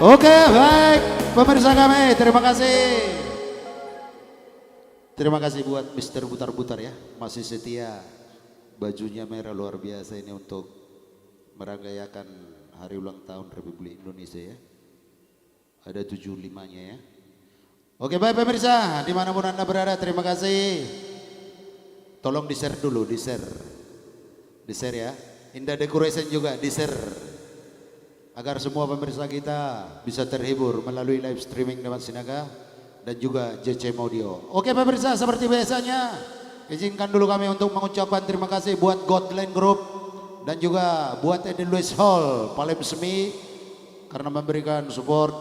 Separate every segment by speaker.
Speaker 1: Oke, baik pemirsa kami, terima kasih. Terima kasih buat Mister Butar-Butar ya, masih setia, bajunya merah luar biasa ini untuk merangkayakan hari ulang tahun Republik Indonesia ya. Ada 75-nya ya. Oke baik pemirsa, dimanapun Anda berada, terima kasih. Tolong di-share dulu, di-share ya. Indah Decoration juga di-share. Agar semua pemirsa kita bisa terhibur melalui live streaming Demak Sinaga dan juga JC Audio. Oke pemirsa, seperti biasanya izinkan dulu kami untuk mengucapkan terima kasih buat Godland Group dan juga buat Eden Louis Hall Palem Semi karena memberikan support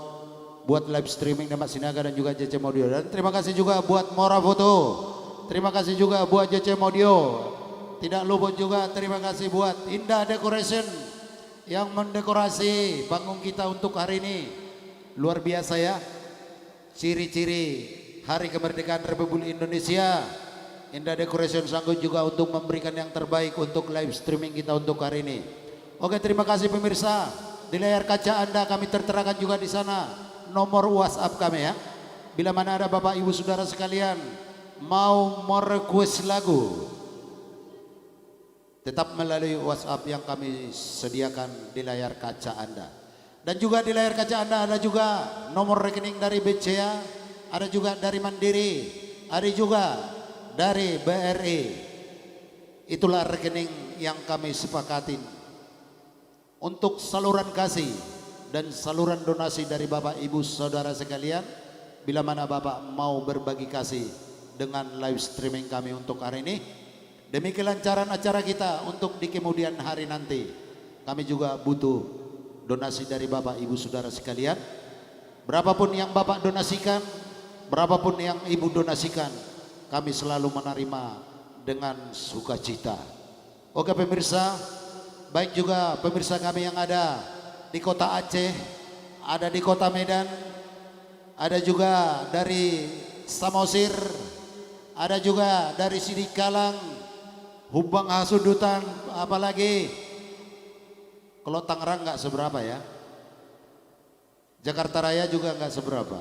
Speaker 1: buat live streaming Demak Sinaga dan juga JC Audio. Dan terima kasih juga buat Mora Foto, terima kasih juga buat JC Audio, tidak luput juga terima kasih buat Indah Decoration yang mendekorasi panggung kita untuk hari ini. Luar biasa ya, ciri-ciri hari kemerdekaan Republik Indonesia. Indah Decoration sanggup juga untuk memberikan yang terbaik untuk live streaming kita untuk hari ini. Oke, terima kasih pemirsa. Di layar kaca Anda kami terterakan juga di sana nomor WhatsApp kami ya. Bila mana ada Bapak Ibu Saudara sekalian mau merequest lagu, tetap melalui WhatsApp yang kami sediakan di layar kaca Anda. Dan juga di layar kaca Anda ada juga nomor rekening dari BCA, ada juga dari Mandiri, ada juga dari BRI. Itulah rekening yang kami sepakatin untuk saluran kasih dan saluran donasi dari Bapak Ibu Saudara sekalian. Bila mana Bapak mau berbagi kasih dengan live streaming kami untuk hari ini, demi kelancaran acara kita untuk di kemudian hari nanti, kami juga butuh donasi dari Bapak Ibu Saudara sekalian. Berapapun yang Bapak donasikan, berapapun yang Ibu donasikan, kami selalu menerima dengan sukacita. Oke pemirsa, baik juga pemirsa kami yang ada di kota Aceh, ada di kota Medan, ada juga dari Samosir, ada juga dari Sidikalang, Hubang Hasudutan, apalagi kalau Tangerang nggak seberapa ya, Jakarta Raya juga nggak seberapa.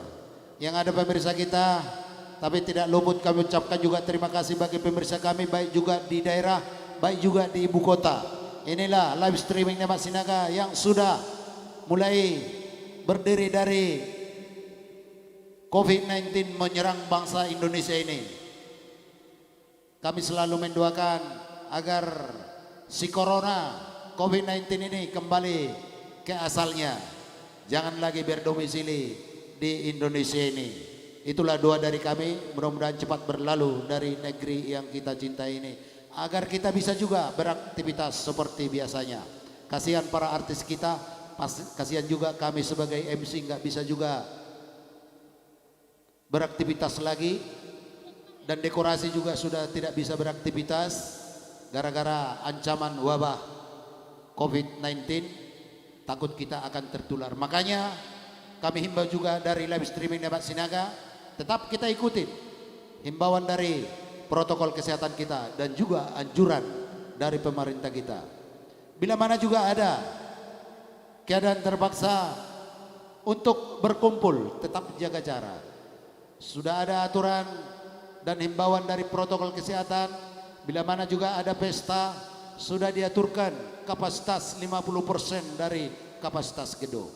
Speaker 1: Yang ada pemirsa kita, tapi tidak luput kami ucapkan juga terima kasih bagi pemirsa kami baik juga di daerah, baik juga di ibu kota. Inilah live streaming Demak Sinaga yang sudah mulai berdiri dari COVID-19 menyerang bangsa Indonesia ini. Kami selalu mendoakan agar si corona COVID-19 ini kembali ke asalnya. Jangan lagi berdomisili di Indonesia ini. Itulah doa dari kami, mudah-mudahan cepat berlalu dari negeri yang kita cintai ini. Agar kita bisa juga beraktivitas seperti biasanya. Kasihan para artis kita, kasihan juga kami sebagai MC nggak bisa juga beraktivitas lagi. dan dekorasi juga sudah tidak bisa beraktivitas gara-gara ancaman wabah COVID-19, takut kita akan tertular. Makanya kami himbau juga dari live streaming Debat Sinaga, tetap kita ikutin himbauan dari protokol kesehatan kita dan juga anjuran dari pemerintah kita. Bila mana juga ada keadaan terpaksa untuk berkumpul, tetap jaga jarak. Sudah ada aturan dan himbauan dari protokol kesehatan. Bila mana juga ada pesta, sudah diaturkan kapasitas 50% dari kapasitas gedung.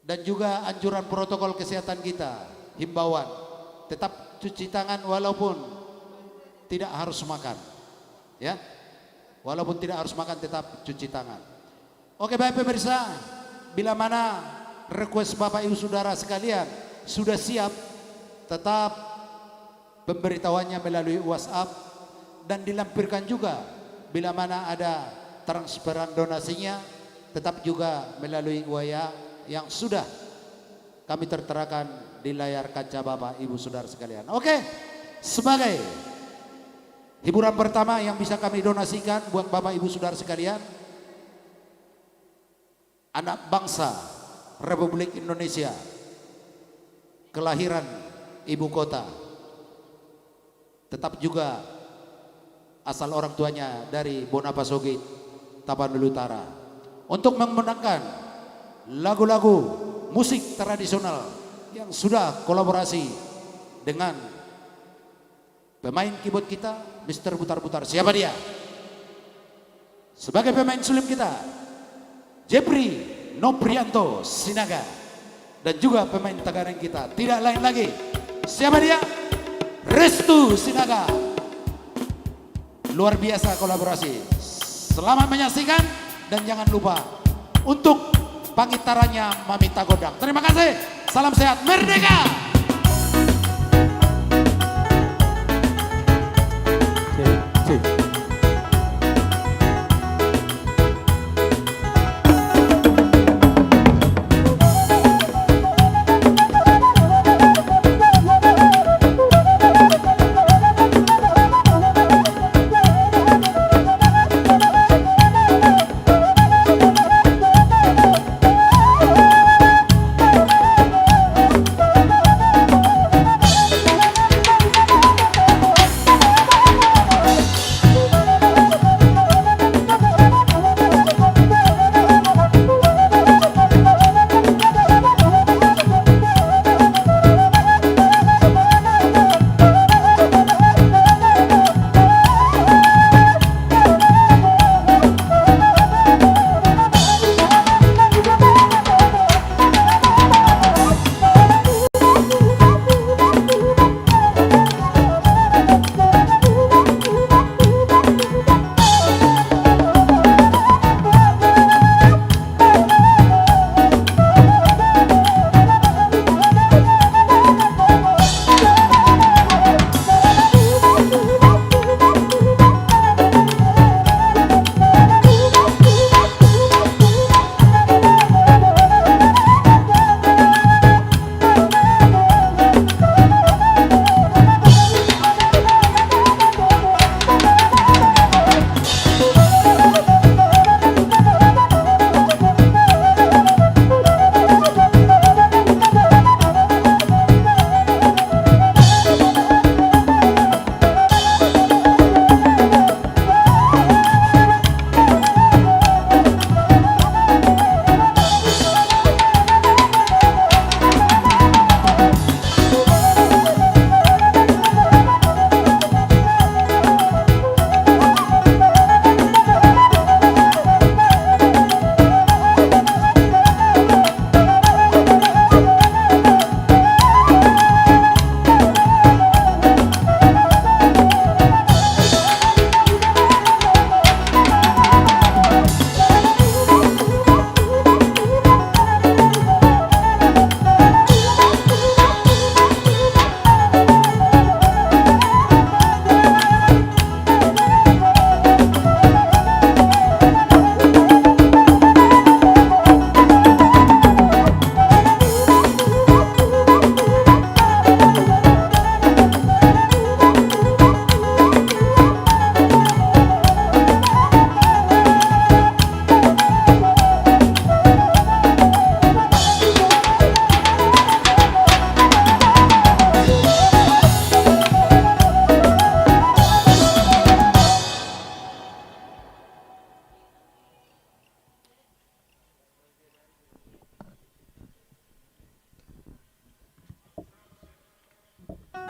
Speaker 1: Dan juga anjuran protokol kesehatan kita, himbauan, tetap cuci tangan walaupun tidak harus makan. Ya, walaupun tidak harus makan tetap cuci tangan. Oke baik pemirsa, bila mana request Bapak Ibu Saudara sekalian sudah siap, tetap pemberitahuannya melalui WhatsApp dan dilampirkan juga bila mana ada transferan donasinya, tetap juga melalui WA yang sudah kami terterakan di layar kaca Bapak Ibu Saudara sekalian. Oke, sebagai hiburan pertama yang bisa kami donasikan buat Bapak Ibu Saudara sekalian, anak bangsa Republik Indonesia, kelahiran ibu kota, tetap juga asal orang tuanya dari Bonapasogit, Tapanuli Utara, untuk memenangkan lagu-lagu musik tradisional yang sudah kolaborasi dengan pemain keyboard kita, Mr. Butar-Butar. Siapa dia? Sebagai pemain sulim kita, Jepri Noprianto Sinaga. Dan juga pemain Tagareng kita, tidak lain lagi, siapa dia? Restu Sinaga. Luar biasa kolaborasi. Selamat menyaksikan dan jangan lupa untuk pangitarannya Mami Tagodang. Terima kasih. Salam sehat, merdeka.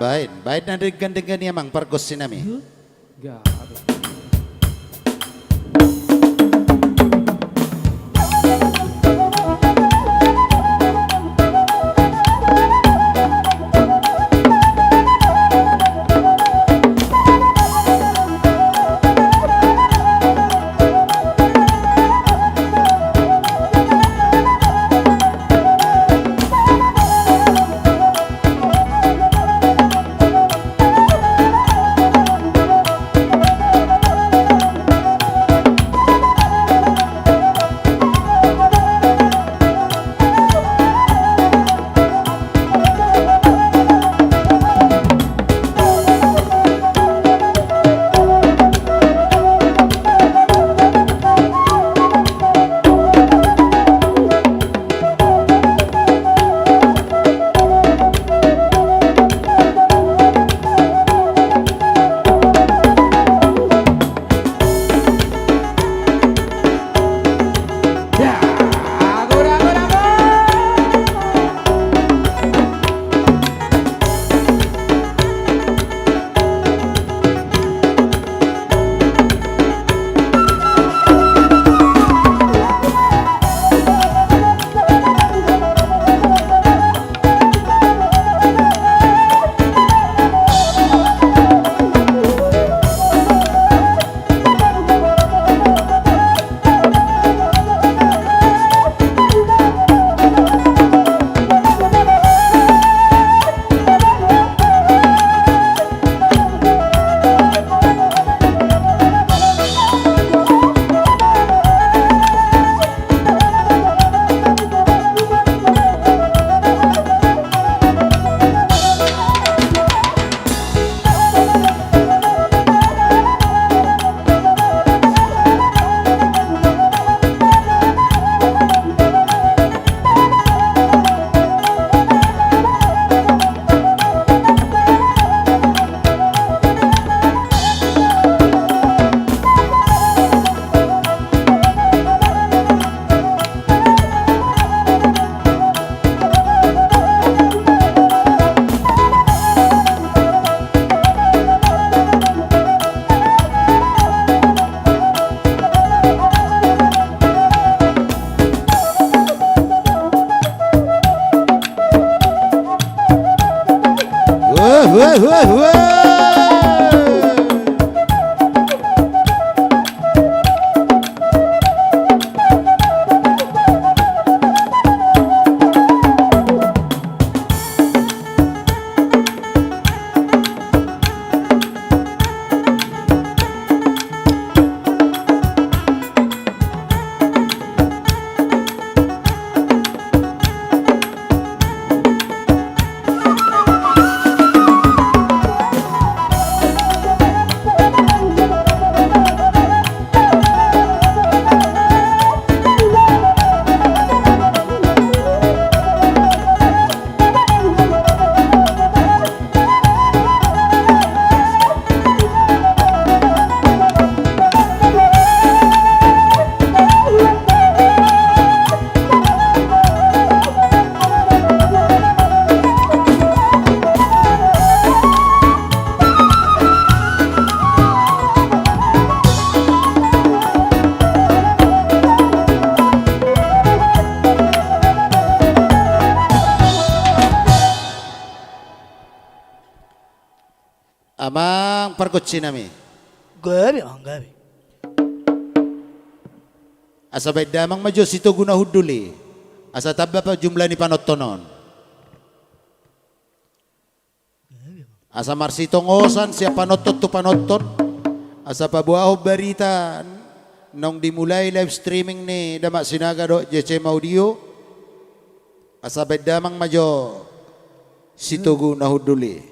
Speaker 1: Baik, baik na dengan yamang perkos sinami.
Speaker 2: Gaado.
Speaker 1: Wah. Amang perkutsi nami.
Speaker 3: Gabi, ang gabi.
Speaker 1: Asa beda amang maju situ guna huduli. Asa tabba pa jumlah ni panotonon. Asa marsito ngosan siapa panotot tu panotot. Asa pabuaho berita nong dimulai live streaming ni damak sinaga do JCM Audio. Asa beda amang maju situ guna huduli.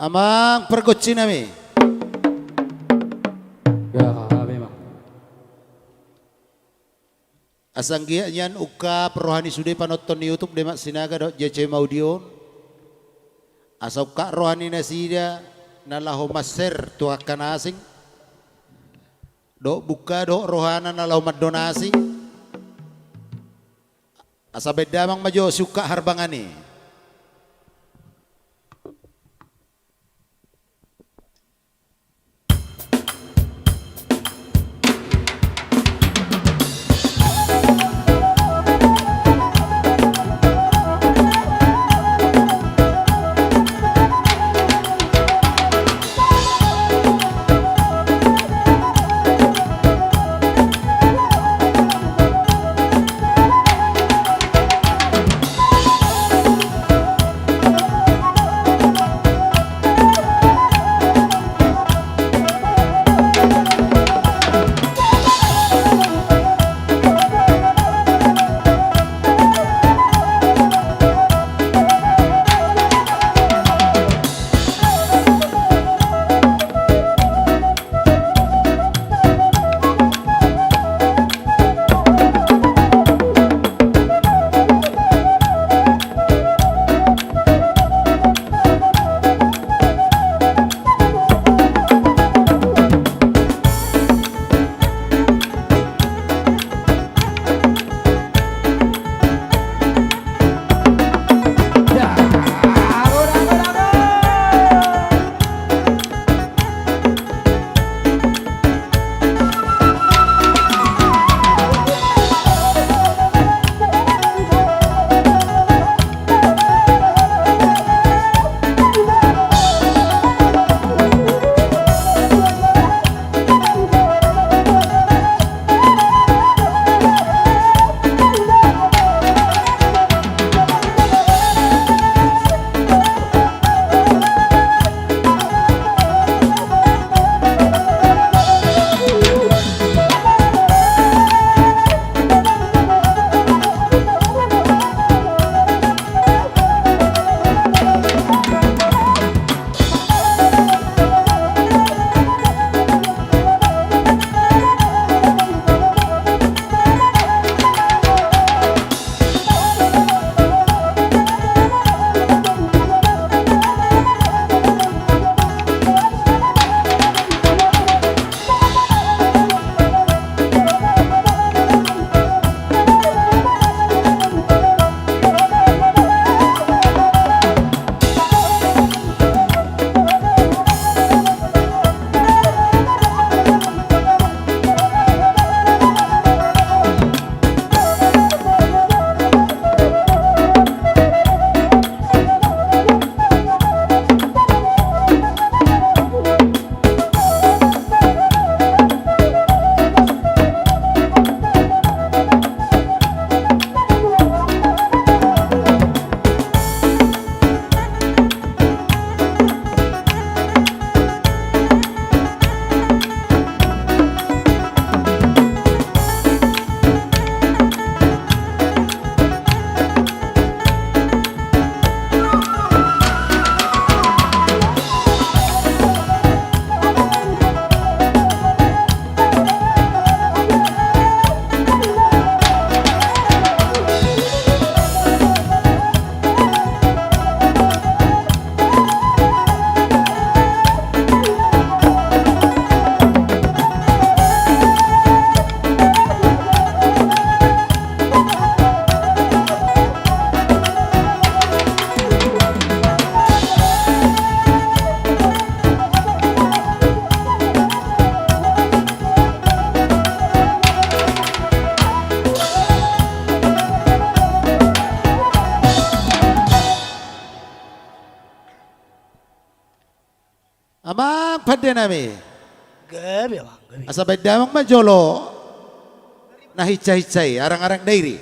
Speaker 1: Amang pergocin nami.
Speaker 2: Ya, memang.
Speaker 1: Asang nyan uka rohani sudah panoton di YouTube demak sinaga dok JC Maudion. Asau kak rohani nasida nalahu maser tuakan asing. Dok buka dok rohana nalahu madonasi. Asa beda mang majo suka harbangani. Amang pada nami.
Speaker 3: Gabi bang, gabi.
Speaker 1: Asa bedamang majolo. Nah hicai-hicai, arang-arang dairi.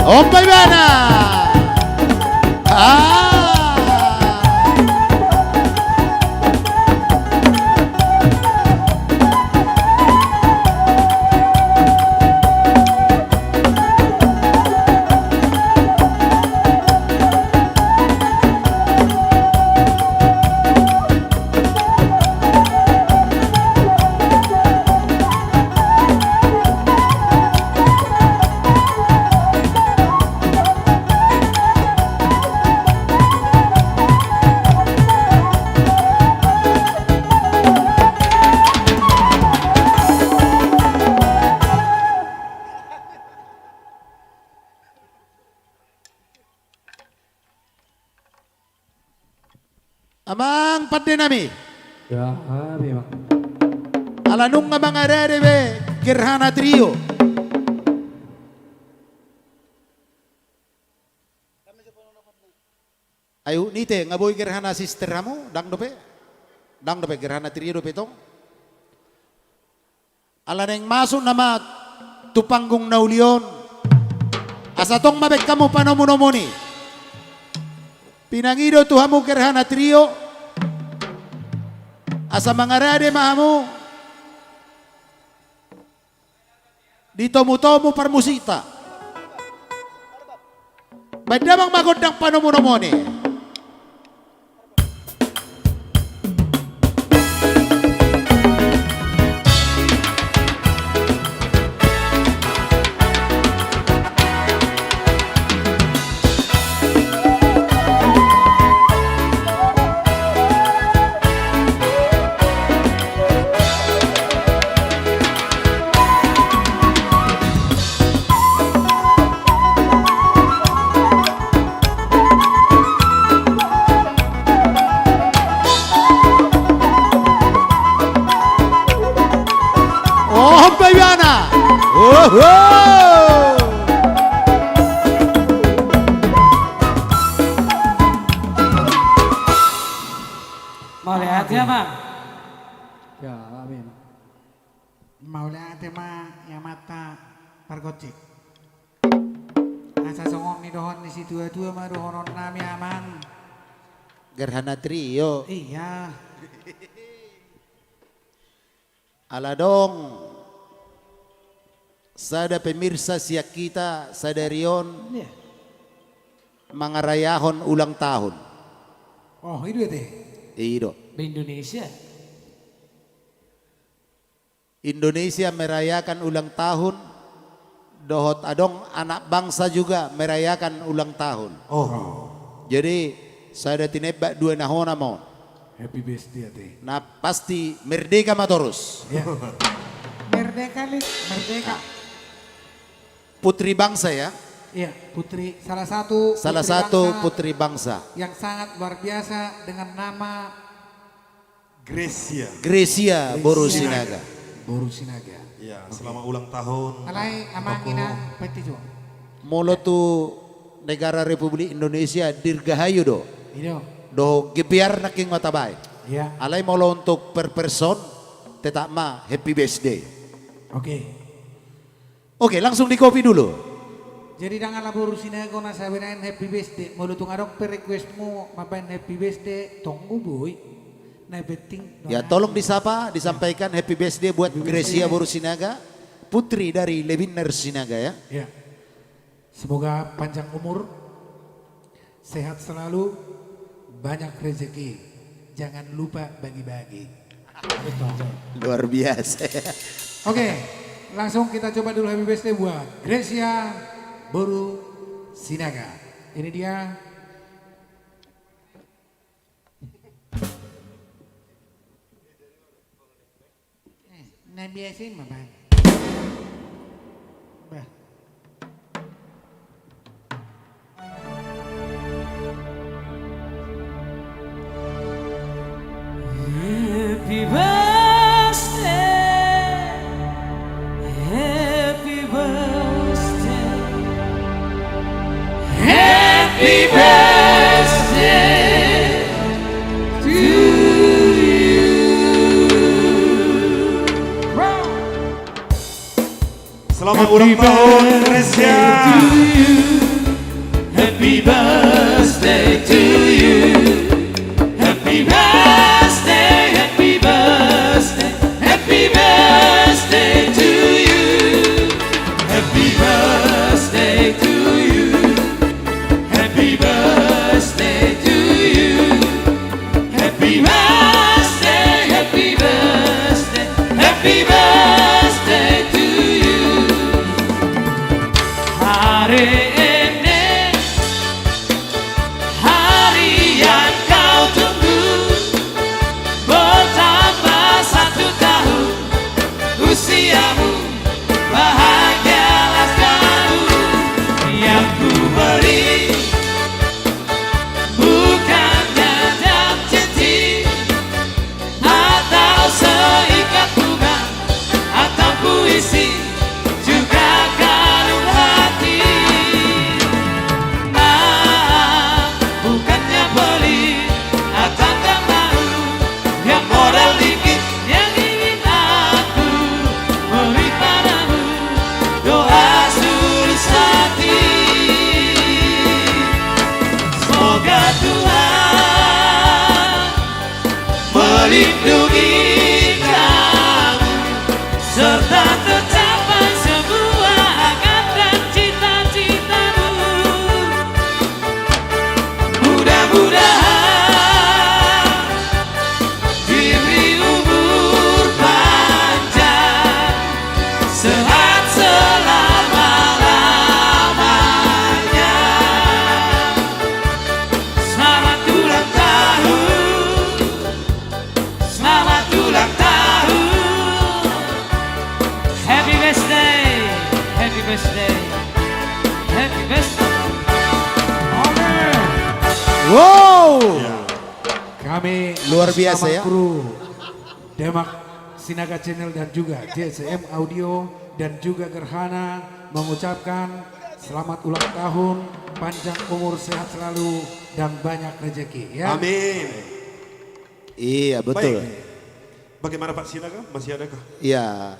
Speaker 1: Ompay bana. Amang padenami.
Speaker 2: Ya, memang.
Speaker 1: Alanung nga mga rerebe, Gerhana Trio. Ayo nite nga boy Gerhana sister mo, dang dope Gerhana Trio dope tong. Alaneng maso nama tupanggung naulion. Asa tong mabek kamu panomunomoni. Pinangido tuhamu Gerhana Trio. Asa mga rade mahamu. Ditomu-tomu parmusita. Badamang magodang panomunomoni.
Speaker 3: Mau lihat ya bang?
Speaker 2: Ya, amin.
Speaker 4: Maula tema Yamata Pargocik. Asa songong ni dohon ni si dua-dua mah dohonon nami aman.
Speaker 1: Gerhana Trio.
Speaker 4: Iya.
Speaker 1: Aladong. Sada pemirsa siak kita sadarion
Speaker 3: Iya.
Speaker 1: mangarayahon ulang tahun.
Speaker 4: Oh itu ya teh.
Speaker 1: Iyo.
Speaker 3: Di Indonesia.
Speaker 1: Indonesia merayakan ulang tahun. Dohot adong anak bangsa juga merayakan ulang tahun.
Speaker 4: Oh.
Speaker 1: Jadi sada tinebak dua nahona mo.
Speaker 4: Happy birthday teh.
Speaker 1: Nah pasti merdeka matorus.
Speaker 4: Ya. Merdeka lik, merdeka.
Speaker 1: Putri bangsa ya.
Speaker 4: Iya, putri salah satu
Speaker 1: Putri bangsa.
Speaker 4: yang sangat luar biasa dengan nama
Speaker 1: Grecia Borusinaga.
Speaker 4: Boru Sinaga.
Speaker 5: Ya, selamat ulang tahun.
Speaker 4: Alai amangina peti jo.
Speaker 1: Molo tu negara Republik Indonesia dirgahayu do.
Speaker 4: Iyo.
Speaker 1: Do gebiar naking matabay.
Speaker 4: Iya.
Speaker 1: Alay molo untuk per person tetap ma happy birthday.
Speaker 4: Oke.
Speaker 1: Oke, langsung di kopi dulu.
Speaker 4: Jadi dengan labor sinago na sabi na happy birthday. Mulutong arok per request mo mapain happy birthday. Tunggu boy. Na betting.
Speaker 1: Ya tolong disampaikan happy birthday buat Grecia Borusinaga, putri dari Lewiner Sinaga ya.
Speaker 4: Ya. Semoga panjang umur, sehat selalu, banyak rezeki. Jangan lupa bagi-bagi.
Speaker 1: Luar biasa.
Speaker 4: Oke, langsung kita coba dulu happy birthday buat Grecia Boru Sinaga. Ini dia. Nah biasain mah bang. Bah.
Speaker 3: Happy birthday, happy birthday, happy birthday to you.
Speaker 5: Selamat ulang tahun Grecia.
Speaker 3: Happy birthday to you. Happy birthday, happy birthday, happy birthday to you. Happy birthday to you. Happy birthday to you. Happy birthday, happy birthday, happy birthday to you. Hari ini hari yang kau tunggu, bertambah 1 tahun usiamu, bahagialah kau. Yang ku beri bukannya jam cincin atau seikat bunga atau puisi, juga kalung hati. Bukannya pelit atau tak mau, yang modal dikit yang ingin aku beri padamu, doa tulus hati. Semoga Tuhan melindungi kamu serta tercapai semua angan dan cita-citamu. Mudah-mudahan diberi umur panjang, sehat selama-lamanya. Selamat ulang tahun, selamat ulang tahun. Happy birthday, happy birthday, happy birthday.
Speaker 1: Wow.
Speaker 4: Kami
Speaker 1: Luar biasa
Speaker 4: bersama
Speaker 1: ya.
Speaker 4: Kru Demak Sinaga Channel dan juga JSM Audio dan juga Gerhana mengucapkan selamat ulang tahun, panjang umur, sehat selalu, dan banyak rezeki ya.
Speaker 5: Amin.
Speaker 1: Iya betul.
Speaker 5: Baik. Bagaimana Pak Sinaga? Masih adakah?
Speaker 1: Iya.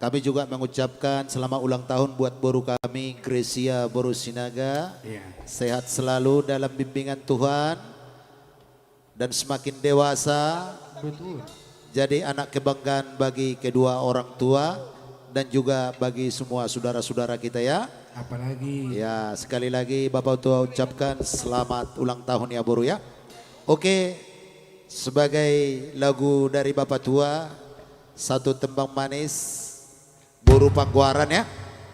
Speaker 1: Kami juga mengucapkan selamat ulang tahun buat boru kami, Grecia Boru Sinaga.
Speaker 4: Iya.
Speaker 1: Sehat selalu dalam bimbingan Tuhan dan semakin dewasa.
Speaker 4: Betul.
Speaker 1: Jadi anak kebanggaan bagi kedua orang tua dan juga bagi semua saudara-saudara kita ya.
Speaker 4: Apalagi
Speaker 1: Ya sekali lagi Bapak Tua ucapkan selamat ulang tahun ya Boru ya. Oke, sebagai lagu dari Bapak Tua, satu tembang manis Boru Pangguaran ya.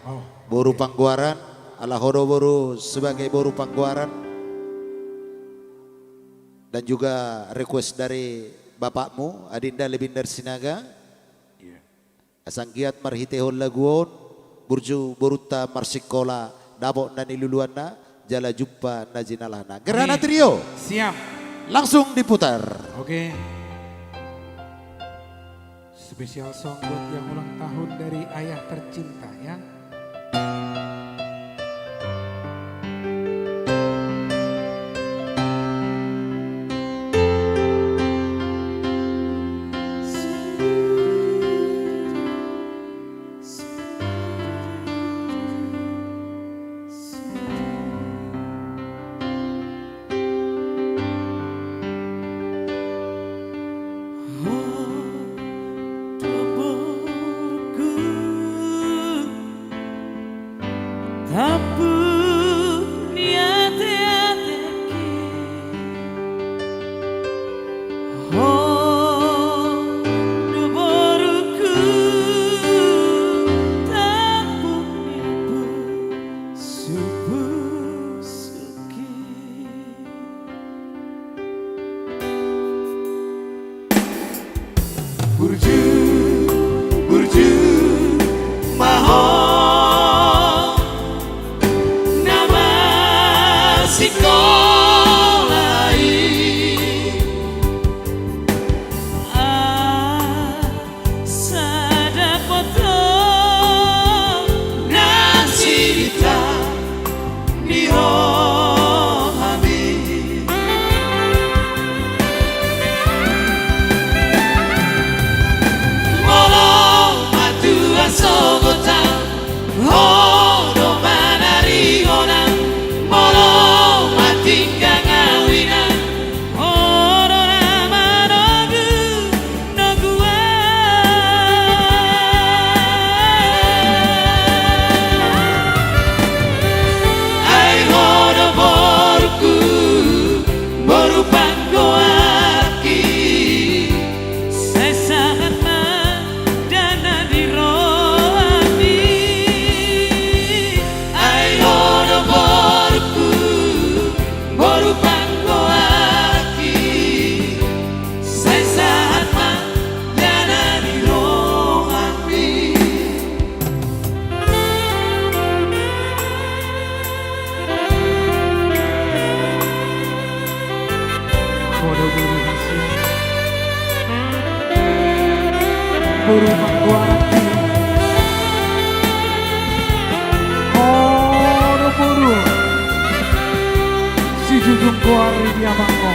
Speaker 4: oh,
Speaker 1: Boru Pangguaran, ala Hodo Boru sebagai Boru Pangguaran. Dan juga request dari bapakmu Adinda Lebindar Sinaga. Asanggiat marhitehon laguon burju boruta marsikola dabok nani luluana jala jumpa najinalana. Gerhana
Speaker 4: Amin.
Speaker 1: Trio
Speaker 4: siap.
Speaker 1: langsung diputar.
Speaker 4: Oke. Spesial song buat yang ulang tahun dari ayah tercinta ya.
Speaker 3: Burju maho nama sikolai sada foto nan cerita di rohami Sobota, hodo manarigona, molo matingga ngawina, hodo nama nogua. Ai hodo boruku, boru panggoaki, saya sangat madana di boru panggoaki saya saat madana di rohami
Speaker 4: Kodo buru hasil Buru Mangguarati Kodo buru si jujung kuari dia bangko.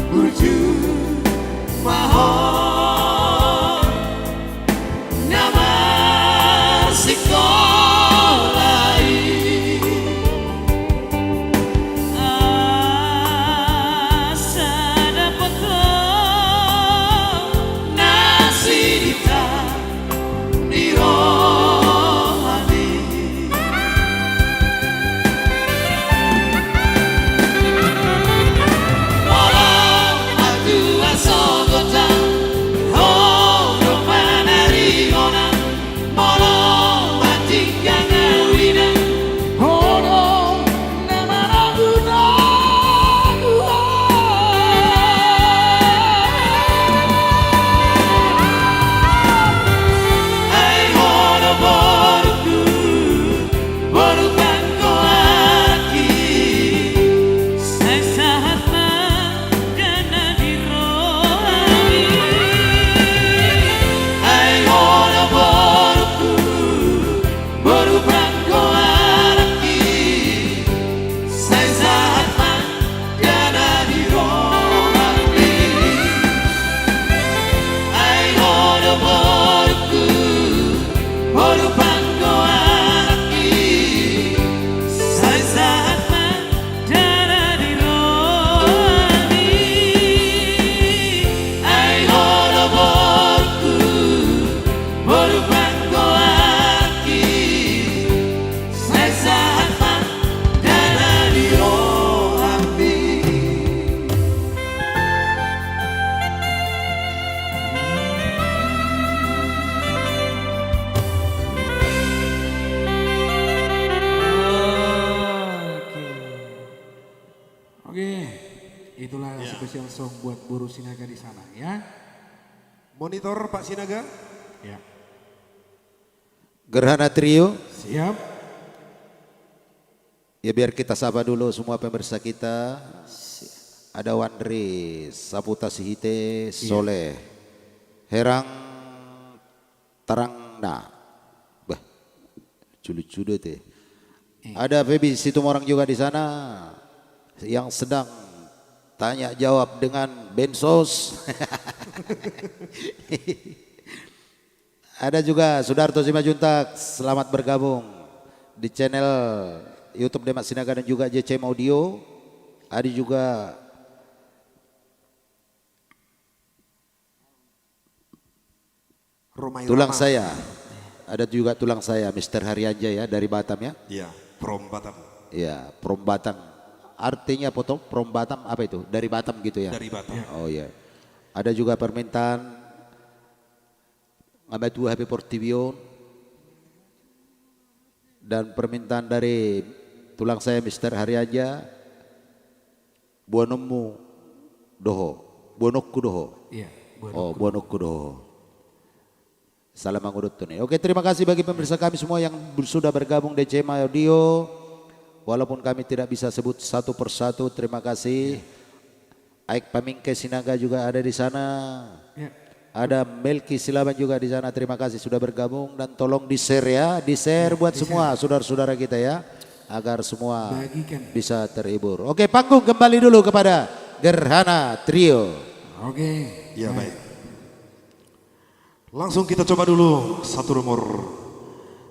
Speaker 3: Burju maho nama sikolai asa dapat nasita
Speaker 4: seluruh Sinaga di sana ya.
Speaker 5: Monitor Pak Sinaga.
Speaker 4: Ya.
Speaker 1: Gerhana Trio.
Speaker 4: Siap.
Speaker 1: Ya biar kita sapa dulu semua pemirsa kita. Ada Wandri, Saputa Sihite, Soleh, Herang Tarangna. Bah, culu-culu teh. Ada Febi Situmorang juga di sana yang sedang tanya jawab dengan Bensos. Ada juga Sudarto Simajuntak, selamat bergabung di channel YouTube Demak Sinaga dan juga JCM Audio. Ada juga
Speaker 5: Romai
Speaker 1: tulang
Speaker 5: Rama.
Speaker 1: saya, ada juga tulang saya, Mr. Haryanja ya dari Batam ya.
Speaker 5: Iya, From Batam.
Speaker 1: Ya, from Batam. Artinya potong from Batam apa itu? Dari Batam gitu ya?
Speaker 5: Dari Batam.
Speaker 1: Oh ya. Ada juga permintaan Ngabatu HP Portivion dan permintaan dari tulang saya Mr. Haryanja Buanomu Doho, Buanokku Doho.
Speaker 4: Iya.
Speaker 1: Oh, Buanokku Doho. Salam mangurut nih. Oke, terima kasih bagi pemirsa kami semua yang sudah bergabung di JCM Audio. Walaupun kami tidak bisa sebut satu persatu, terima kasih. Aik Pamingke Sinaga juga ada di sana.
Speaker 4: Ya.
Speaker 1: Ada Melki Silaban juga di sana. Terima kasih sudah bergabung dan tolong di-share ya, di-share buat semua saudara-saudara kita ya, agar semua
Speaker 4: Bagikan.
Speaker 1: bisa terhibur. Oke, panggung kembali dulu kepada Gerhana Trio.
Speaker 4: Oke.
Speaker 5: Iya, baik. Langsung kita coba dulu satu nomor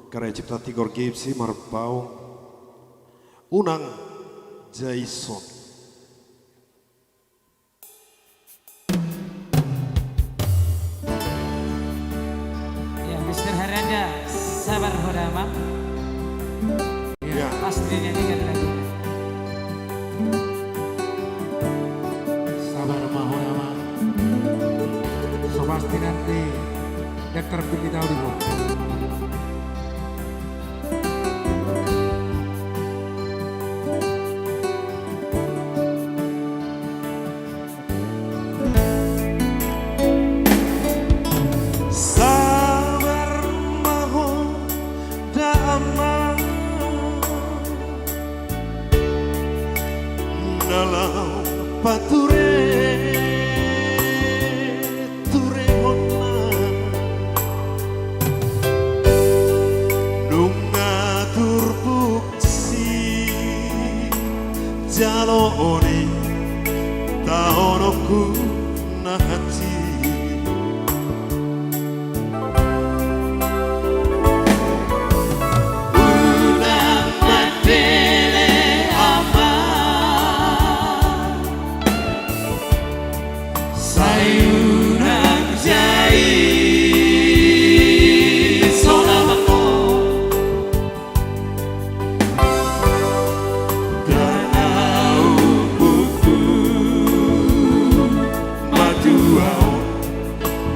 Speaker 5: karya cipta Tigor Gipsy Marpau Unang Jason.
Speaker 3: Ya, Mr. Haranda, sabar hodama.
Speaker 5: Ya.
Speaker 3: Pasti dinyanyikan lagi.
Speaker 4: Sabar mahonama. So pasti nanti Dokter Billy tahu di bawah.
Speaker 5: Sabar mahon damai dalam pature ture honna nungatur buksi jalone taonoku nahati.
Speaker 3: Unang matele ama, sayunang jai, solamat mo. Danau buku maduau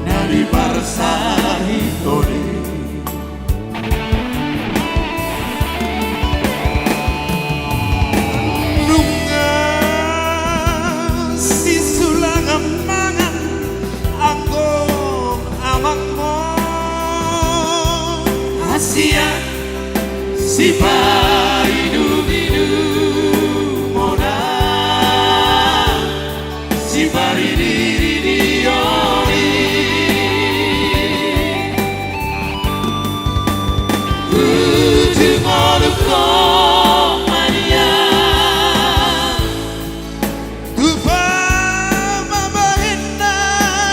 Speaker 3: nadi parsahitori.
Speaker 5: Si sulang amangan anggon amang mo
Speaker 3: Asia si paidu-idu moda si paridiri-diori ujung moduko mania
Speaker 5: tupa mabahinna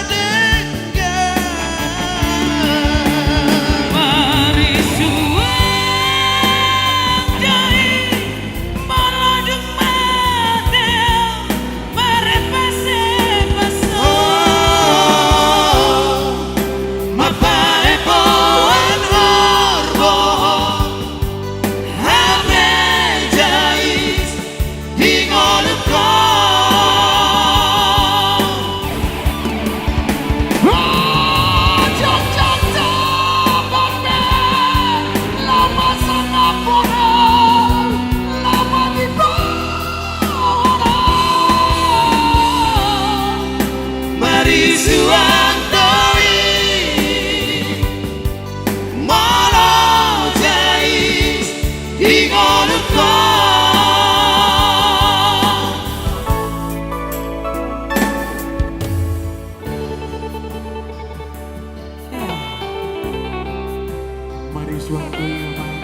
Speaker 5: dengan
Speaker 3: marisuang
Speaker 4: suang doi amang.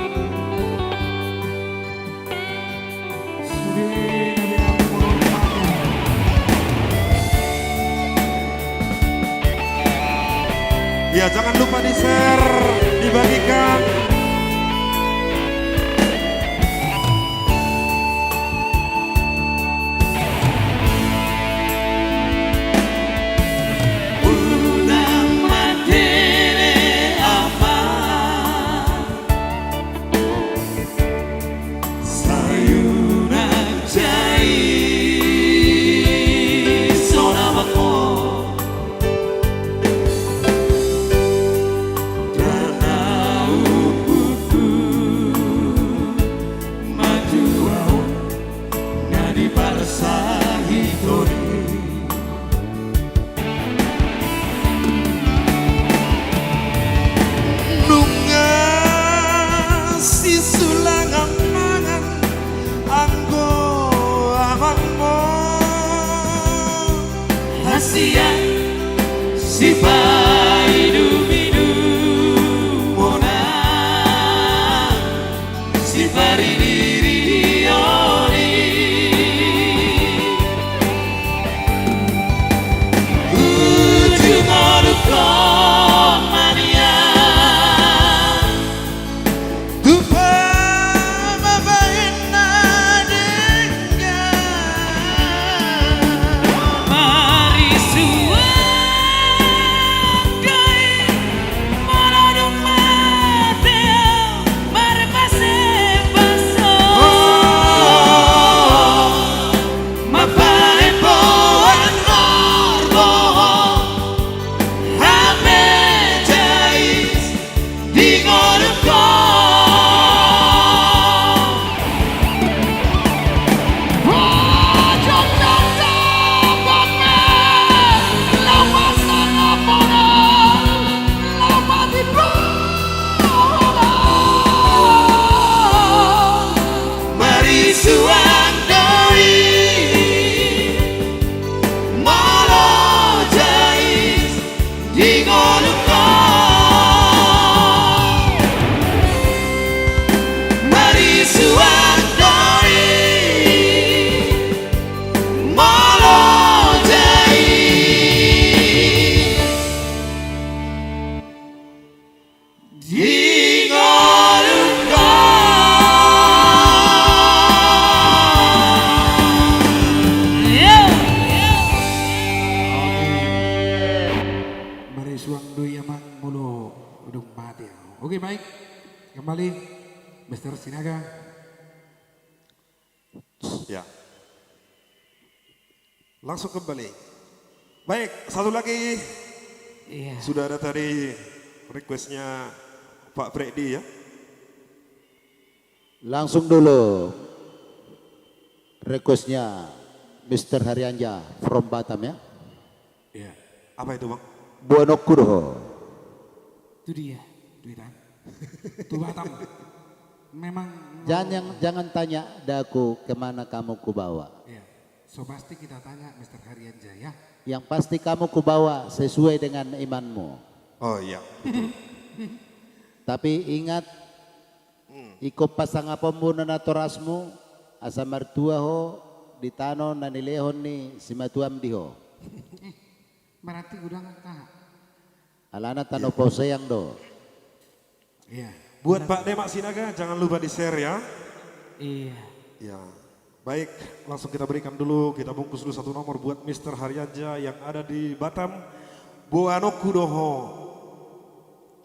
Speaker 4: Sudah nabi nabi mulung mati.
Speaker 5: Ya jangan lupa di share, dibagikan.
Speaker 3: Asia si paidu bidu mona si paridiri ori ujung orukon mania tupa mabaina suang doi malo jais di ngolukon mari suang doi malo jais di
Speaker 4: Oke baik, kembali Mr. Sinaga.
Speaker 5: Ya. Langsung kembali. Baik, satu lagi.
Speaker 4: Iya.
Speaker 5: Sudah ada tadi requestnya Pak Freddy ya.
Speaker 1: Langsung dulu requestnya Mr. Haryanja from Batam ya.
Speaker 5: Iya. Apa itu bang?
Speaker 1: Buano Kuroho.
Speaker 4: Itu dia, duitan. Itu Batam. Memang.
Speaker 1: Jangan tanya daku kemana kamu kubawa.
Speaker 4: Iya. So pasti kita tanya Mr. Haryanja ya.
Speaker 1: Yang pasti kamu kubawa sesuai dengan imanmu.
Speaker 5: Oh iya.
Speaker 1: Tapi ingat, iko pasangapommu na torasmu asa martua ho ditano na nilehon ni si matuam diho.
Speaker 4: Berarti udah nggak.
Speaker 1: Alana tano po sayang do.
Speaker 4: Iya.
Speaker 5: Buat Pak Demak Sinaga jangan lupa di share ya.
Speaker 4: Iya.
Speaker 5: Ya. Baik, langsung kita berikan dulu, kita bungkus dulu satu nomor buat Mr. Haryanja yang ada di Batam. Buano Kuroho.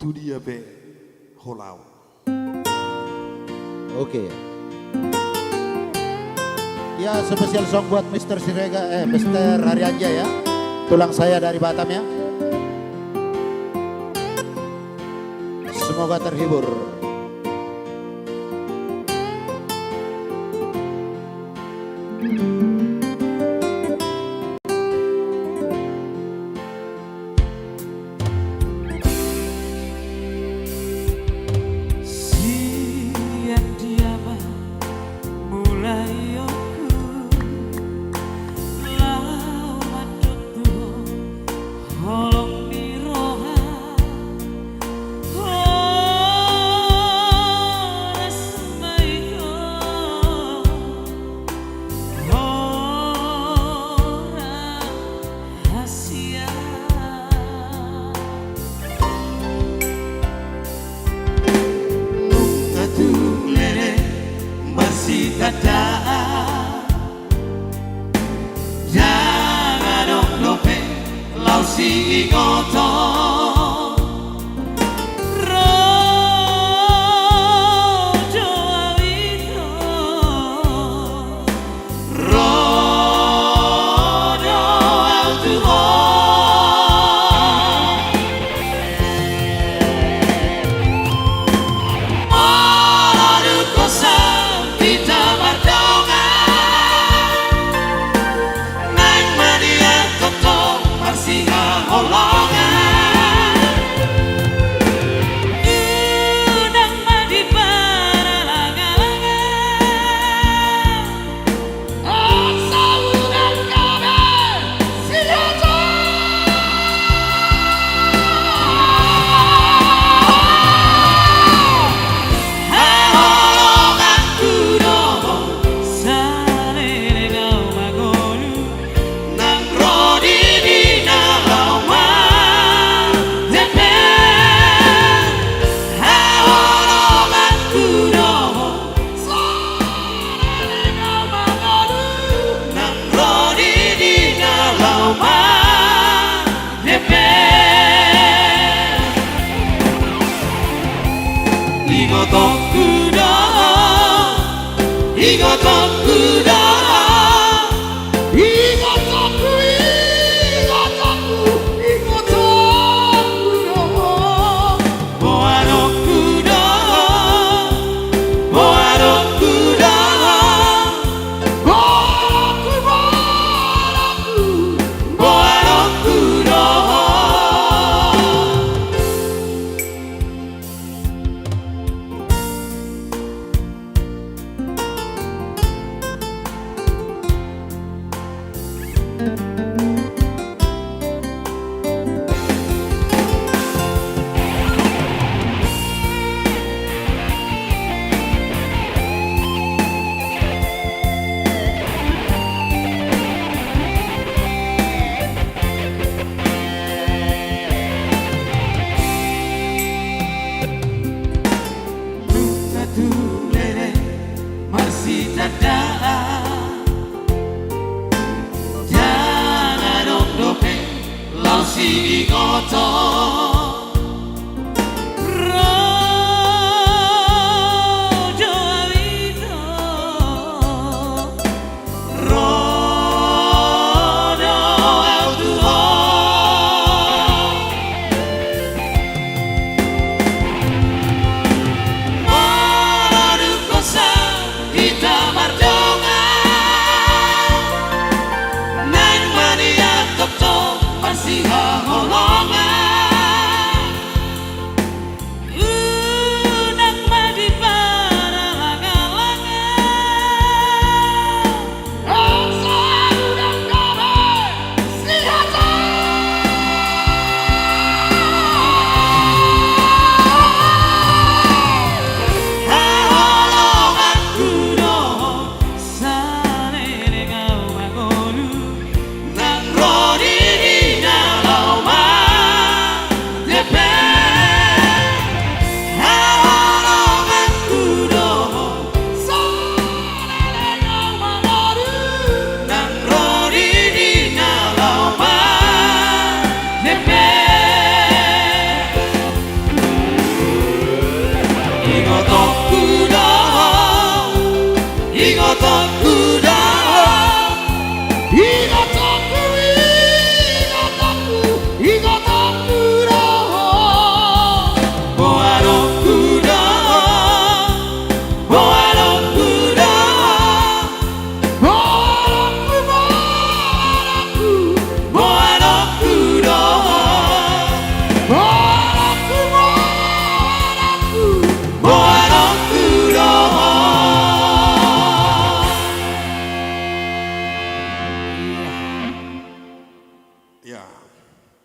Speaker 5: Tu dia be holau.
Speaker 1: Oke. Ya spesial song buat Mr. Mr. Haryanja ya. Tulang saya dari Batam ya. Semoga terhibur.
Speaker 3: Oh tada jangan dong lope lau si ngoto rojo awito rojo autuho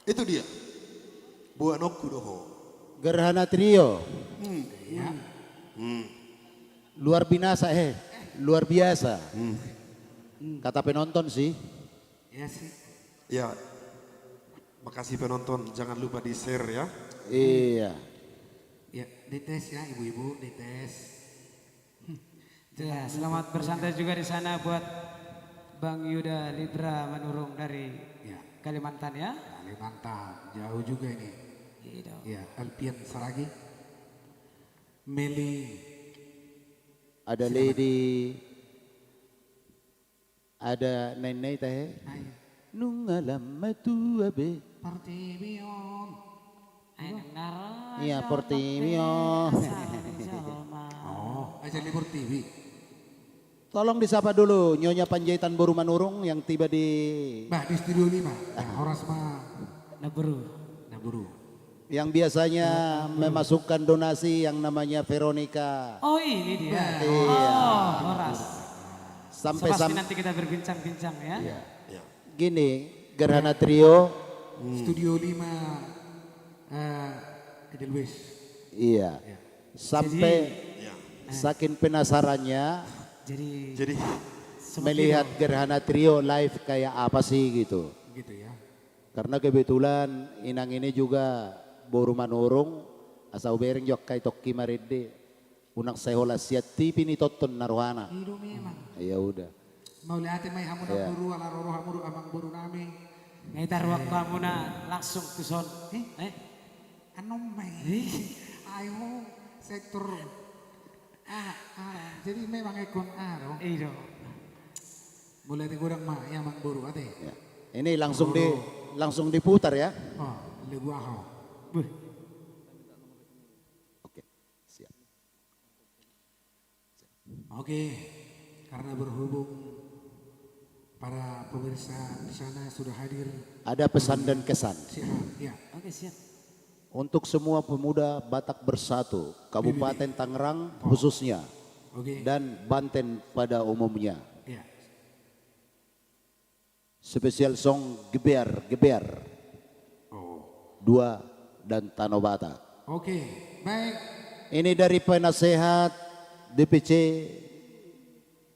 Speaker 5: Itu dia. Buanoku Doho.
Speaker 1: Gerhana Trio. Luar binasa luar biasa. Kata penonton sih.
Speaker 4: Ya sih.
Speaker 5: Ya. Makasih penonton, jangan lupa di-share ya.
Speaker 1: Iya.
Speaker 4: Ya, dites ya ibu-ibu, dites.
Speaker 2: Ya, selamat bersantai juga di sana buat Bang Yuda Libra Manurung dari
Speaker 4: Ya,
Speaker 2: Kalimantan ya.
Speaker 4: Kalimantan, jauh juga ini.
Speaker 2: Gitu.
Speaker 4: Ya, Alpian Saragi. Meli.
Speaker 1: Ada lady, ada nenek teh.
Speaker 4: Ayo.
Speaker 1: Nungalam matu abe.
Speaker 4: Partibion.
Speaker 1: Iya, Portimio.
Speaker 4: Oh, aja libur TV.
Speaker 1: Tolong disapa dulu Nyonya Panjaitan Boru Manurung yang tiba di
Speaker 4: Bah, di Studio 5. Nah, Horas mah
Speaker 2: Naburu.
Speaker 4: Naburu.
Speaker 1: yang biasanya memasukkan donasi yang namanya Veronica.
Speaker 2: Oh ini dia.
Speaker 1: Iya.
Speaker 2: Oh, Horas.
Speaker 1: Sampai
Speaker 2: Pasti nanti kita berbincang-bincang ya.
Speaker 1: gini, Gerhana Trio.
Speaker 4: Studio 5 Edelweiss.
Speaker 1: Iya. Sampai saking penasarannya
Speaker 2: Jadi
Speaker 1: melihat Gerhana Trio live kayak apa sih gitu.
Speaker 4: Gitu ya.
Speaker 1: Karena kebetulan inang ini juga Boru Manurung asal bereng jok kai tokki maride. Unak sehola siat tipi ni toton naruhana.
Speaker 4: Hidup memang.
Speaker 1: Ya udah.
Speaker 4: Mau lihat mai hamu
Speaker 1: Ya.
Speaker 4: buru ala roro hamu amang buru nami.
Speaker 2: ngaitar waktu kamu langsung ke son.
Speaker 4: Anu mai. Ayo sektor jadi memang ekon dong.
Speaker 2: Iya.
Speaker 4: Mulai di kurang mah ya mang buru ate.
Speaker 1: Ya. Ini langsung diputar ya.
Speaker 4: Oh, lebu aho.
Speaker 1: Oke. Siap.
Speaker 4: Oke, karena berhubung para pemirsa di sana sudah hadir.
Speaker 1: Ada pesan dan kesan
Speaker 4: Siap, ya.
Speaker 2: Oke siap.
Speaker 1: untuk semua pemuda Batak Bersatu, Kabupaten Tangerang khususnya
Speaker 4: Oke.
Speaker 1: dan Banten pada umumnya.
Speaker 4: Ya.
Speaker 1: Spesial song Geber
Speaker 4: Oh.
Speaker 1: 2 dan Tanah Batak.
Speaker 4: Oke, baik.
Speaker 1: Ini dari penasehat DPC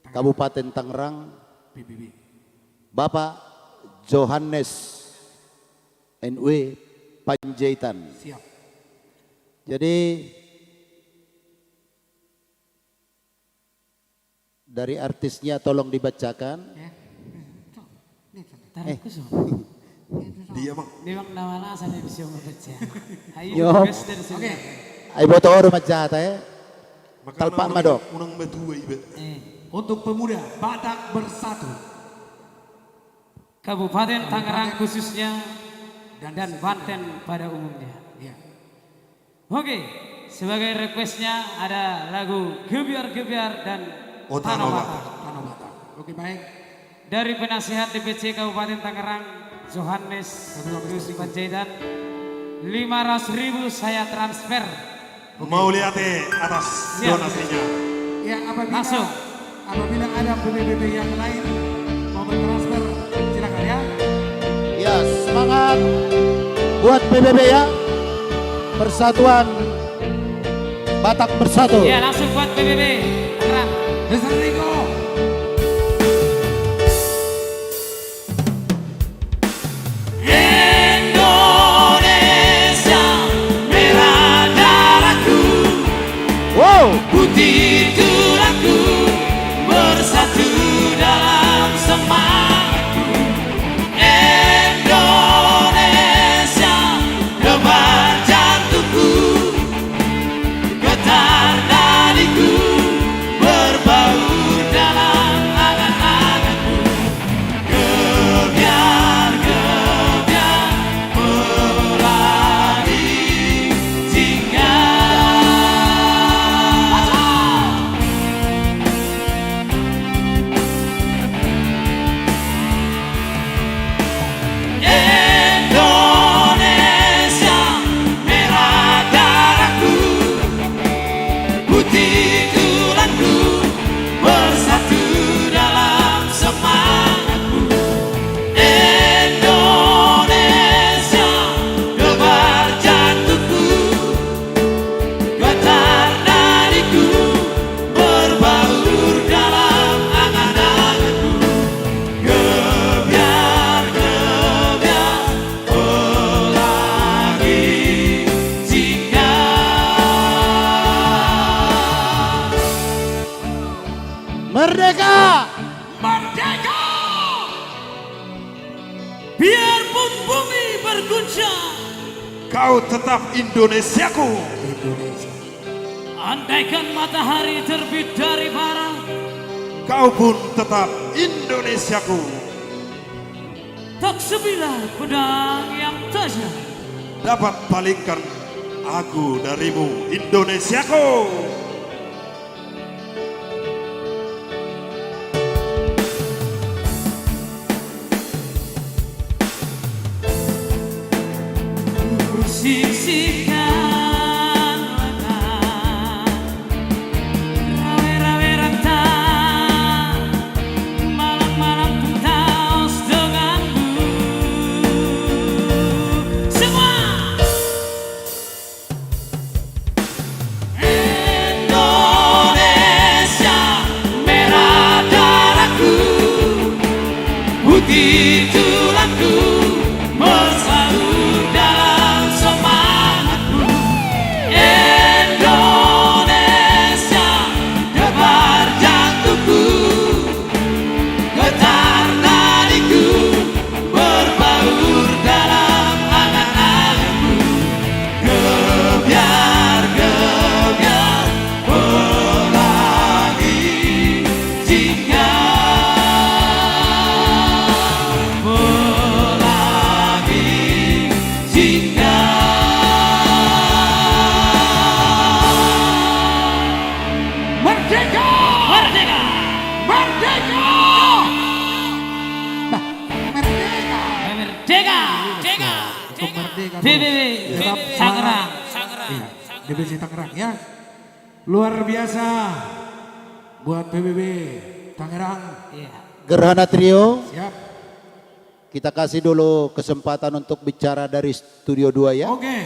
Speaker 1: Kabupaten Tangerang,
Speaker 4: PBB.
Speaker 1: Bapak Johannes NW Panjaitan.
Speaker 4: Siap.
Speaker 1: Jadi dari artisnya tolong dibacakan.
Speaker 4: Ya.
Speaker 2: Taruh ke son.
Speaker 5: Dia bang.
Speaker 2: Di bang nawala sa bisa membaca. Ayo
Speaker 1: Yo.
Speaker 2: tugas dari sini.
Speaker 4: Oke.
Speaker 1: Ay boto oro majata ya.
Speaker 5: Maka
Speaker 1: Talpa
Speaker 5: orang-
Speaker 1: madok.
Speaker 5: Unang batu ibe.
Speaker 4: Untuk pemuda Batak Bersatu
Speaker 2: Kabupaten Tangerang khususnya dan Banten pada umumnya.
Speaker 4: ya.
Speaker 2: Oke, sebagai requestnya ada lagu Gebiar dan
Speaker 5: Oh,
Speaker 2: Tanah
Speaker 5: Tanah
Speaker 2: Batak.
Speaker 4: Tanah Batak. Oke, baik.
Speaker 2: Dari penasihat DPC Kabupaten Tangerang, Johannes Yusuf Panjaitan, 500.000 saya transfer.
Speaker 5: Mau lihat atas
Speaker 2: Siap.
Speaker 5: donasinya.
Speaker 4: Ya,
Speaker 2: Langsung.
Speaker 4: apabila ada PBB yang lain mau bertransfer, silakan ya.
Speaker 1: Ya, semangat buat PBB ya. Persatuan Batak Bersatu.
Speaker 2: Ya, langsung buat PBB Tangerang.
Speaker 4: Besar Riko.
Speaker 3: Indonesia merah darahku,
Speaker 1: Wow.
Speaker 3: putih tulangku, bersatu dalam semangatku. Indonesia debar jantungku, getar nadiku, berbaur dalam angan-anganku. Gebiar, gebiar, pelangi singgah.
Speaker 5: kau tetap Indonesiaku.
Speaker 4: Indonesia.
Speaker 3: Andaikan matahari terbit dari barat,
Speaker 5: Kau pun tetap Indonesiaku.
Speaker 3: tak sebilah pedang yang tajam
Speaker 5: Dapat palingkan aku darimu, Indonesiaku.
Speaker 3: sisihkan lengan, rawe-rawe rantang, malam-malam pentaus denganmu. Semua Indonesia, merah darahku, putih tulangku, bersatu dalam semangatku. Indonesia, debar jantungku, getar nadiku, berbaur dalam angan-anganku. Gebiar-gebiar pelangi jingga, pelangi jingga. Merdeka! Merdeka! Merdeka!
Speaker 4: Bah, merdeka.
Speaker 3: Merdeka! Merdeka!
Speaker 4: Untuk merdeka.
Speaker 3: PBB
Speaker 4: Tetap
Speaker 3: Tangerang.
Speaker 4: Iya, DBC Tangerang ya. Luar biasa buat PBB Tangerang.
Speaker 3: Iya.
Speaker 1: Gerhana Trio,
Speaker 4: Siap.
Speaker 1: kita kasih dulu kesempatan untuk bicara dari Studio 2 ya.
Speaker 4: Oke.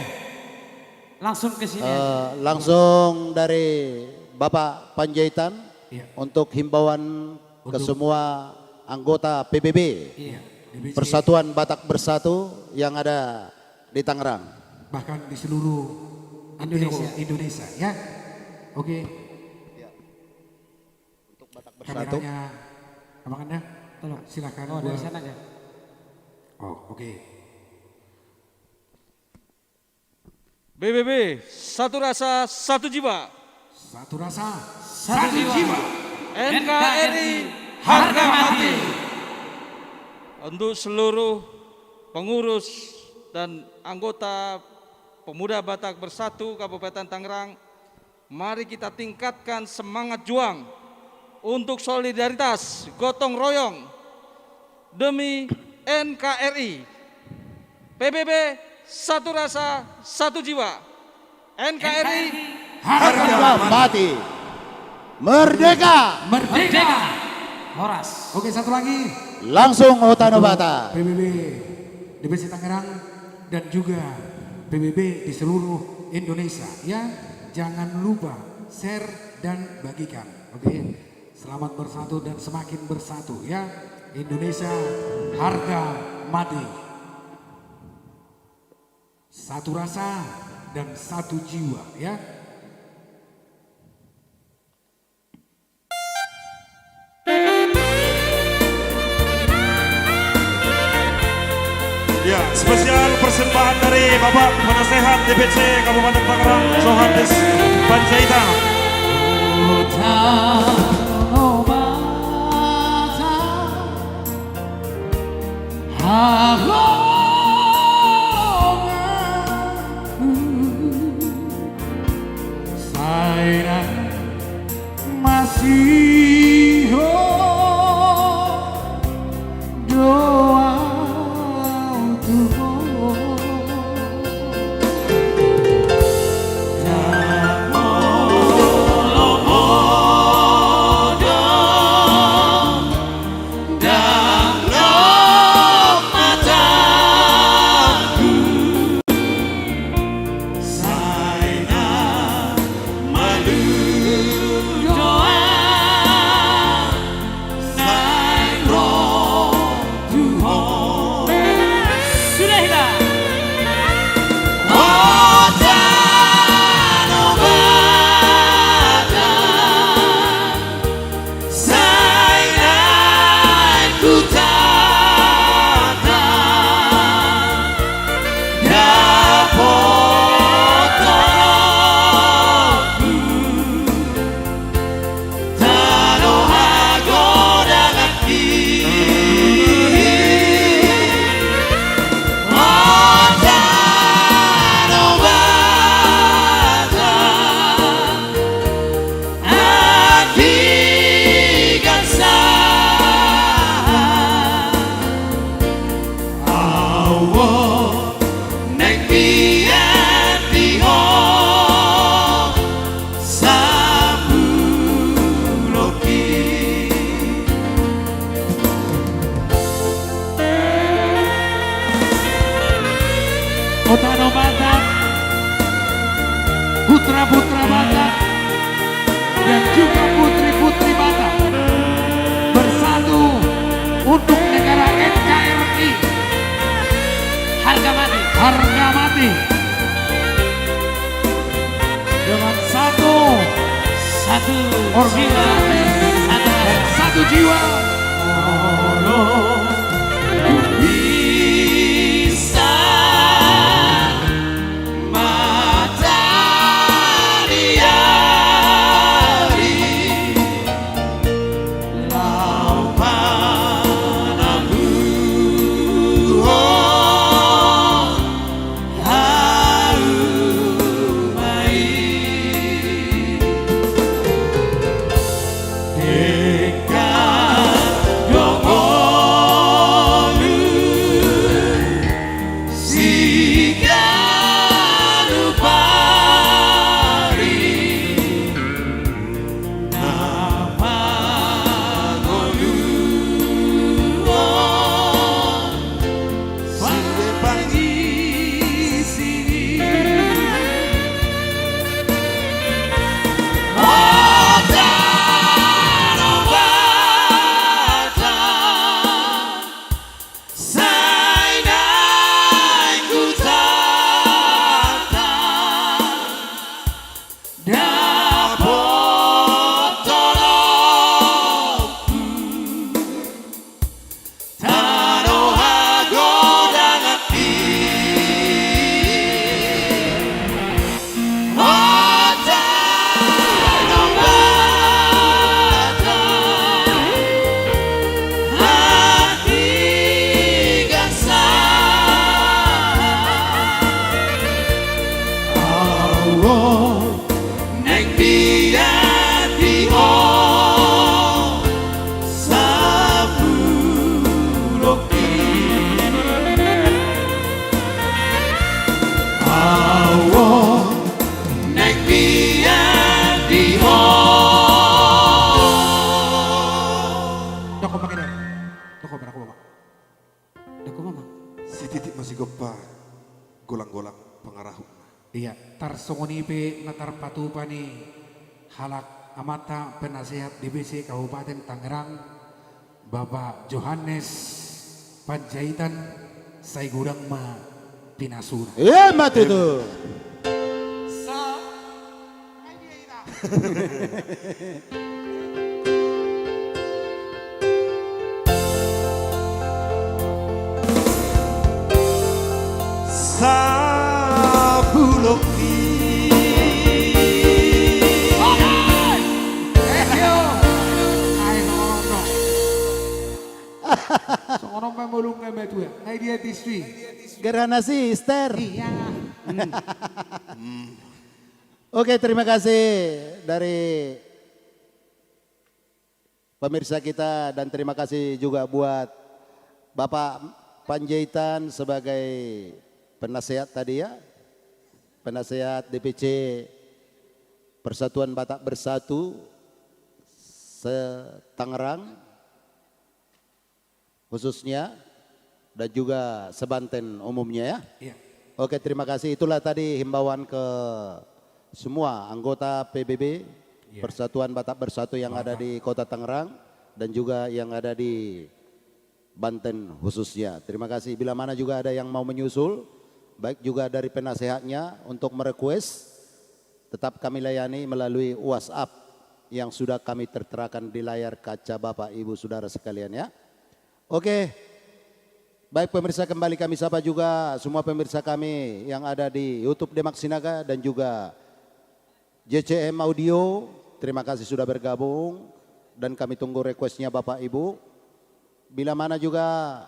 Speaker 2: Langsung ke sini. aja.
Speaker 1: Langsung dari Bapak Panjaitan
Speaker 4: Iya.
Speaker 1: untuk himbauan ke semua anggota PBB
Speaker 2: Iya.
Speaker 4: DBC
Speaker 1: Persatuan Batak Bersatu yang ada di Tangerang.
Speaker 4: bahkan di seluruh Indonesia ya. Oke.
Speaker 1: Untuk Batak Bersatu.
Speaker 4: Kameranya Anda
Speaker 2: Tolong.
Speaker 4: silakan.
Speaker 2: Oh, dari
Speaker 4: buat-
Speaker 2: sana aja.
Speaker 4: Oh, oke.
Speaker 6: BBB, satu rasa, satu jiwa.
Speaker 4: Satu rasa,
Speaker 2: Satu jiwa.
Speaker 6: NKRI,
Speaker 2: Harga mati.
Speaker 6: untuk seluruh pengurus dan anggota Pemuda Batak Bersatu Kabupaten Tangerang, mari kita tingkatkan semangat juang untuk solidaritas, gotong royong demi NKRI. PBB, satu rasa, satu jiwa. NKRI,
Speaker 1: Harga mati. Merdeka.
Speaker 2: Merdeka. Horas.
Speaker 4: Oke, satu lagi.
Speaker 1: Langsung Otano Bata.
Speaker 4: PBB DBC Tangerang dan juga PBB di seluruh Indonesia ya. Jangan lupa share dan bagikan. Oke. Selamat bersatu dan semakin bersatu ya. Indonesia harga mati. Satu rasa dan satu jiwa ya.
Speaker 5: Ya, spesial persembahan dari Bapak Penasehat DPC Kabupaten Tangerang, Johannes Panjaitan.
Speaker 4: Saya masih doa
Speaker 3: Dan mata
Speaker 2: satu
Speaker 4: Ormila dan satu jiwa.
Speaker 3: bisa matahari laupan abu harum air dekat dongolu siganu pari nama golu sinde pagi sini
Speaker 4: Doko pakai deh. Doko berapa bapak?
Speaker 2: Dako mama.
Speaker 5: Si titik masih gopa golang-golang pengarahu.
Speaker 4: Iya, tarsongoni pe natar patupani halak amata penasehat DBC Kabupaten Tangerang Bapak Johannes Panjaitan Saigurang Ma Pinasura.
Speaker 1: Iya mati itu.
Speaker 3: Sabuloki
Speaker 4: Seorang pemulung ngemet ya, idea tiswi.
Speaker 1: Gerhana sister. Oke, terima kasih dari pemirsa kita dan terima kasih juga buat Bapak Panjaitan sebagai penasehat tadi ya. Penasehat DPC Persatuan Batak Bersatu se-Tangerang khususnya dan juga sebanten umumnya ya.
Speaker 4: Iya.
Speaker 1: Oke, terima kasih. Itulah tadi himbauan ke semua anggota PBB Persatuan Batak Bersatu yang ada di Kota Tangerang dan juga yang ada di Banten khususnya. Terima kasih. Bila mana juga ada yang mau menyusul, baik juga dari penasehatnya untuk merequest, tetap kami layani melalui WhatsApp yang sudah kami terterakan di layar kaca Bapak Ibu Saudara sekalian ya. Oke, baik pemirsa, kembali kami sapa juga semua pemirsa kami yang ada di YouTube Demak Sinaga dan juga JCM Audio. Terima kasih sudah bergabung dan kami tunggu requestnya Bapak Ibu. Bila mana juga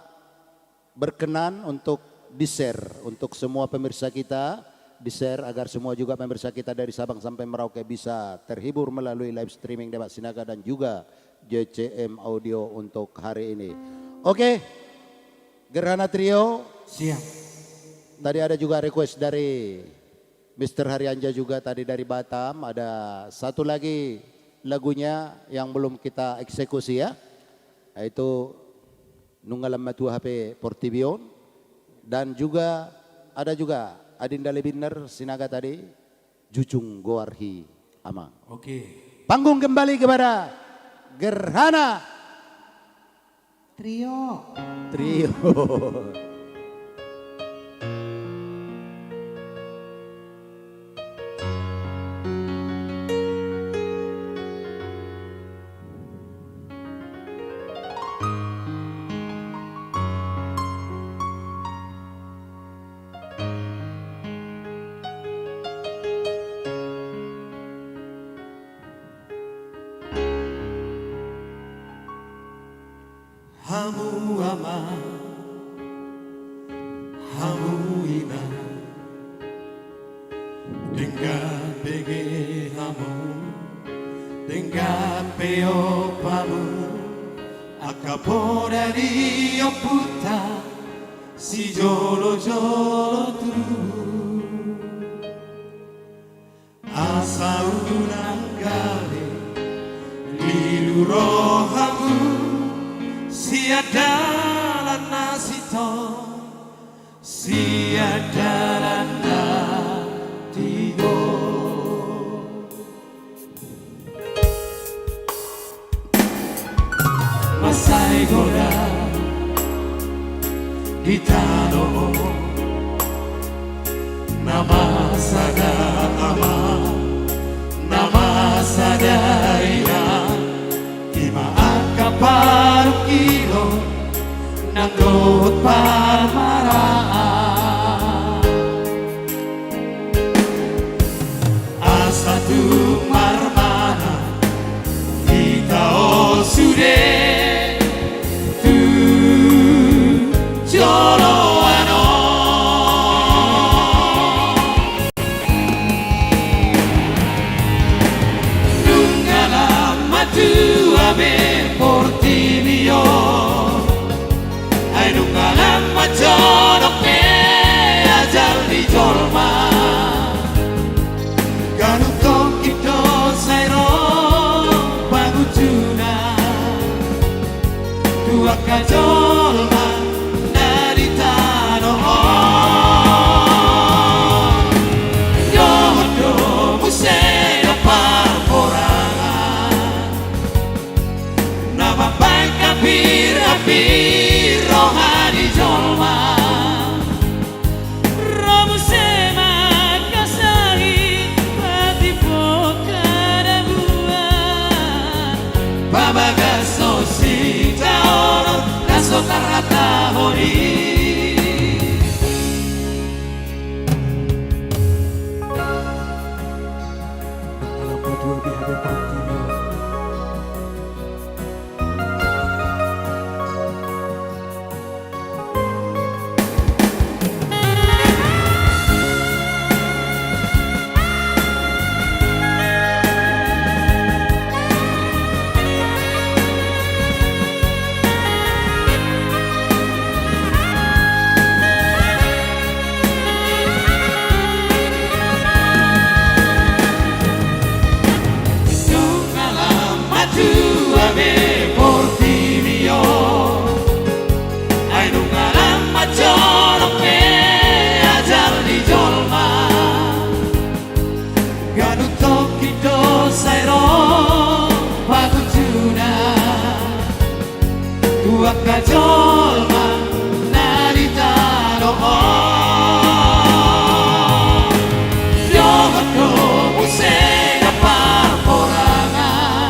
Speaker 1: berkenan untuk di-share untuk semua pemirsa kita, di-share agar semua juga pemirsa kita dari Sabang sampai Merauke bisa terhibur melalui live streaming Demak Sinaga dan juga JCM Audio untuk hari ini. Oke, Gerhana Trio.
Speaker 4: Siap.
Speaker 1: Tadi ada juga request dari Mr. Haryanja juga tadi dari Batam. Ada satu lagi lagunya yang belum kita eksekusi ya, yaitu Nungalam Matu HP Portibion. Dan juga ada juga Adinda Lebiner Sinaga tadi, Jujung Goarhi Amang.
Speaker 4: Oke.
Speaker 1: Panggung kembali kepada Gerhana
Speaker 2: Trio.
Speaker 1: Trio.
Speaker 3: hamu dengan peopamu akapora di oputa si jolo jolo tu asa unanggali lilu rohamu si adalah nasito si adalah natigo masai goda di tanah nama sada ama nama sada ina ima akaparu kilo nanggut parmaraan asa tu marmana kita osude tu jolo ano nungala matu ame portimio ai nungala majonok me ajal di jolma ganutok kito sairo pagutuna dua kajolma dari tanoh yodo museo parporangan nama baik kapir kapir rohani jolma romu sema kasahi pati pokada buat babaga sosita oro naso tarata honi
Speaker 4: Dalam berdua di hadapan Portimio.
Speaker 3: Kajolma narita doa Yogoto musega parporangan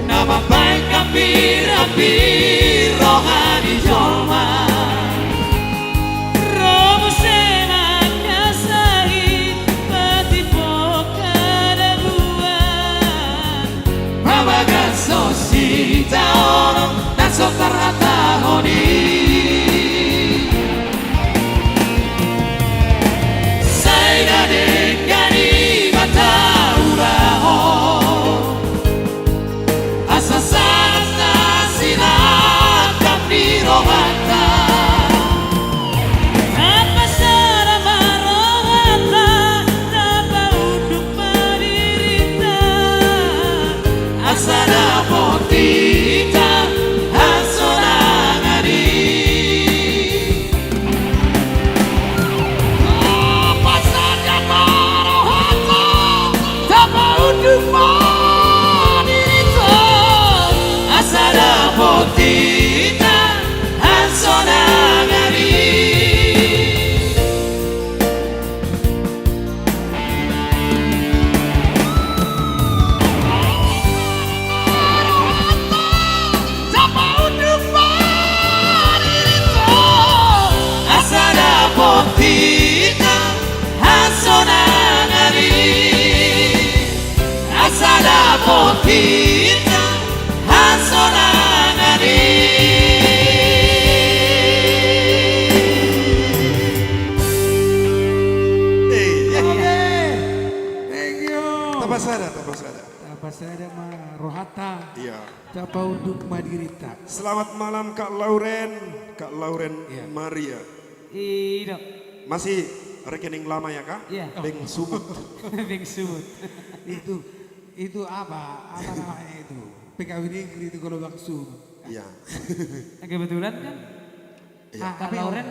Speaker 3: nama baik kapir-kapir rohani jolma romu sema kasahi pati pokada buat babaga sosita oro naso tarata honi saida dengani mata uraho asa sasa silakap di rohata apa sara marohata tapa uduk padirita asa dapotita potita ansonangari asada potita ansonangari asada potita
Speaker 5: Tapasada.
Speaker 4: Tapasada mah rohata.
Speaker 5: Iya.
Speaker 4: Tapauduk madirita.
Speaker 5: Selamat malam Kak Lauren
Speaker 4: Iya.
Speaker 5: Maria.
Speaker 2: Iya.
Speaker 5: Masih rekening lama ya Kak?
Speaker 2: Iya.
Speaker 5: Beng Sumut.
Speaker 2: Bing Sumut.
Speaker 4: Itu apa namanya itu? PKW negeri itu kalau Bang Sumut.
Speaker 5: Iya.
Speaker 2: Kebetulan kan
Speaker 5: Iya.
Speaker 2: Kak Lauren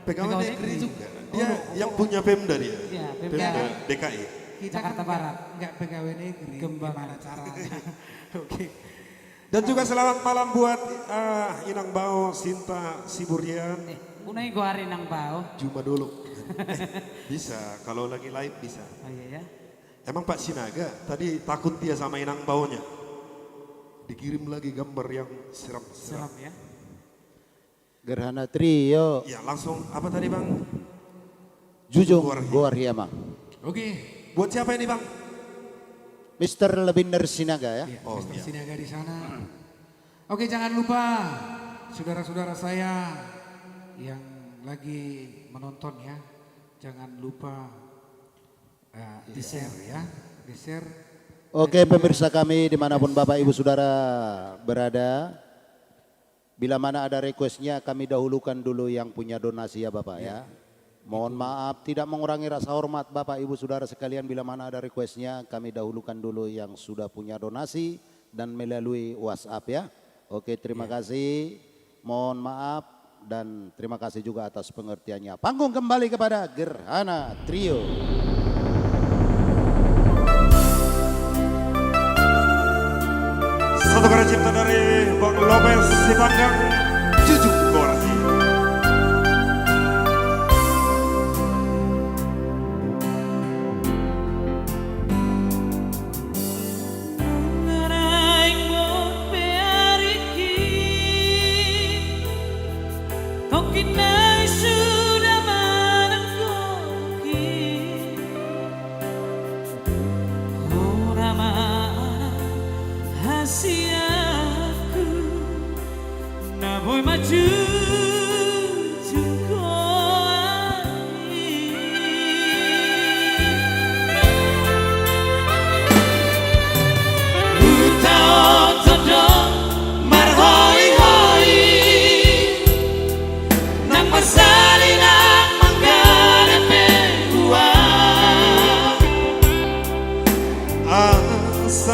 Speaker 5: Pegawai
Speaker 2: Pegawai
Speaker 5: negeri
Speaker 2: negeri.
Speaker 5: juga. Dia yang punya Pemda dia.
Speaker 2: Iya, Pemda.
Speaker 5: Pemda DKI.
Speaker 4: Kita
Speaker 2: Jakarta
Speaker 4: kan
Speaker 2: Barat.
Speaker 4: Enggak PKW negeri.
Speaker 2: Kembang.
Speaker 4: Gimana caranya? Oke.
Speaker 5: Dan juga selamat malam buat Inang Bao, Sinta Siburian,
Speaker 2: Unai gua hari nang bau.
Speaker 5: Juma dulu. Bisa, kalau lagi live bisa.
Speaker 2: Oh iya ya.
Speaker 5: Emang Pak Sinaga tadi takut dia sama Inang Baunya. Dikirim lagi gambar yang
Speaker 2: Seram
Speaker 5: seram-seram.
Speaker 2: ya.
Speaker 1: Gerhana Trio,
Speaker 5: Ya langsung apa tadi Bang?
Speaker 1: Jujung
Speaker 5: Gorhi.
Speaker 1: Gorhiama.
Speaker 4: Oke.
Speaker 5: Buat siapa ini Bang?
Speaker 1: Mr. Lebinder Sinaga ya.
Speaker 4: Ya,
Speaker 5: Oh,
Speaker 4: Mr.
Speaker 5: iya.
Speaker 4: Sinaga di sana. Oke, jangan lupa saudara-saudara saya yang lagi menonton ya, jangan lupa di-share ya, di-share.
Speaker 1: Oke pemirsa kami dimanapun Bapak Ibu Saudara berada. Bila mana ada requestnya kami dahulukan dulu yang punya donasi ya Bapak ya. Mohon maaf tidak mengurangi rasa hormat Bapak Ibu Saudara sekalian, bila mana ada requestnya kami dahulukan dulu yang sudah punya donasi dan melalui WhatsApp ya. Oke terima kasih, mohon maaf dan terima kasih juga atas pengertiannya. Panggung kembali kepada Gerhana Trio.
Speaker 5: Satu karya cipta dari Bang Lopez Sipanggang, Jujung Gorhi.
Speaker 3: Boy maju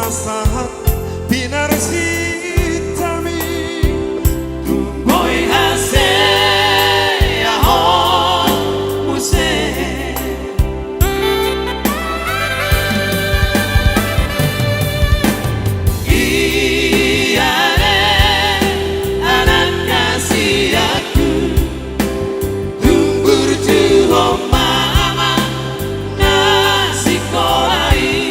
Speaker 5: saat binar sitami
Speaker 3: Boy hasil ahon musik Iare anak kasih aku Tumbur juho mama nasi kolai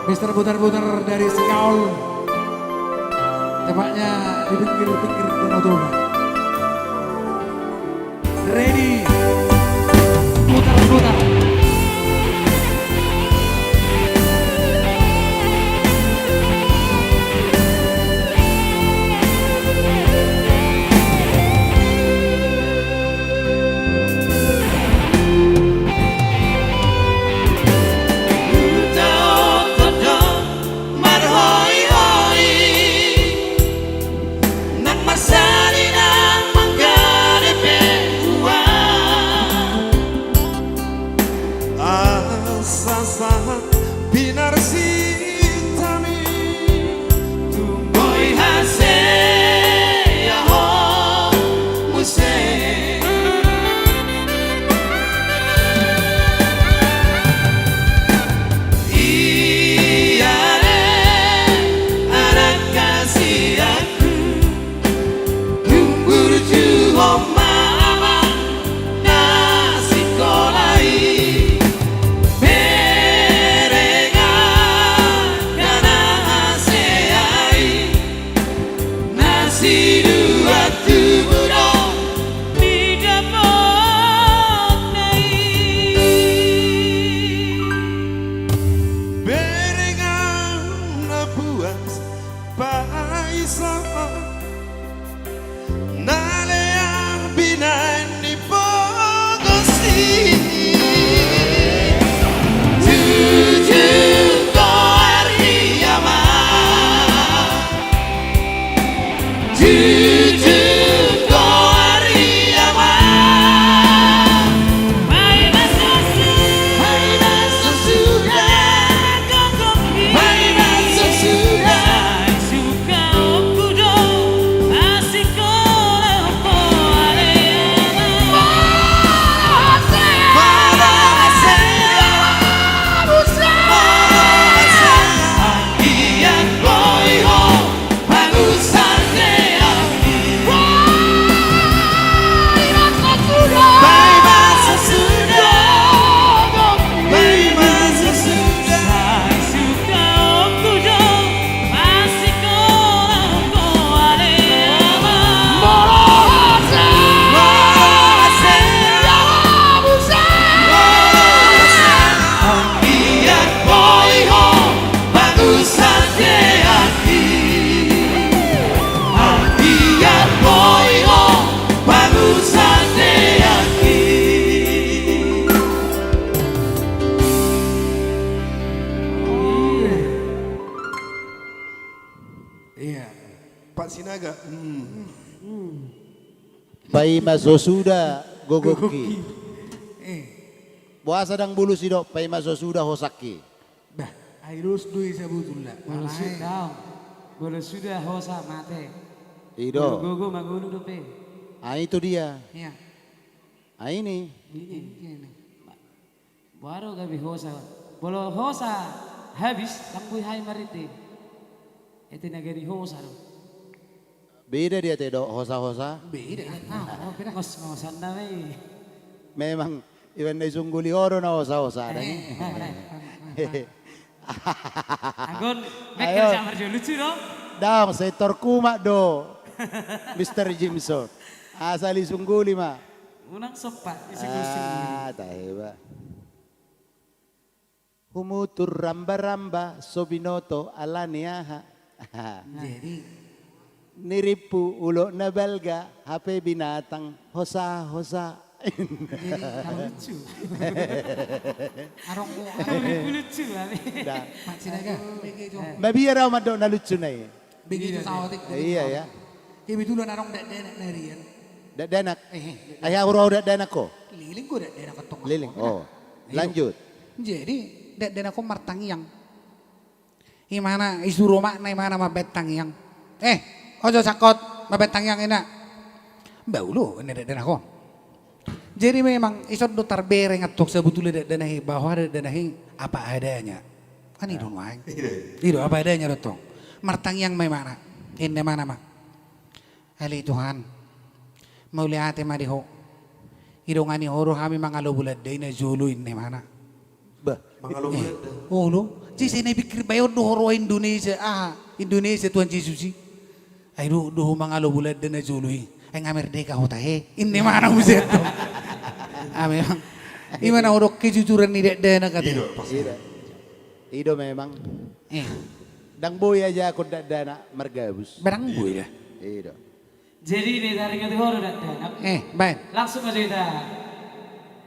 Speaker 4: Mister putar-putar dari Sekaul, tepatnya di pinggir-pinggir Danau Toba. Ready, putar-putar.
Speaker 3: Mar
Speaker 5: bisa nalea binain di pogosi
Speaker 3: Jujur Koariyama Jujur Koariyama Mai maso sudah Mai maso sudah Suka okudo Asiko loko areyama Akian boiho Bagusan deaki Mai masa sudah Mai masa sudah Suka okudo Asiko loko areyama Akian boiho Bagusan deaki Akian boiho Bagusan deaki
Speaker 4: Iya.
Speaker 5: Pak Sinaga.
Speaker 1: Pai masosuda gogoki.
Speaker 4: Eh,
Speaker 1: Buasa dang bulu sidok pai masosuda hosaki.
Speaker 4: bah, airus dui sebetulnya.
Speaker 2: Bolo sudah. Bolo sudah hosa mate.
Speaker 1: Ido.
Speaker 2: Gogo magulu dope.
Speaker 1: Ah itu dia.
Speaker 4: Iya.
Speaker 1: Ah ini.
Speaker 2: Ini. Baru gabi hosa. Bolo hosa habis tambui hai marite. Itu nagari hosa do.
Speaker 1: Beda dia tedo hosa-hosa.
Speaker 4: Beda.
Speaker 2: Ah, oh, ngos-ngosan na may.
Speaker 1: Memang iwan na sungguli oro na hosa-hosa.
Speaker 2: Agon, make
Speaker 1: Ayo.
Speaker 2: kerja marjo lucu no?
Speaker 1: Dam, sektor kuma do. Mr. Jimson. Asali sungguli ma.
Speaker 2: Unang sopa, isi kursi.
Speaker 1: Tahiba. Humutur ramba-ramba sobinoto alaniaha.
Speaker 4: Jadi,
Speaker 1: Niripu ulo na belga, HP binatang, hosa-hosa.
Speaker 2: Lucu.
Speaker 4: arong mo,
Speaker 2: Lucu abi.
Speaker 1: Dah.
Speaker 4: Pak Sinaga, begitu.
Speaker 1: Mabira raw do na lucu na eh.
Speaker 4: Begitu sawatik.
Speaker 1: Iya ya.
Speaker 4: Kebetulan arong dek narian.
Speaker 1: Danak. Ay raw danak ko.
Speaker 4: Liling ko dek ketok.
Speaker 1: Liling. Oh. Lanjut.
Speaker 4: Jadi, dek ako martangyang. Imana isuro mak na imana mabet tangyang. Ojo sakot mabet tangyang ina. Baulo ini dek ako. Jadi memang isot do tarbere ngatok sebetulnya dek danahi bahwa dek danahi apa adanya. Kan itu wae. Itu apa adanya dotong. Martangyang may mana. Hindi mana mah. Ali Tuhan. Mauli ate mariho. Idongani horo kami mga lubulad day na zulu ini mana.
Speaker 1: Bah.
Speaker 5: Mga lubulad.
Speaker 4: Oh lo, jadi saya pikir bayo do horo Indonesia. Indonesia Tuhan Yesus. Ay do mga lubulad day na zulu. Ay nga merdeka ho tahe. Ini mana uset to. Memang. Imana horo kejujuran ni dek na kata.
Speaker 1: Ido memang.
Speaker 4: Eh,
Speaker 1: Dang boy aja ako dana margabus.
Speaker 4: barang gue dah.
Speaker 1: Ido.
Speaker 2: Jadi ini dari Kedihoro dan Danak.
Speaker 4: Baik.
Speaker 2: Langsung aja kita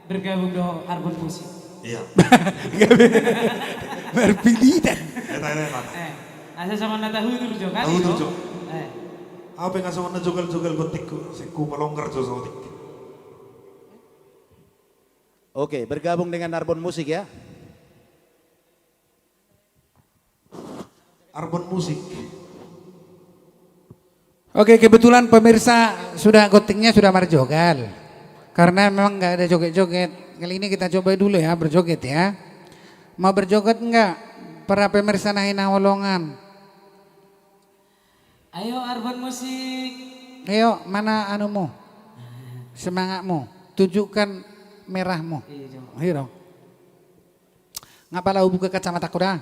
Speaker 2: bergabung do Arbon Musik.
Speaker 5: Iya.
Speaker 4: Berpilihan.
Speaker 5: Eta.
Speaker 2: Asa sama nata hudur jo kan?
Speaker 5: Hudur, Jo.
Speaker 3: Apa yang ngasih warna jogal-jogal gotikku, siku melonggar jo sama tik.
Speaker 1: Oke, bergabung dengan Arbon Musik ya.
Speaker 3: Arbon musik.
Speaker 4: Oke, kebetulan pemirsa sudah gotingnya sudah marjogal. Karena memang nggak ada joget-joget. Kali ini kita coba dulu ya berjoget ya. Mau berjoget nggak? Para pemirsa Nahina Wolongan.
Speaker 2: Ayo Arbon Musik.
Speaker 4: Ayo, mana anumu? Semangatmu. Tunjukkan merahmu.
Speaker 2: Iya, Jo.
Speaker 4: Ayo dong. Ngapa lau buka kacamata kuda?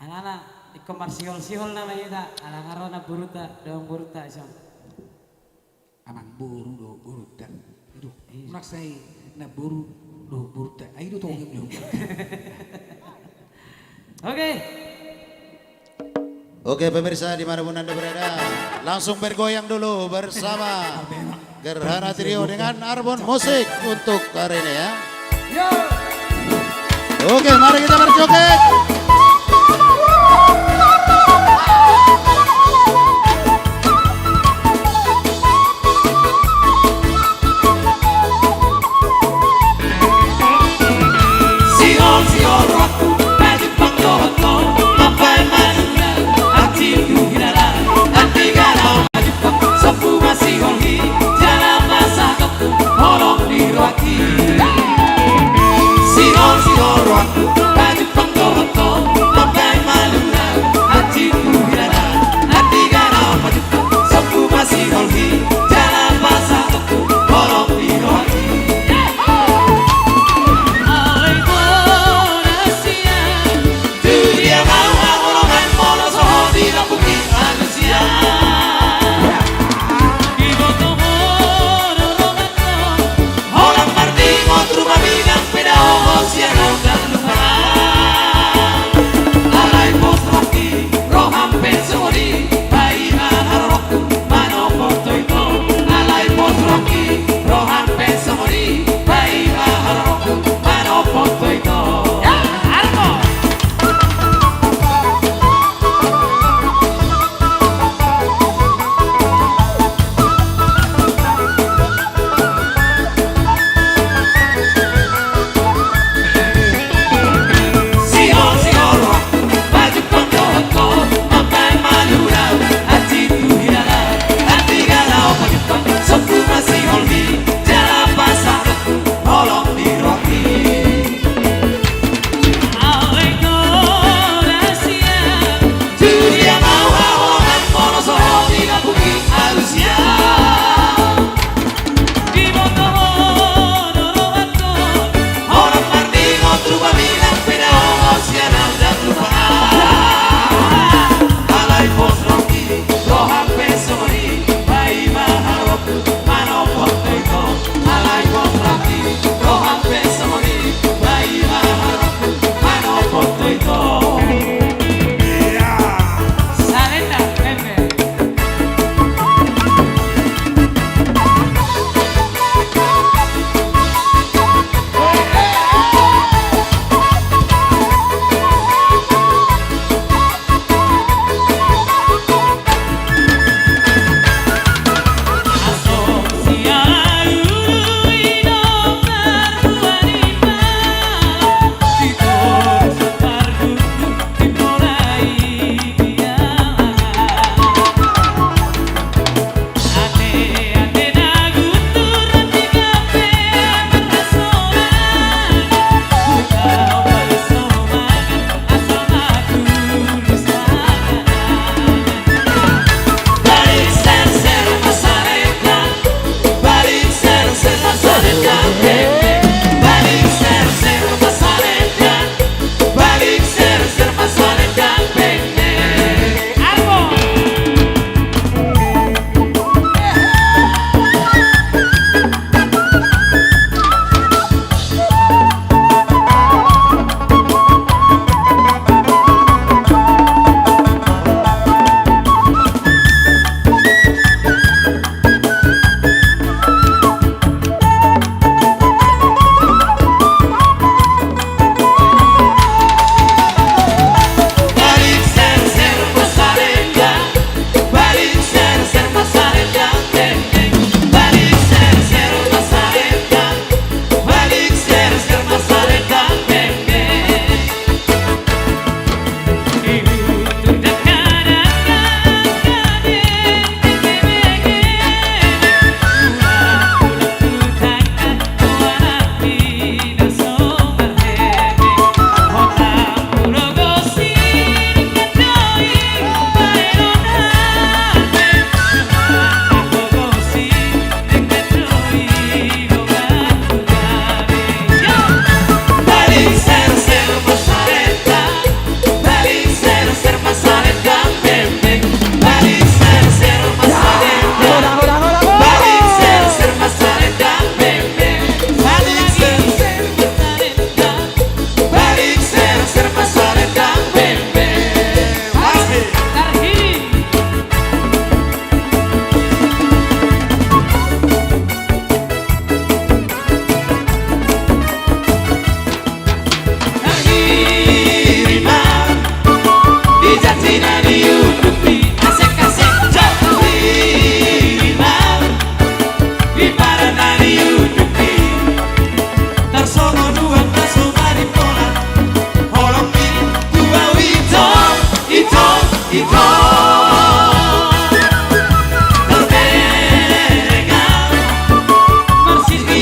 Speaker 2: Anak-anak, ikomar sihol-sihol namanya tak. Alang-arona buruta, daun buruta isang.
Speaker 4: Amang buru do buru dan. Aduh, nak saya na buru Loh, burta. Ayo tuh ngomong.
Speaker 2: Oke.
Speaker 1: Oke pemirsa dimanapun Anda berada, langsung bergoyang dulu bersama Gerhana Trio dengan Arbon Musik untuk hari ini ya.
Speaker 2: Yo.
Speaker 1: Oke mari kita berjoget.
Speaker 3: Sihon sihon waktu baju panggoto Mapai manuna hati kuhirara Hati garau maju pak Sofu masih holhi Jalan masa koku Holong di roaki Sihon sihon waktu baju panggoto Mapai manuna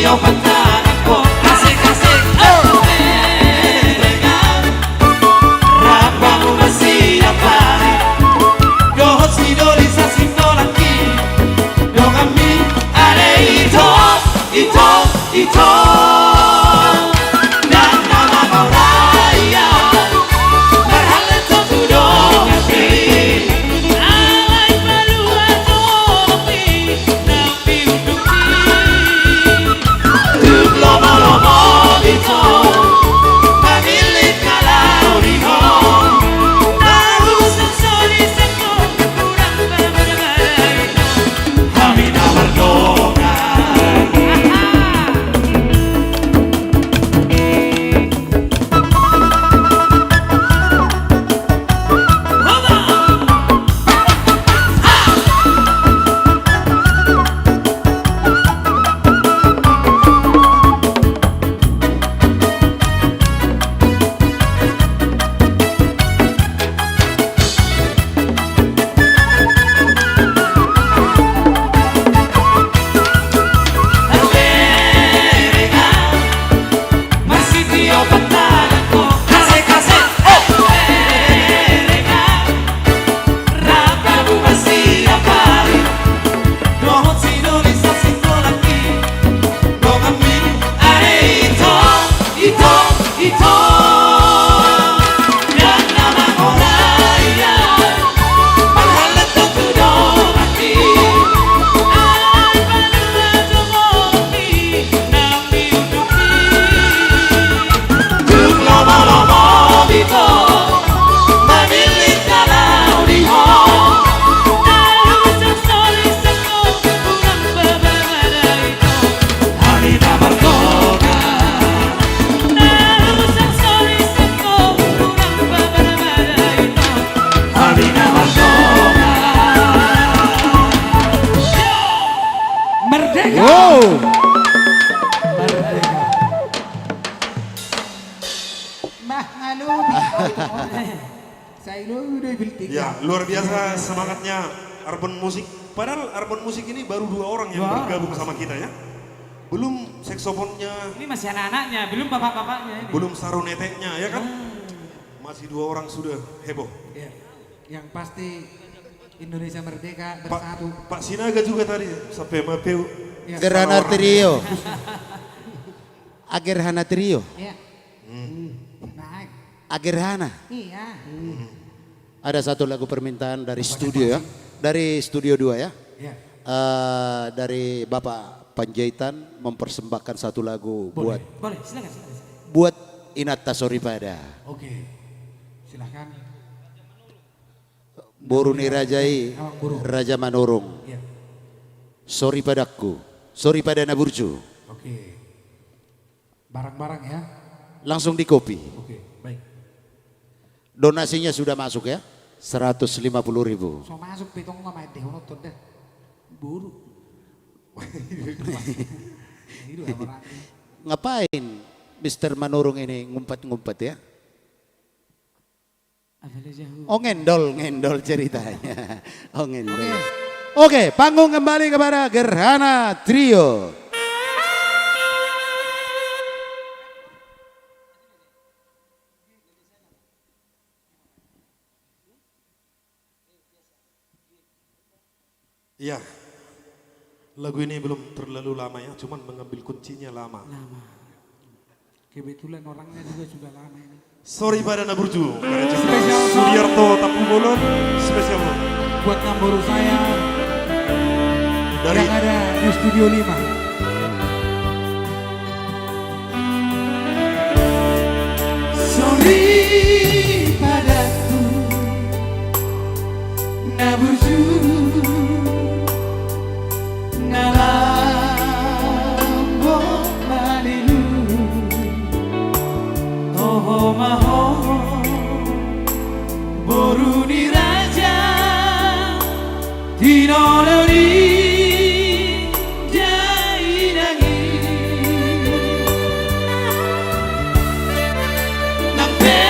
Speaker 3: masih obat tanganku kasih-kasih mereka rapamu masih dapat dohot si doli sa simbolaki dogami are ito dan nama Mauraya berhalat satu dogami alay palua topi nabi uduki tuk lomo-lomo ito pamilit kalau diho harus sensori seko kurang berbeda kami nawar doa masih diobat tanganku kasih-kasih mereka rapamu masih dapat dohot si doli sa simbolaki dogami are ito dan nama Mauraya berhalat satu dogami alay palua topi nabi uduki tuk lomo-lomo ito mamilit kalau diho harus sensori seko kurang berbeda ito hari nabar doa harus sensori seko kurang berbeda ito hari nabar doa
Speaker 4: Merdeka.
Speaker 1: Wow.
Speaker 4: Merdeka. Mah ngalumi. Saya udah bilting.
Speaker 5: Ya, luar biasa semangatnya Urban Music. Padahal Urban Music ini baru 2 orang yang bergabung sama kita ya. Belum saksofonnya,
Speaker 2: Ini masih anak-anaknya, belum bapak-bapaknya ini.
Speaker 5: belum saruneteknya ya kan. Masih 2 orang sudah heboh.
Speaker 4: Ya. Yang pasti Indonesia merdeka
Speaker 5: Pak,
Speaker 4: bersatu.
Speaker 5: Pak Sinaga juga tadi sampai Mapeu.
Speaker 4: Ya.
Speaker 1: Gerhana Trio. Agerhana Trio.
Speaker 4: Ya. Naik.
Speaker 1: Agerhana.
Speaker 4: Iya.
Speaker 1: Ada satu lagu permintaan dari studio ya. Dari studio 2 ya.
Speaker 4: Ya.
Speaker 1: Dari Bapak Panjaitan mempersembahkan satu lagu
Speaker 4: Boleh.
Speaker 2: Boleh, silakan.
Speaker 1: buat Inata Soripada.
Speaker 4: Oke. Silahkan.
Speaker 1: Boruni Rajai
Speaker 4: Awang burung.
Speaker 1: Raja Manurung.
Speaker 4: Ya.
Speaker 1: Sorry padaku. Sorry pada Naburju.
Speaker 4: Oke. Barang-barang ya.
Speaker 1: Langsung di kopi.
Speaker 4: Oke, baik.
Speaker 1: Donasinya sudah masuk ya. 150.000.
Speaker 4: So masuk pitong sama deh ono tuh deh. Buru. Itu orang.
Speaker 1: Ngapain Mr. Manurung ini ngumpet-ngumpet ya?
Speaker 2: Afale jauh.
Speaker 1: Oh ngendol ceritanya. Oh ngendol. Oke, panggung kembali kepada Gerhana Trio.
Speaker 5: Iya. Lagu ini belum terlalu lama ya, cuman mengambil kuncinya lama.
Speaker 2: Lama.
Speaker 4: Kebetulan orangnya juga sudah lama ini.
Speaker 5: Sorry pada Naburju.
Speaker 4: Spesial song.
Speaker 5: Sudiarto Tapu Bolon spesial
Speaker 4: Buat Namboru saya
Speaker 5: dari
Speaker 4: yang ada di Studio 5.
Speaker 3: Sorry padaku Naburju Nalambo Malilu Toho maho Boruni Raja Tinolori Jainangi Nampe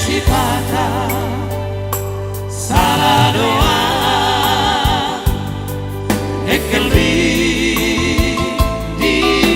Speaker 3: sifata Salah doa Ekelbi Di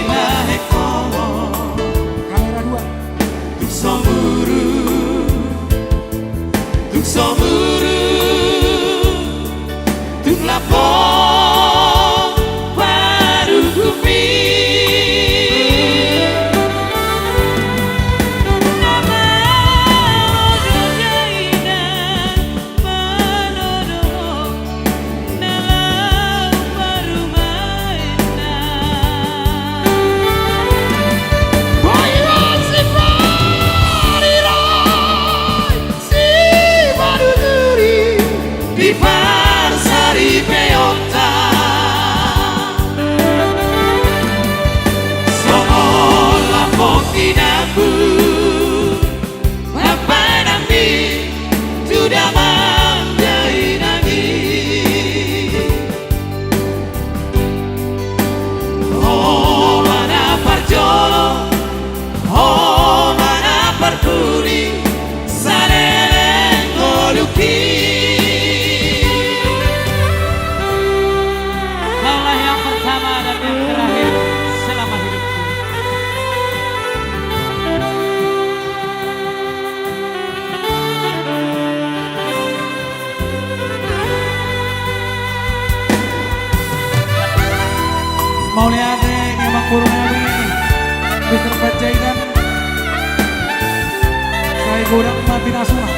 Speaker 4: Kodang Mati Nasional.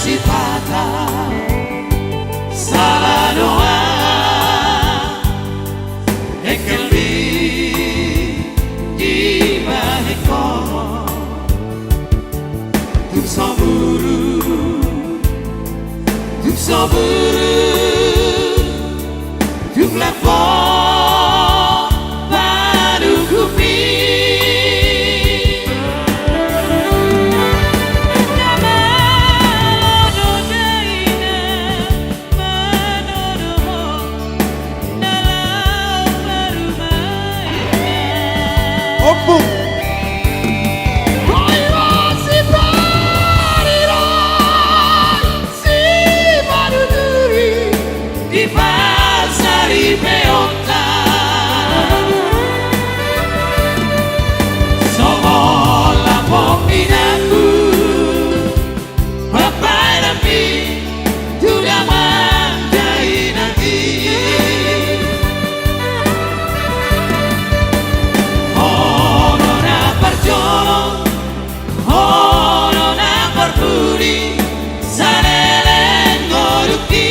Speaker 3: si patah salah doa ekelbi di balik tuk saburu tuk lapor baru kupi
Speaker 5: Opung.
Speaker 3: di pasari peota sola popinaku papai napi sudah mandai nanti ono na perjolong ono na perpuri saneleng ngoruki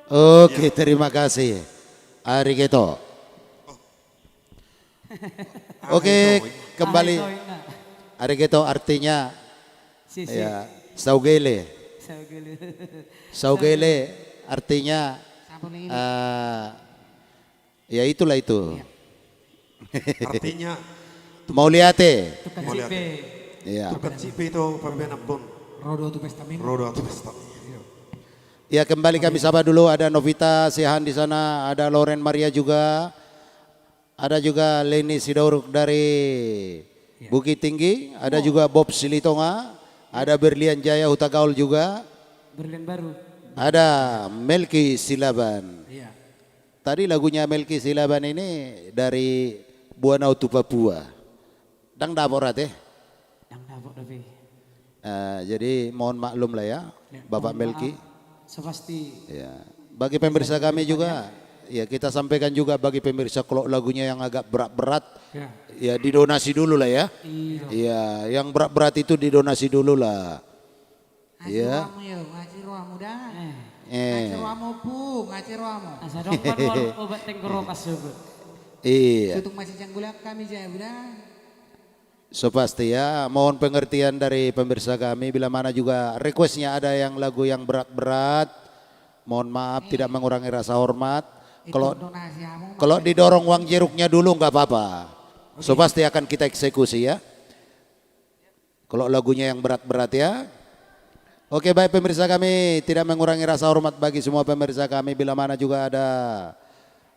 Speaker 1: Oke, terima kasih. Arigato. Oke, kembali. Arigato artinya
Speaker 2: Si.
Speaker 1: ya saugele.
Speaker 2: Saugele.
Speaker 1: Saugele artinya
Speaker 4: Sampun ini.
Speaker 1: ya itulah itu.
Speaker 5: Artinya
Speaker 1: Mauliate.
Speaker 2: Tukang
Speaker 5: Mau lihat.
Speaker 2: cipe.
Speaker 1: Ya.
Speaker 5: tukang cipe itu pembenak pun.
Speaker 4: Rodo tu pestamin.
Speaker 5: Rodo atau pesta.
Speaker 1: Ya kembali kami sapa dulu, ada Novita Sihan di sana, ada Loren Maria juga, ada juga Leni Sidauruk dari Bukit Tinggi, ada juga Bob Silitonga, ada Berlian Jaya Huta Gaul juga,
Speaker 2: Berlian baru.
Speaker 1: ada Melki Silaban.
Speaker 4: Iya.
Speaker 1: Tadi lagunya Melki Silaban ini dari Buanautu Papua. Dang daporat ya.
Speaker 2: Yang dapat tapi.
Speaker 1: Jadi mohon maklum lah ya, Bapak Melki.
Speaker 2: Sepasti.
Speaker 1: Ya, bagi pemirsa kami juga, ya kita sampaikan juga bagi pemirsa kalau lagunya yang agak berat-berat,
Speaker 4: Ya.
Speaker 1: ya didonasi dulu lah ya.
Speaker 2: Iya.
Speaker 1: Iya, yang berat-berat itu didonasi dulu lah. Iya.
Speaker 4: Ngaci ruamu dah.
Speaker 1: Eh,
Speaker 4: Ruamu pu, ngaci ruamu.
Speaker 2: Asa dong panuan obat tenggorokas juga.
Speaker 1: iya.
Speaker 4: Tutung masih canggulak kami saya udah.
Speaker 1: So pasti ya, mohon pengertian dari pemirsa kami bila mana juga requestnya ada yang lagu yang berat-berat, mohon maaf tidak mengurangi rasa hormat. Kalau didorong uang jeruknya dulu nggak apa-apa. So pasti akan kita eksekusi ya. Kalau lagunya yang berat-berat ya. Oke baik pemirsa kami, tidak mengurangi rasa hormat bagi semua pemirsa kami bila mana juga ada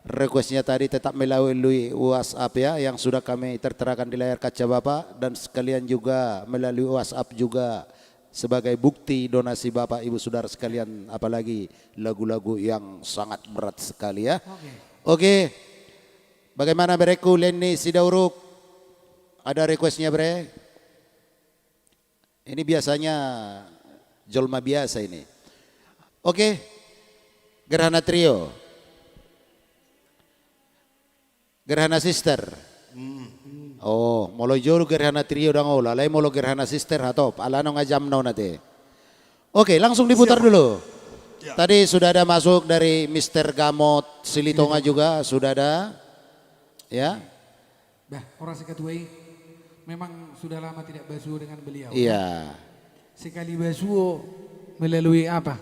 Speaker 1: requestnya tadi tetap melalui WhatsApp ya yang sudah kami terterakan di layar kaca Bapak, dan sekalian juga melalui WhatsApp juga sebagai bukti donasi Bapak Ibu Saudara sekalian, apalagi lagu-lagu yang sangat berat sekali ya. Oke. Bagaimana Bereku Leni Sidauruk? Ada requestnya Bre? Ini biasanya Jolma biasa ini. Oke. Gerhana Trio. Gerhana Sister. Oh, molo jolo Gerhana Trio dang ola, lai molo Gerhana Sister hatop. Alano ngajam nau nate. Oke, langsung diputar dulu. Tadi sudah ada masuk dari Mr. Gamot Silitonga juga sudah ada. Ya.
Speaker 4: Bah, orang sekatuai memang sudah lama tidak basuh dengan beliau.
Speaker 1: Iya.
Speaker 4: Sekali basuh melalui apa?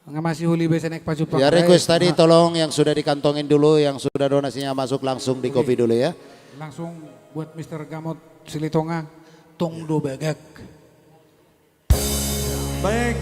Speaker 4: Ngamasi huli biasa naik pacu
Speaker 1: Ya request tadi tolong yang sudah dikantongin dulu, yang sudah donasinya masuk langsung di copy dulu ya.
Speaker 4: Langsung buat Mr. Gamot Silitonga, Tongdo Bagak.
Speaker 5: Baik.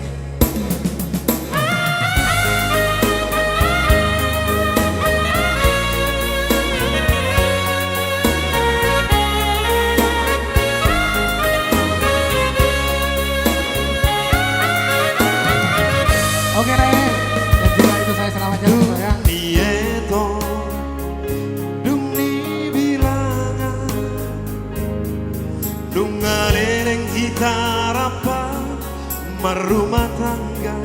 Speaker 5: berumah tangga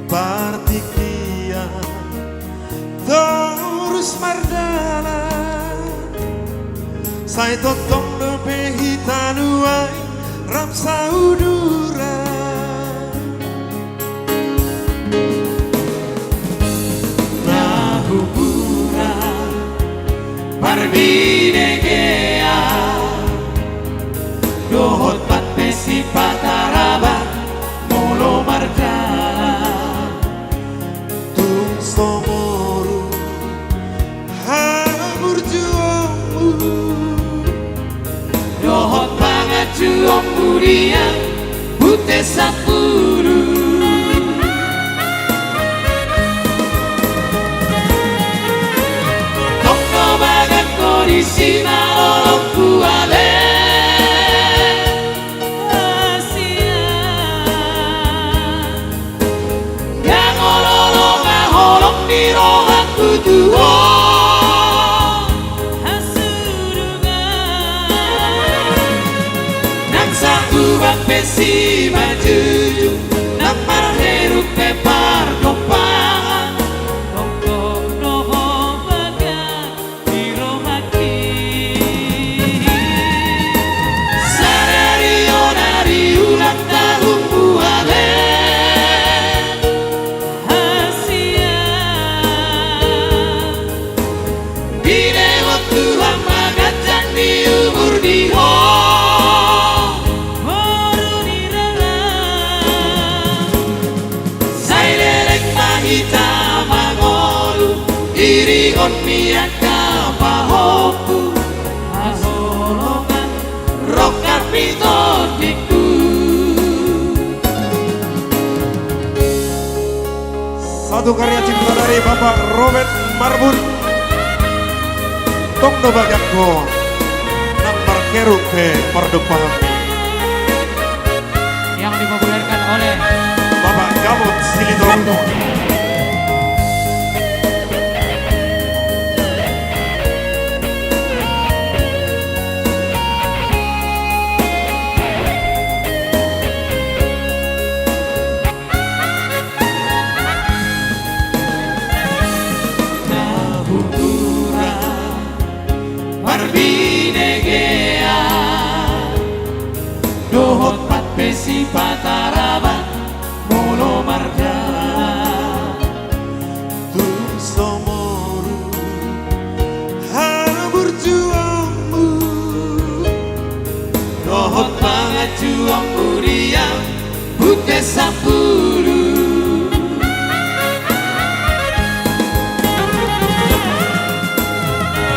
Speaker 5: Partik dia terus mardala Saya totong dope hitanuai ram saudura
Speaker 3: Nahubura Barbidegea Dohot pat pesi patarabat Molo marjala
Speaker 5: Tung somoru hamur juomu
Speaker 3: Dohot banget juong budian Bute sapuru Toko banget kondisi nolong kuale Asia Yang ololong aholong di rohan kutuho Ubang pesi baju Nang marheru pepar dopangan Tongkok noho baga Biro haki Sadari onari ulang tahun buale Asia Bine waktu hamba gajang di umur diho Kita mangolu irigon miaka pahoku Aholongan rokat pitodiku
Speaker 5: Satu karya cipta dari Bapak Robert Marbun Tong do bagakko Nang markeruk ke pardopami
Speaker 2: Yang dipopulerkan oleh
Speaker 5: Bapak Gamot Silitono
Speaker 3: Nahubura Barbidegea Dohot pat pesi patarabat Molo marjala
Speaker 5: Tung somoru hamur juomu
Speaker 3: Dohot banget juang budian Bute sapulu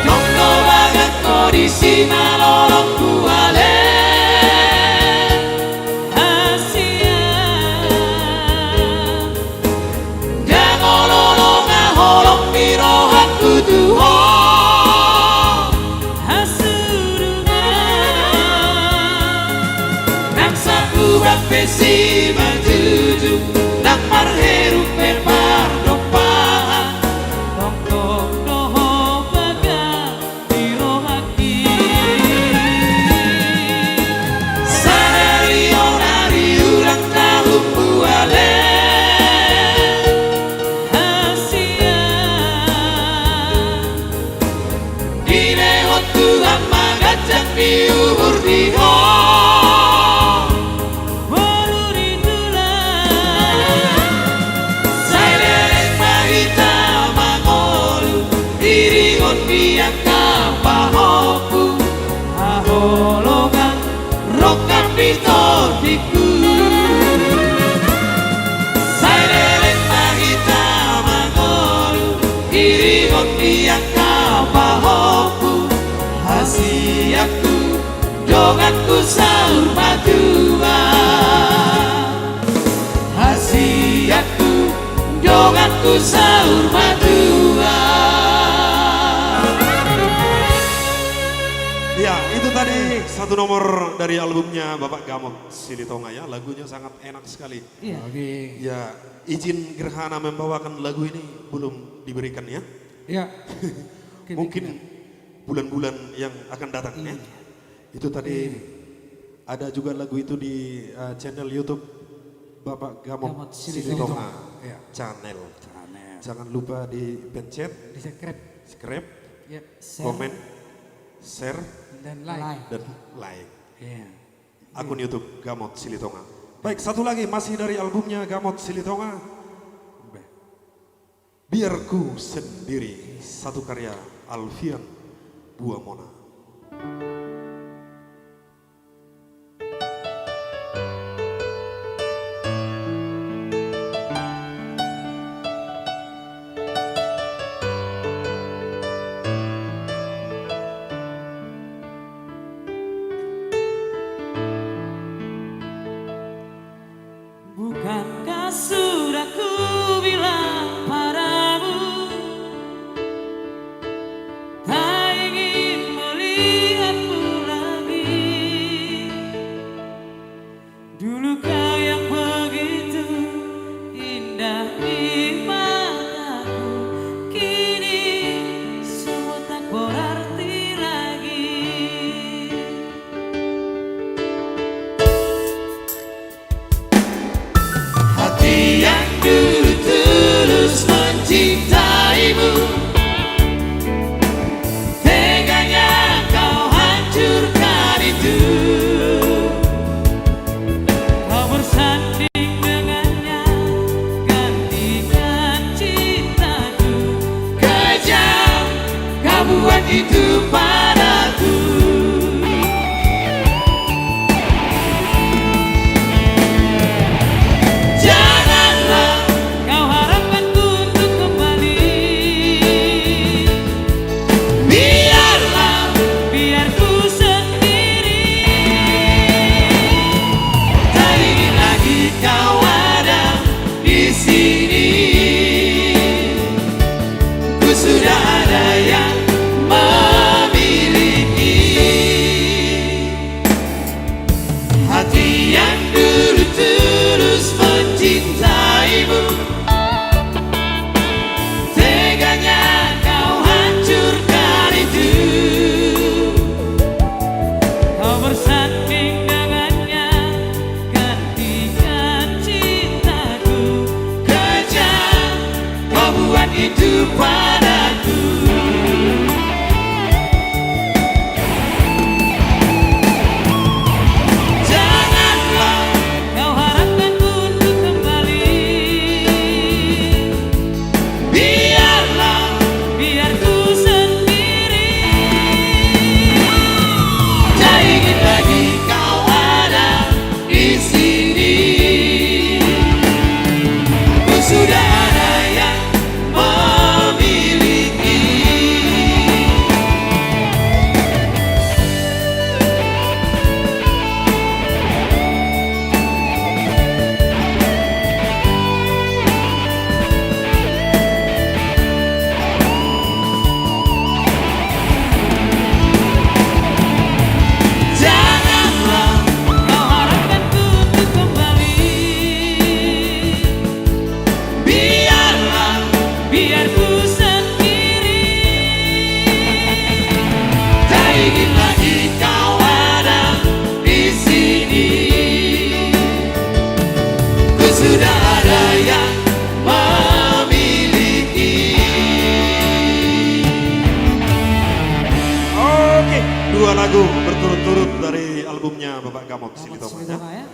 Speaker 3: Jondo banget kondisi nolong kuale Asia Jangan ololong aholong mirohan kutuho Nang sakubang pesi majuju Nang marheru pepar dopangan Tongkok noho baga biro haki Sadari onari ulang tahun buale Asia Dine hotu hamba gajang di umur diho Aholongan rokan pitodiku Saireleng mahita mangolu Irigon diang kapahoku Hasiaku joganku sahur madua Hasiaku joganku sahur madua
Speaker 5: Ya, itu tadi satu nomor dari albumnya Bapak Gamot Silitonga ya. Lagunya sangat enak sekali.
Speaker 2: Iya.
Speaker 5: Ya, izin Gerhana membawakan lagu ini belum diberikan ya.
Speaker 4: Ya.
Speaker 5: Mungkin bulan-bulan yang akan datang ya. Itu tadi Ada juga lagu itu di channel YouTube Bapak Gamot
Speaker 2: Gamot
Speaker 5: Silitonga
Speaker 4: Iya.
Speaker 5: channel.
Speaker 4: Channel.
Speaker 5: Jangan lupa dipencet,
Speaker 4: Di subscribe.
Speaker 5: subscribe,
Speaker 4: Ya.
Speaker 2: Share
Speaker 5: komen, share,
Speaker 4: Dan like.
Speaker 5: dan like.
Speaker 4: Iya.
Speaker 5: Akun YouTube Gamot Silitonga. Baik, satu lagi masih dari albumnya Gamot Silitonga. Biarku Sendiri, satu karya Alfian Buamona.
Speaker 2: Bukankah sudah ku bilang padamu, tak ingin melihatmu lagi. Dulu kau yang begitu indah di mataku, kini semua tak berarti lagi.
Speaker 3: Hati yang dulu tulus mencintaimu, teganya kau hancurkan itu.
Speaker 2: Kau bersanding dengannya, gantikan cintaku.
Speaker 3: Kejam kau buat itu padaku. Janganlah
Speaker 2: Kau harapkanku untuk kembali,
Speaker 3: biarlah
Speaker 2: biar ku sendiri.
Speaker 3: tak ingin lagi kau ada di sini. Ku sudah ada yang memiliki hati yang dulu tulus mencintaimu, teganya kau hancurkan itu.
Speaker 2: Kau bersanding dengannya, gantikan cintaku.
Speaker 3: Kejam kau buat itu padaku. Janganlah
Speaker 2: Kau harapkanku untuk kembali,
Speaker 3: biarlah
Speaker 2: biar ku sendiri.
Speaker 3: tak ingin lagi kau ada di sini. Ku sudah ada yang memiliki. Janganlah
Speaker 2: Kau harapkanku untuk kembali,
Speaker 3: biarlah
Speaker 2: biar ku sendiri.
Speaker 3: tak ingin lagi kau ada di sini. Ku sudah ada yang memiliki.
Speaker 5: Oke, dua lagu berturut-turut dari albumnya Bapak Gamot Silitonga.
Speaker 2: Silitonga ya.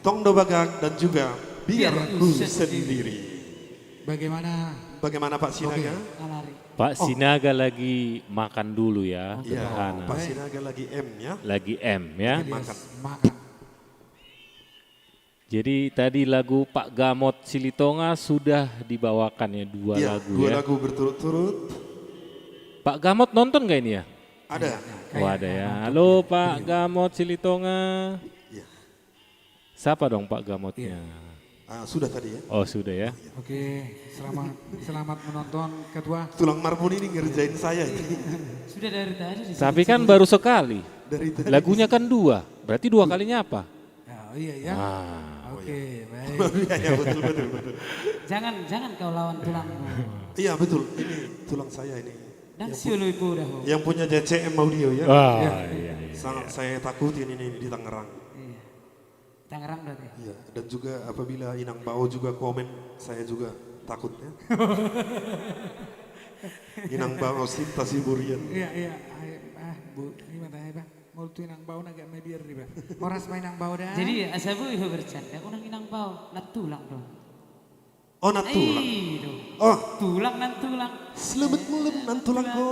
Speaker 5: Tong Do Bagak dan juga Biarku
Speaker 2: Biarku
Speaker 5: Sendiri.
Speaker 4: Bagaimana?
Speaker 5: Bagaimana Pak Sinaga?
Speaker 2: Alari.
Speaker 7: Pak Sinaga lagi makan dulu ya,
Speaker 5: Iya,
Speaker 7: sederhana.
Speaker 5: Pak Sinaga lagi M ya.
Speaker 7: Lagi M ya.
Speaker 5: Makan.
Speaker 4: Makan.
Speaker 7: Jadi tadi lagu Pak Gamot Silitonga sudah dibawakan ya, dua
Speaker 5: Iya,
Speaker 7: lagu
Speaker 5: dua
Speaker 7: ya.
Speaker 5: lagu berturut-turut.
Speaker 7: Pak Gamot nonton gak ini ya?
Speaker 5: Ada.
Speaker 7: Oh ada ya. Halo Pak Gamot Silitonga.
Speaker 5: Iya.
Speaker 7: Siapa dong Pak Gamotnya?
Speaker 5: Sudah tadi ya.
Speaker 7: Oh sudah ya.
Speaker 4: Oke, selamat menonton Ketua.
Speaker 5: Tulang marmun ini ngerjain saya ini.
Speaker 2: Sudah dari tadi disebut.
Speaker 7: Tapi kan baru sekali.
Speaker 5: Dari tadi.
Speaker 7: Lagunya kan dua. Berarti dua kalinya apa?
Speaker 4: Oh iya ya.
Speaker 7: Ah.
Speaker 4: Oke, baik.
Speaker 5: Iya, betul, betul, betul.
Speaker 2: Jangan kau lawan tulangmu.
Speaker 5: Iya betul, ini tulang saya ini.
Speaker 2: Dan siulu ibu dah.
Speaker 5: Yang punya JCM Audio ya.
Speaker 7: Ah, iya, iya.
Speaker 5: Sangat saya takutin ini di Tangerang.
Speaker 2: Tangerang berarti.
Speaker 5: Iya, dan juga apabila Inang Bao juga komen, saya juga takutnya. Inang Bao Sinta Siburian.
Speaker 4: Iya. Bu, gimana ya, Bang? Mau tuh Inang Bau agak mebiar nih, Bang. Horas main Inang Bau dah.
Speaker 2: Jadi asabu iho bercanda, unang inang bau, natulang dong.
Speaker 5: Oh, natulang.
Speaker 2: Dong.
Speaker 5: Oh,
Speaker 2: Tulang nan tulang.
Speaker 5: selamat malam nantulang ko.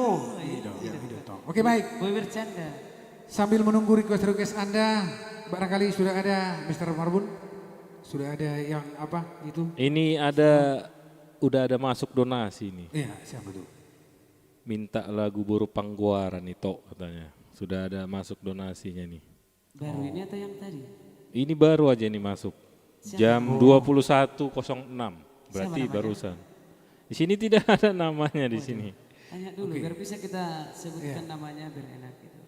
Speaker 4: Oke, baik.
Speaker 2: Boy bercanda.
Speaker 4: Sambil menunggu request Anda, barangkali sudah ada Mr. Marbun? Sudah ada yang apa itu?
Speaker 7: Ini udah ada masuk donasi nih.
Speaker 4: Iya, siapa tuh?
Speaker 7: Minta lagu Buru Pangguaran itu katanya. Sudah ada masuk donasinya nih.
Speaker 2: Baru ini atau yang tadi?
Speaker 7: Ini baru aja nih masuk. Jam 21.06. Berarti
Speaker 2: namanya?
Speaker 7: barusan. Di sini tidak ada namanya di sini.
Speaker 2: Tanya dulu biar bisa kita sebutkan namanya biar enak gitu.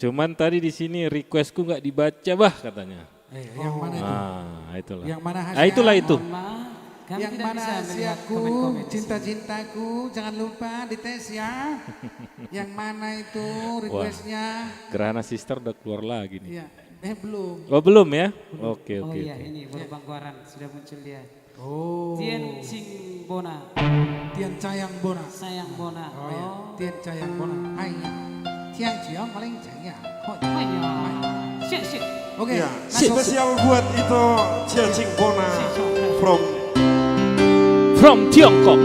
Speaker 7: Cuman tadi di sini requestku nggak dibaca bah katanya.
Speaker 4: Yang mana itu?
Speaker 7: Ah, itulah.
Speaker 4: Yang mana
Speaker 7: Ah, itulah itu.
Speaker 2: Mohon maaf, kami
Speaker 4: Yang
Speaker 2: tidak
Speaker 4: mana
Speaker 2: bisa melihat
Speaker 4: Asiaku,
Speaker 2: komen-komen.
Speaker 4: cinta-cintaku, jangan lupa dites ya. Yang mana itu requestnya?
Speaker 7: Gerhana Sister udah keluar lagi nih.
Speaker 4: Iya, belum.
Speaker 7: Oh belum ya? Oke
Speaker 2: Oh
Speaker 7: oke.
Speaker 2: iya ini Buru Pangkuaran sudah muncul dia.
Speaker 4: Oh,
Speaker 2: Tien Sing Bona,
Speaker 4: Tian Cayang Bona.
Speaker 2: Sayang Bona.
Speaker 4: Oh ya, Tian Cayang Bona. Hai ya, Tian Cayang paling cayang. Oh,
Speaker 2: Oh iya. Shit.
Speaker 4: Oke,
Speaker 5: Ya,
Speaker 4: masuk.
Speaker 5: spesial buat itu Ciacing Bona from
Speaker 7: Tiongkok.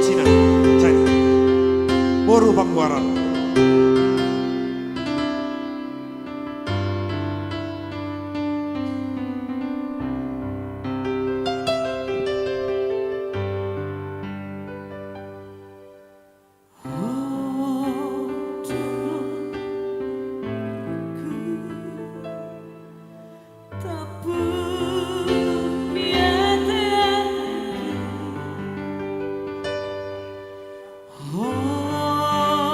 Speaker 5: China. Boru Pangguaran.
Speaker 3: Oh,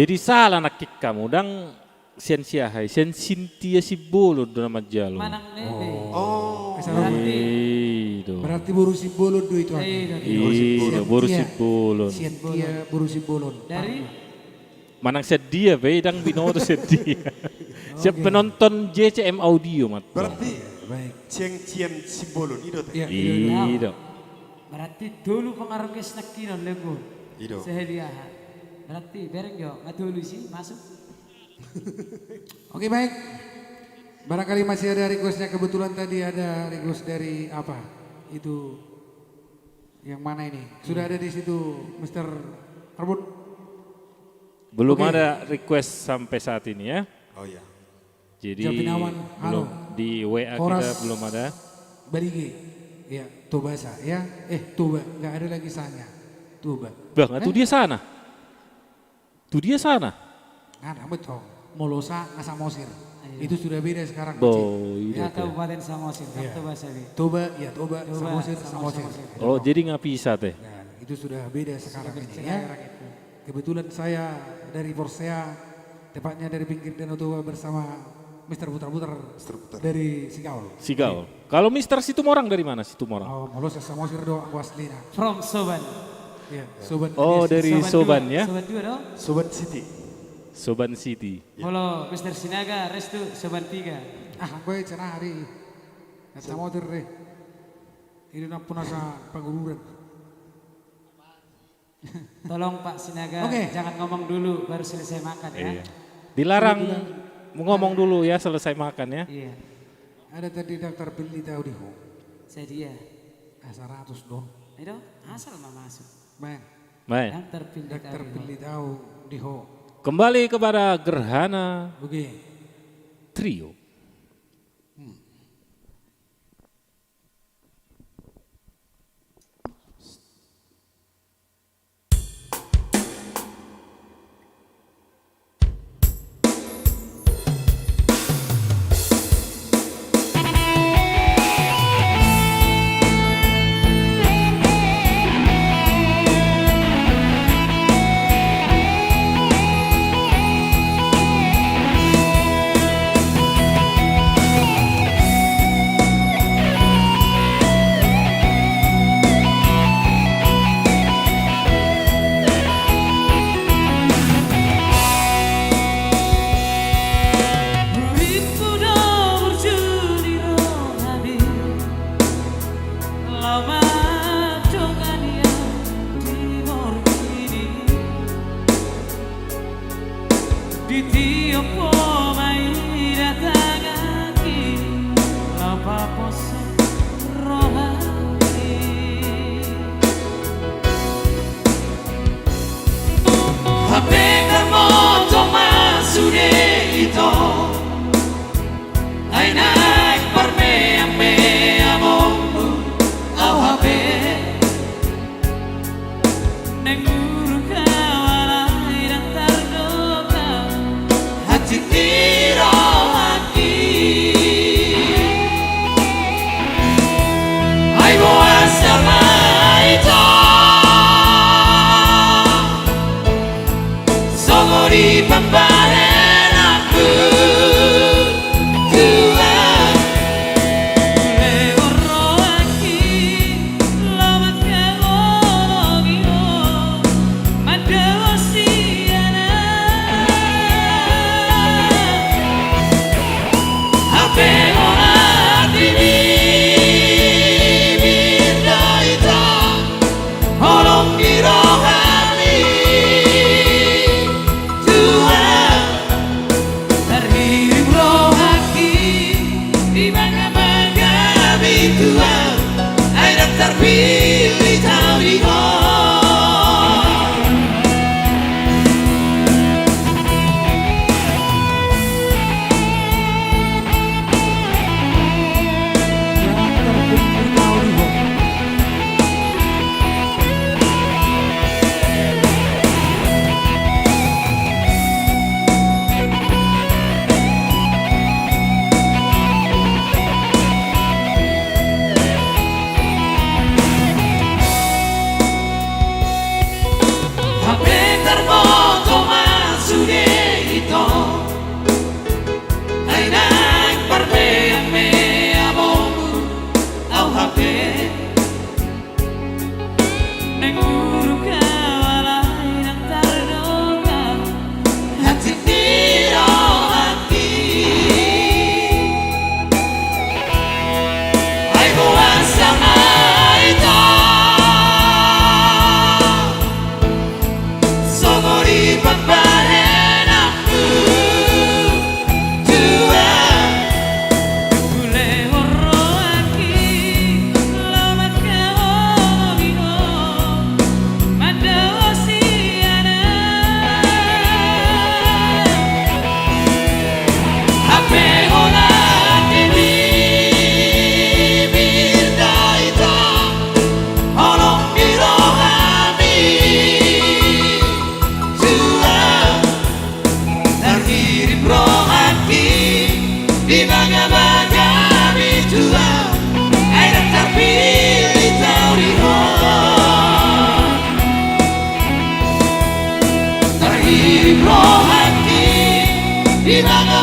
Speaker 7: Jadi salah nakik kamu dan Sian Siahai, Sian Sintia Sibolo nama jalo.
Speaker 2: Manang nebe.
Speaker 5: Oh,
Speaker 2: Berarti
Speaker 4: Berarti Boru Sibolon itu.
Speaker 7: Iya, Boru Sibolo.
Speaker 4: Sientia Boru Sibolon.
Speaker 2: dari
Speaker 7: Manang sedia bedang binoto sedia. Siap penonton JCM audio mat.
Speaker 5: berarti
Speaker 4: Baik.
Speaker 5: Cien Sibolon itu teh.
Speaker 4: Ya,
Speaker 7: Iya.
Speaker 2: berarti dulu pengaruh kes nakinon lego.
Speaker 5: Ido.
Speaker 2: Seheliahan. Berarti bereng yo nggak dulu sih masuk.
Speaker 4: Oke baik. Barangkali masih ada requestnya, kebetulan tadi ada request dari apa? Itu yang mana ini? Sudah ada di situ Mr. Arbun?
Speaker 7: Belum
Speaker 4: Oke.
Speaker 7: ada request sampai saat ini ya.
Speaker 5: Oh iya.
Speaker 7: Jadi
Speaker 4: Japinawan,
Speaker 7: belum
Speaker 4: halo.
Speaker 7: di WA kita
Speaker 4: Horas.
Speaker 7: belum ada.
Speaker 4: Barige. Ya, Tobasa ya. Toba, nggak ada lagi sanya. Toba.
Speaker 7: Bang, itu dia sana. Itu dia sana.
Speaker 4: Ada betul. Molosa Ngasamosir. Itu sudah beda sekarang.
Speaker 7: Bo,
Speaker 4: Kecil.
Speaker 7: iya
Speaker 2: Ya
Speaker 7: teh.
Speaker 2: Kabupaten Samosir,
Speaker 4: Iya.
Speaker 2: Toba Sabi.
Speaker 4: Toba, ya Toba,
Speaker 2: Toba,
Speaker 4: Samosir, Samosir.
Speaker 7: Oh, jadi nggak bisa teh.
Speaker 4: Nah, itu sudah beda sekarang ini ya. Kebetulan saya dari Forsea, tepatnya dari pinggir Danau Toba bersama Mr. Putar-Putar dari Sigaul.
Speaker 7: Sigaul. Kalau Mister Situmorang dari mana Situmorang?
Speaker 4: Oh, Molos Samosir doang Waslina.
Speaker 2: From Soban.
Speaker 4: Ya, sobat.
Speaker 7: Oh,
Speaker 4: Indonesia.
Speaker 7: dari Soban ya.
Speaker 2: Soban 2 dong.
Speaker 5: Sobat City.
Speaker 7: Soban City.
Speaker 2: Kalau Mr. Sinaga, restu Soban 3.
Speaker 4: Gue cenah hari. Samosir deh. Ini nak pun asa pengururan.
Speaker 2: Tolong Pak Sinaga,
Speaker 4: Oke.
Speaker 2: jangan ngomong dulu baru selesai makan ya.
Speaker 7: Iya. Dilarang ngomong dulu ya selesai makan ya.
Speaker 2: Iya.
Speaker 4: Ada tadi daftar beli tahu di home.
Speaker 2: Saya dia.
Speaker 4: 100 dong.
Speaker 2: Itu asal mah masuk.
Speaker 4: Bang,
Speaker 7: Baik.
Speaker 2: Daftar pilih
Speaker 4: daftar beli tahu di home.
Speaker 7: Kembali kepada Gerhana
Speaker 4: Oke.
Speaker 7: Trio.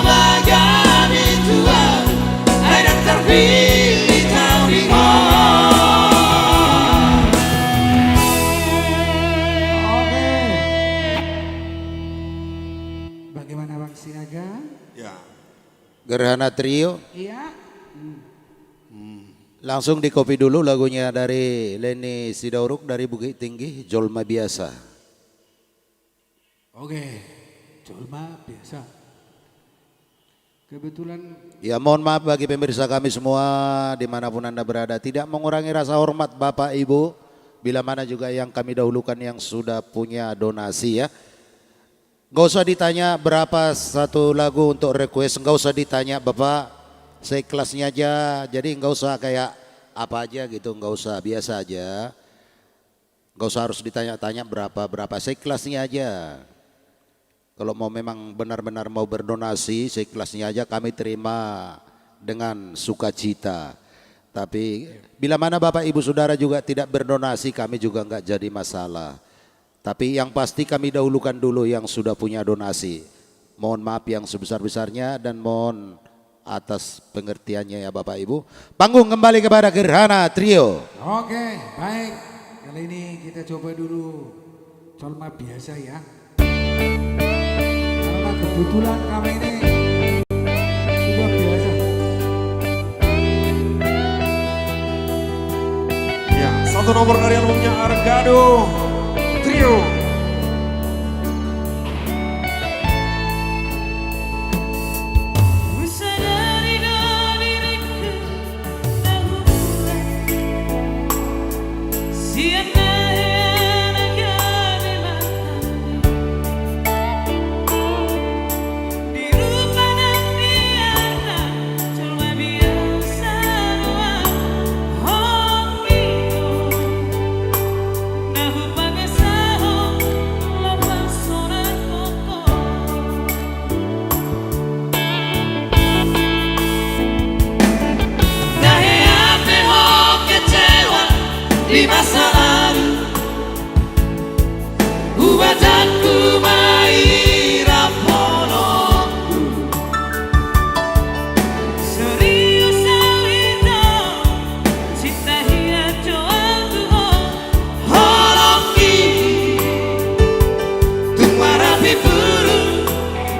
Speaker 3: magami Tuhan, hai dan terpilih tahun ini.
Speaker 4: Oke. Bagaimana Bang Siaga?
Speaker 5: Ya.
Speaker 1: Gerhana Trio.
Speaker 4: Iya.
Speaker 1: Langsung di copy dulu lagunya dari Leni Sidauruk dari Bukit Tinggi, Jolma Biasa.
Speaker 4: Oke. Jolma biasa. Kebetulan
Speaker 1: Ya mohon maaf bagi pemirsa kami semua dimanapun Anda berada. Tidak mengurangi rasa hormat Bapak Ibu. Bila mana juga yang kami dahulukan yang sudah punya donasi ya. Gak usah ditanya berapa satu lagu untuk request. Gak usah ditanya Bapak. Seikhlasnya aja. Jadi gak usah kayak apa aja gitu. Gak usah, biasa aja. Gak usah harus ditanya-tanya berapa. Seikhlasnya aja. Kalau mau memang benar-benar mau berdonasi, seikhlasnya aja kami terima dengan sukacita. Tapi bila mana Bapak Ibu Saudara juga tidak berdonasi, kami juga enggak jadi masalah. Tapi yang pasti kami dahulukan dulu yang sudah punya donasi. Mohon maaf yang sebesar-besarnya dan mohon atas pengertiannya ya Bapak Ibu. Panggung kembali kepada Gerhana Trio.
Speaker 4: oke, baik. Kali ini kita coba dulu Jolma biasa ya. Karena kebetulan kami ini sudah biasa.
Speaker 5: Ya, satu nomor dari albumnya Argado Trio.
Speaker 3: Sadari diriku dahulu siapa yang akan di rupa dan biasa cuma biasa doang nahu pakai sahong lepas sorak kotor Dahe ape ho kecewa di masa lalu Ubatanku maira ponoku Serius awito Cita hia coaku Holongi Tumarapi buru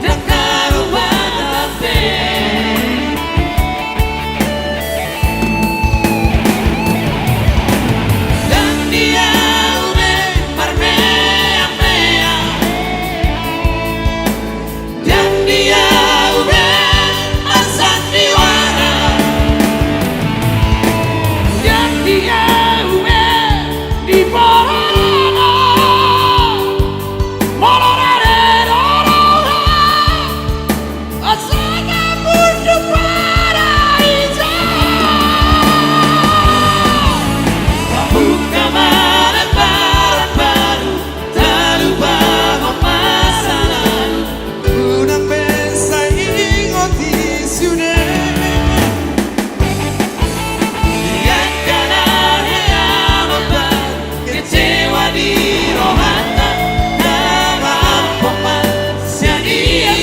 Speaker 3: Dan karubatape Dan dia ume marmea-mea Dan dia ume asandiwara Dan dia ume di Borona Mororerorora Asana mundo paraíso Buka barang baru Tak lupa masa lalu Una pensa ingoti sudah Yang kanan yang obat Kecewa di rohana Nama ampaman Siania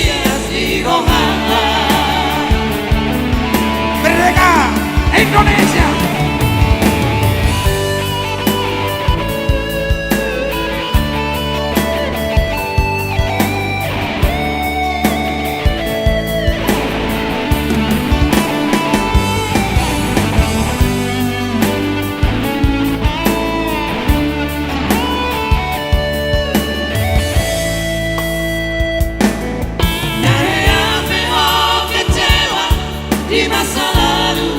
Speaker 3: di rohana Merdeka Indonesia Dari apa yang kecewa di masa lalu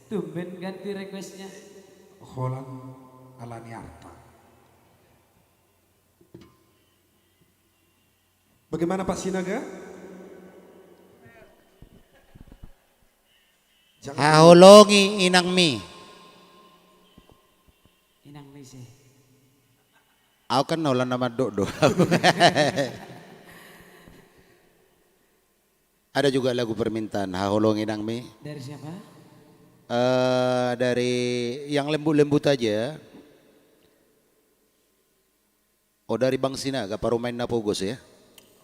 Speaker 2: Tumben ganti requestnya.
Speaker 4: Holland Alaniarta.
Speaker 5: Bagaimana Pak Sinaga?
Speaker 1: Hahulongi inang mi.
Speaker 2: Inang Lise.
Speaker 1: Aku kan nolan nama do. Ada juga lagu permintaan Hahulongi inang mi.
Speaker 2: Dari siapa?
Speaker 1: Dari yang lembut-lembut aja. Oh dari Bang Sinaga, Parumain Napogos ya.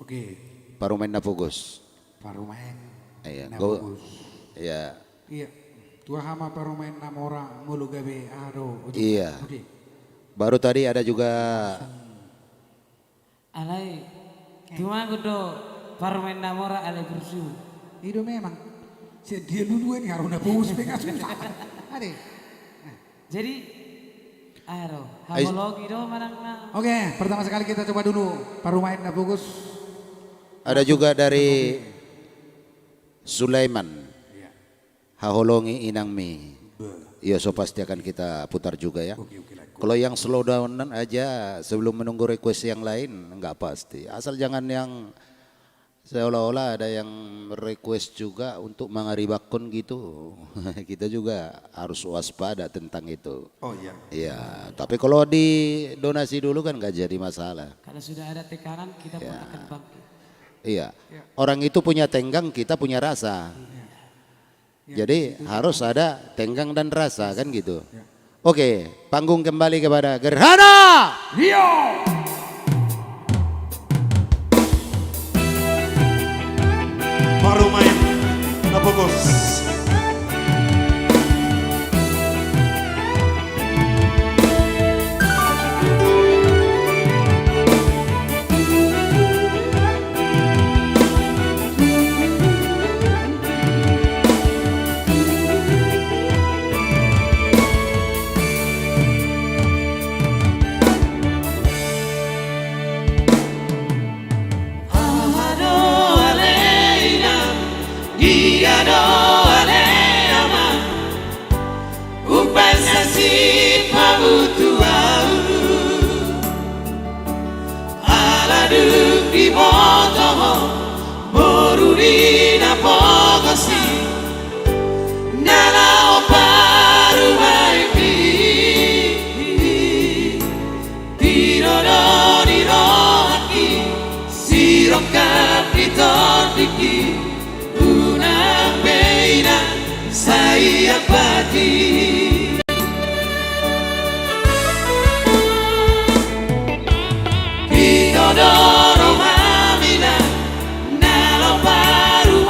Speaker 4: Oke.
Speaker 1: Parumain Napogos.
Speaker 4: Parumain.
Speaker 1: Iya,
Speaker 4: Napogos.
Speaker 1: ya.
Speaker 4: Iya. Tua hama parumain namora mulu gabe ado.
Speaker 1: Iya.
Speaker 4: Oke.
Speaker 1: Baru tadi ada juga
Speaker 2: Alai. Cuma kudo Parmen Namora alai kursu.
Speaker 4: Itu memang. Dia dulu ini harus Napogos pengen susah. Ade.
Speaker 2: Jadi aro hapologi do manangna.
Speaker 4: Oke, pertama sekali kita coba dulu parumain Napogos.
Speaker 1: ada juga dari Sulaiman. Hahulongi inang mi. Ya so pasti akan kita putar juga ya. Kalau yang slow downan aja sebelum menunggu request yang lain nggak pasti. Asal jangan yang seolah-olah ada yang request juga untuk mengaribakon gitu. Kita juga harus waspada tentang itu.
Speaker 5: Oh iya.
Speaker 1: Iya, tapi kalau di donasi dulu kan nggak jadi masalah.
Speaker 2: Kalau sudah ada tekanan kita pun akan bangkit.
Speaker 1: Iya, orang itu punya tenggang, kita punya rasa. Jadi harus ada tenggang dan rasa kan gitu. Oke, panggung kembali kepada Gerhana.
Speaker 5: Parumain Napogos.
Speaker 3: Nalo paru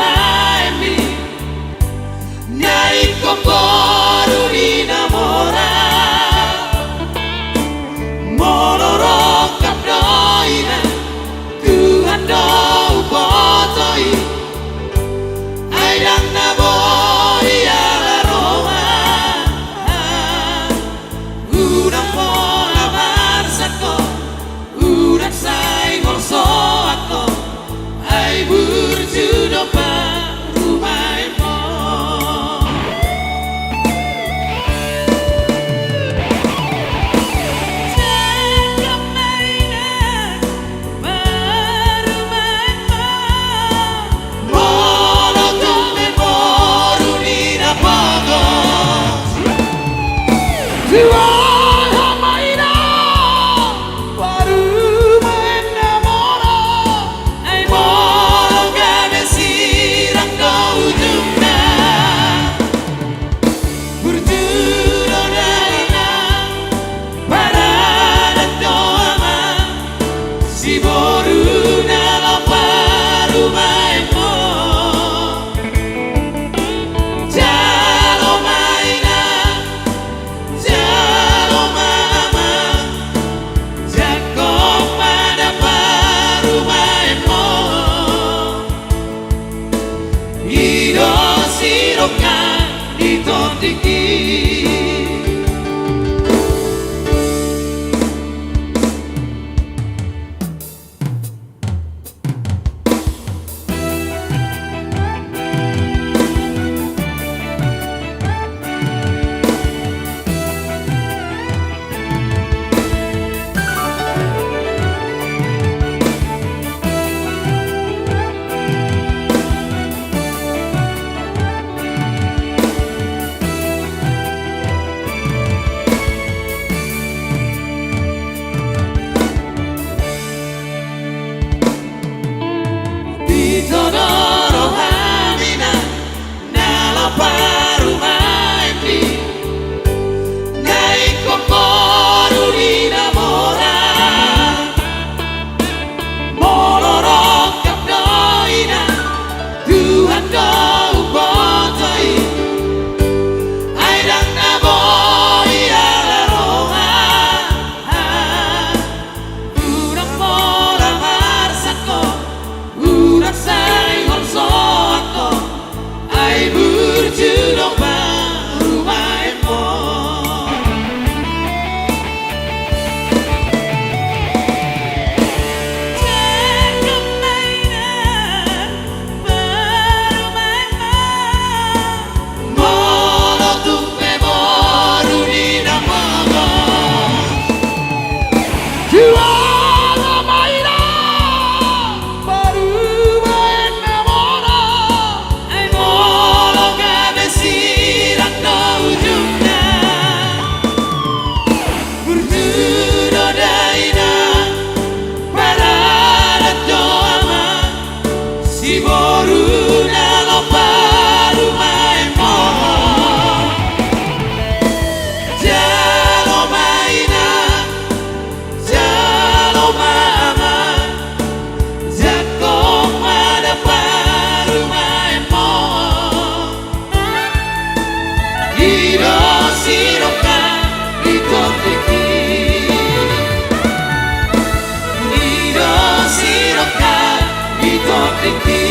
Speaker 3: Ito Riki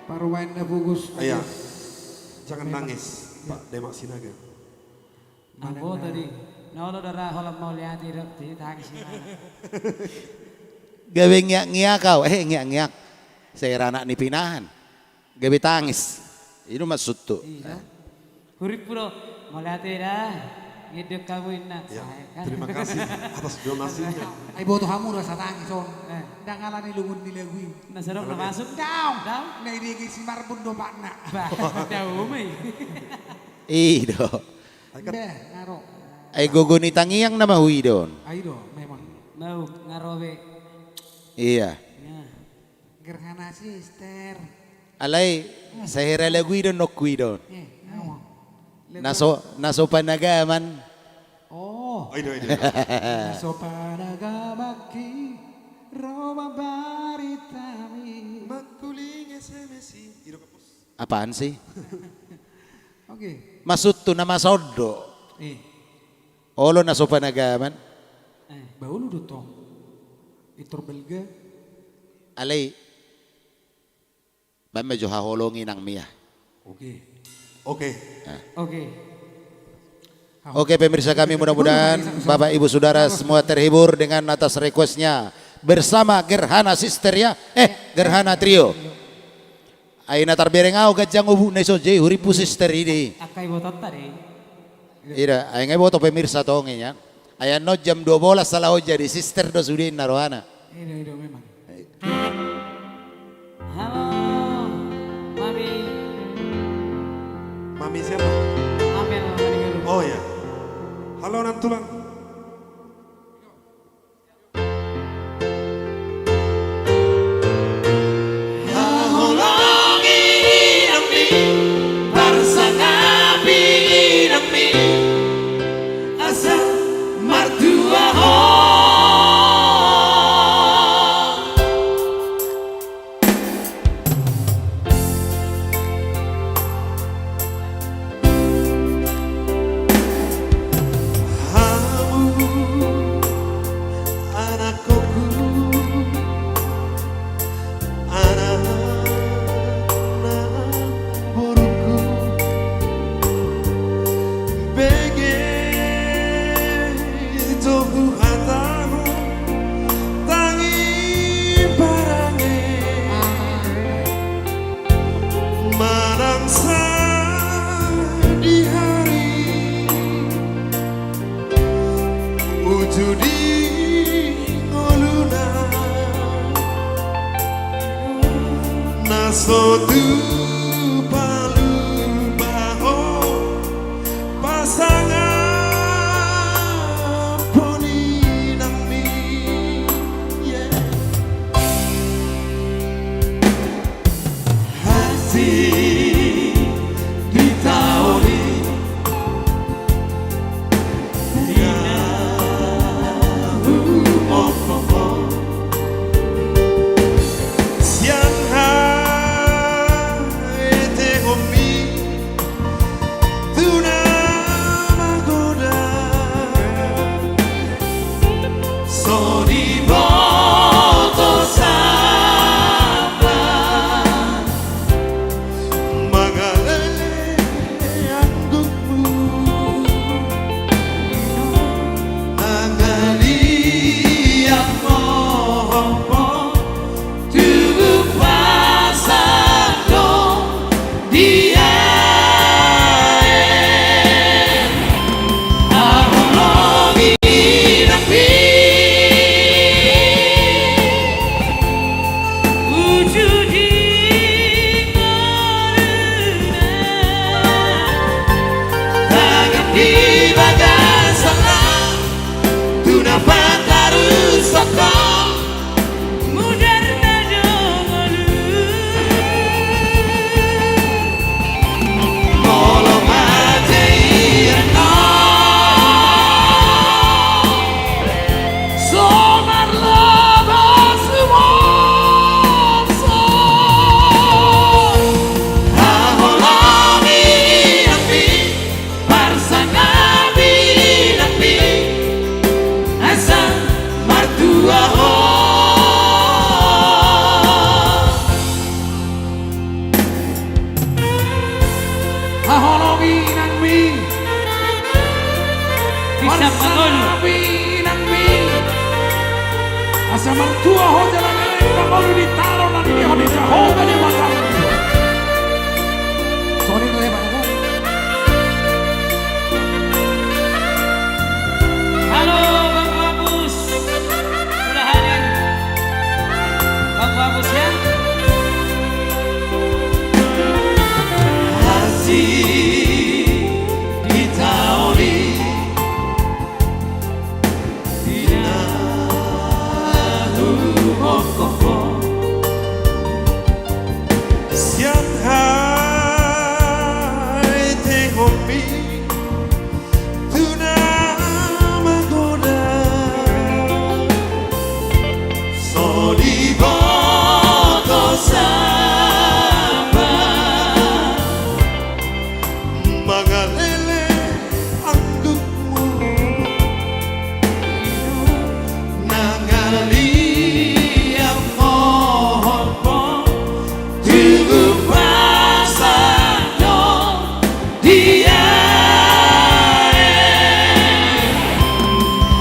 Speaker 4: Parwain na bugus.
Speaker 5: Ayah, jangan nangis, Pak Demak Sinaga.
Speaker 2: Nabo tadi. Nolo darah holam mau lihat di tangis.
Speaker 1: Gawe ngiak-ngiak kau, ngiak-ngiak. Saya anak ni pinahan. Gawe tangis. Itu maksud tuh.
Speaker 2: Iya. Hurip puro mau lihat dah. Hidup kamu enak.
Speaker 5: Ya,
Speaker 2: Saya, kan?
Speaker 5: terima kasih atas donasinya.
Speaker 4: Ay boto hamu rasa tangis on. Dangalan ni lungun nila gue.
Speaker 2: Nasarap na masuk daw. Daw.
Speaker 4: Na irigay si Marbon do pak na.
Speaker 2: Daw may.
Speaker 1: Ido.
Speaker 4: Beh, ngaro.
Speaker 1: Ay guguni tangiang na mahui doon.
Speaker 4: Ay do, memang.
Speaker 2: Mau ngarobe.
Speaker 1: Iya.
Speaker 2: Ya.
Speaker 4: Gerhana sister.
Speaker 1: Alay, sa hiralagwi doon, nokwi doon.
Speaker 4: Ngamo.
Speaker 1: Naso panagaman.
Speaker 4: Oh.
Speaker 5: Ayo.
Speaker 4: Sopanagabaki Roma baritami.
Speaker 5: Makuling SMS-i.
Speaker 1: Apaan sih?
Speaker 4: Oke.
Speaker 1: Maksud tuh nama sodo. Olo naso panagaman.
Speaker 4: Bau lu dotong. Itor belga.
Speaker 1: Alay, ba medyo haholongin ang Mia.
Speaker 4: Oke.
Speaker 5: Oke.
Speaker 2: Oke.
Speaker 1: Oke pemirsa kami mudah-mudahan Bapak Ibu Saudara semua terhibur dengan atas requestnya bersama Gerhana Sister ya. Gerhana Trio. Aina tarberengau gajang ubu neso je huripu sister ini.
Speaker 2: Akai botot tadi.
Speaker 1: Ida, ay ngay boto pemirsa tongi ya. Ayan no jam 12 salah jadi sister do sudin narohana.
Speaker 4: Ini memang.
Speaker 2: Halo. Mami.
Speaker 5: Mami siapa?
Speaker 2: Amel meninggal.
Speaker 5: Oh ya. Halo Nantulang.
Speaker 3: Haholongi inami Barsangapi inami Asa martua ho
Speaker 5: Sotu palu baho pasangan poni nami
Speaker 3: Hati ditauri
Speaker 5: siang hari
Speaker 2: siapa dulu?
Speaker 4: Asa mertua ho jalan ini mau ditaruh nanti di hodi jauh dari batang. Sorry lebar aku.
Speaker 2: Halo Bang Babus, sudah hadir. Bang Babus ya.
Speaker 3: Hati ditauri
Speaker 5: Siap hai tengok mi tuna magoda
Speaker 3: So di boto sama
Speaker 5: mangalele andukmu
Speaker 3: nangali yang mohon tunggu pasano dia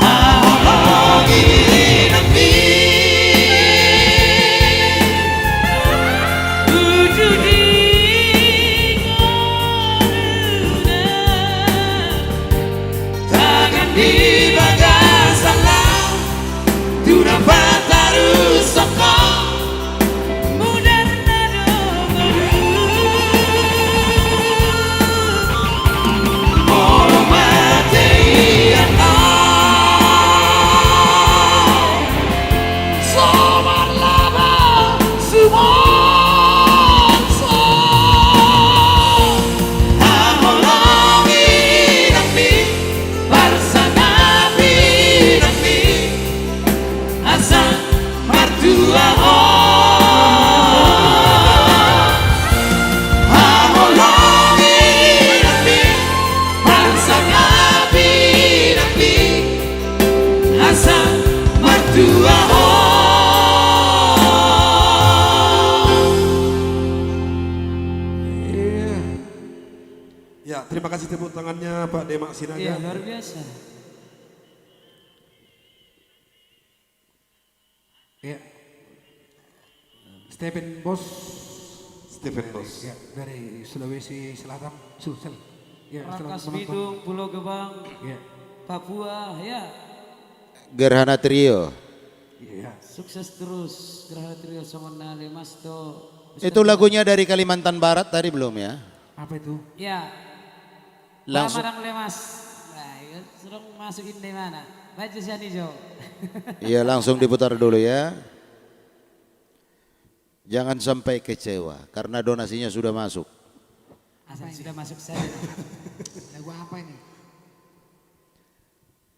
Speaker 3: ahologi nami
Speaker 2: Tujuh di
Speaker 3: tangan di bagasalah tuna bataru sokong
Speaker 2: mudah nado.
Speaker 3: moro mate iana soman laba sumonso ahologi nami barsanabi nami asal martua ho ahologi nami barsanabi nami asal martua ho
Speaker 5: Ya, terima kasih tepuk tangannya Pak Demak Sinaga.
Speaker 2: Iya luar biasa.
Speaker 4: Ya. Stephen Bos
Speaker 5: Stephen Bos.
Speaker 4: ya dari Sulawesi Selatan, Sulsel. Ya,
Speaker 2: Rangkas
Speaker 4: selamat menonton.
Speaker 2: Bitung, Pulau Gebang,
Speaker 4: Ya.
Speaker 2: Papua ya.
Speaker 1: Gerhana Trio.
Speaker 4: Iya.
Speaker 2: Sukses terus Gerhana Trio Somonale Masto.
Speaker 1: Itu lagunya dari Kalimantan Barat tadi belum ya?
Speaker 4: Apa itu?
Speaker 2: Ya.
Speaker 1: Langsung.
Speaker 2: Pamarang Lemas. Nah, ya, suruh masukin di mana? Baca sini Jo.
Speaker 1: Iya langsung diputar dulu ya. Jangan sampai kecewa karena donasinya sudah masuk.
Speaker 2: Asal sudah masuk saya.
Speaker 4: Lagu apa ini?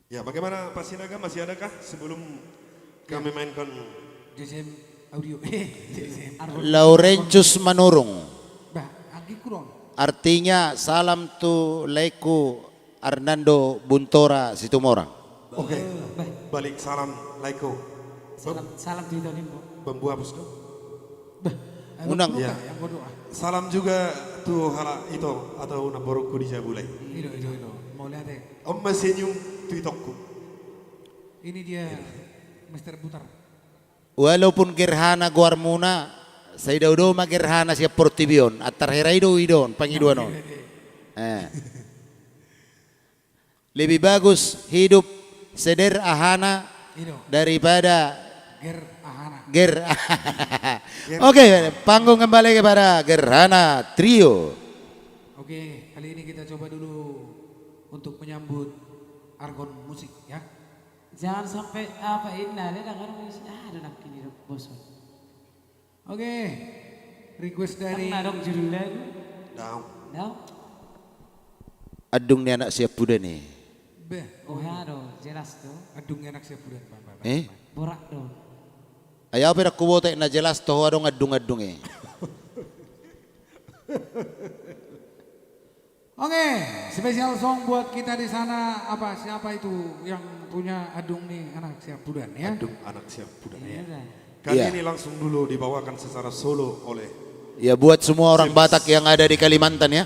Speaker 5: Ya, bagaimana Pak Sinaga, masih adakah sebelum kami mainkan
Speaker 4: JSM Audio. JSM.
Speaker 1: Laurencius Manurung.
Speaker 4: Bah, Anggi Kurong.
Speaker 1: Artinya salam tu Leiku Arnando Buntora Situmorang.
Speaker 5: Oke, balik salam Laiko.
Speaker 2: Salam di Limbo.
Speaker 5: Bambu hapus dong.
Speaker 1: Undang.
Speaker 5: Ya.
Speaker 4: Yang berdoa.
Speaker 5: Salam juga tuh hala itu atau naborku di Jabulai.
Speaker 4: Itu. Mau lihat ya?
Speaker 5: Om senyum tuitokku.
Speaker 4: Ini dia Mr. Butar.
Speaker 1: Walaupun Gerhana Guarmuna, saya daudo ma Gerhana siap Portibion, atar heraido idon pangiduanon. Lebih bagus hidup seder ahana
Speaker 4: Itu.
Speaker 1: daripada
Speaker 4: Ger Ahana.
Speaker 1: Ger. Oke, panggung kembali kepada Gerhana Trio.
Speaker 4: Oke, kali ini kita coba dulu untuk menyambut Argon Musik ya.
Speaker 2: Jangan sampai apa indah dia kan ada nak ini bos.
Speaker 4: Oke, request dari
Speaker 2: Karena dong judulnya.
Speaker 5: Down.
Speaker 2: Tahu?
Speaker 1: Adung ni anak siap buda nih.
Speaker 4: Beh,
Speaker 2: Oh ya dong, jelas tuh.
Speaker 4: adungnya anak saya bulan.
Speaker 2: Borak dong.
Speaker 1: Ayaw pero kubote na jelas toho adong adung eh.
Speaker 4: Oke, spesial song buat kita di sana. Apa siapa itu yang punya adung nih anak siap bulan ya?
Speaker 5: Adung anak siap budak.
Speaker 2: Iya dah.
Speaker 5: Kali
Speaker 1: Iya.
Speaker 5: ini langsung dulu dibawakan secara solo oleh
Speaker 1: Ya buat semua orang Batak yang ada di Kalimantan ya.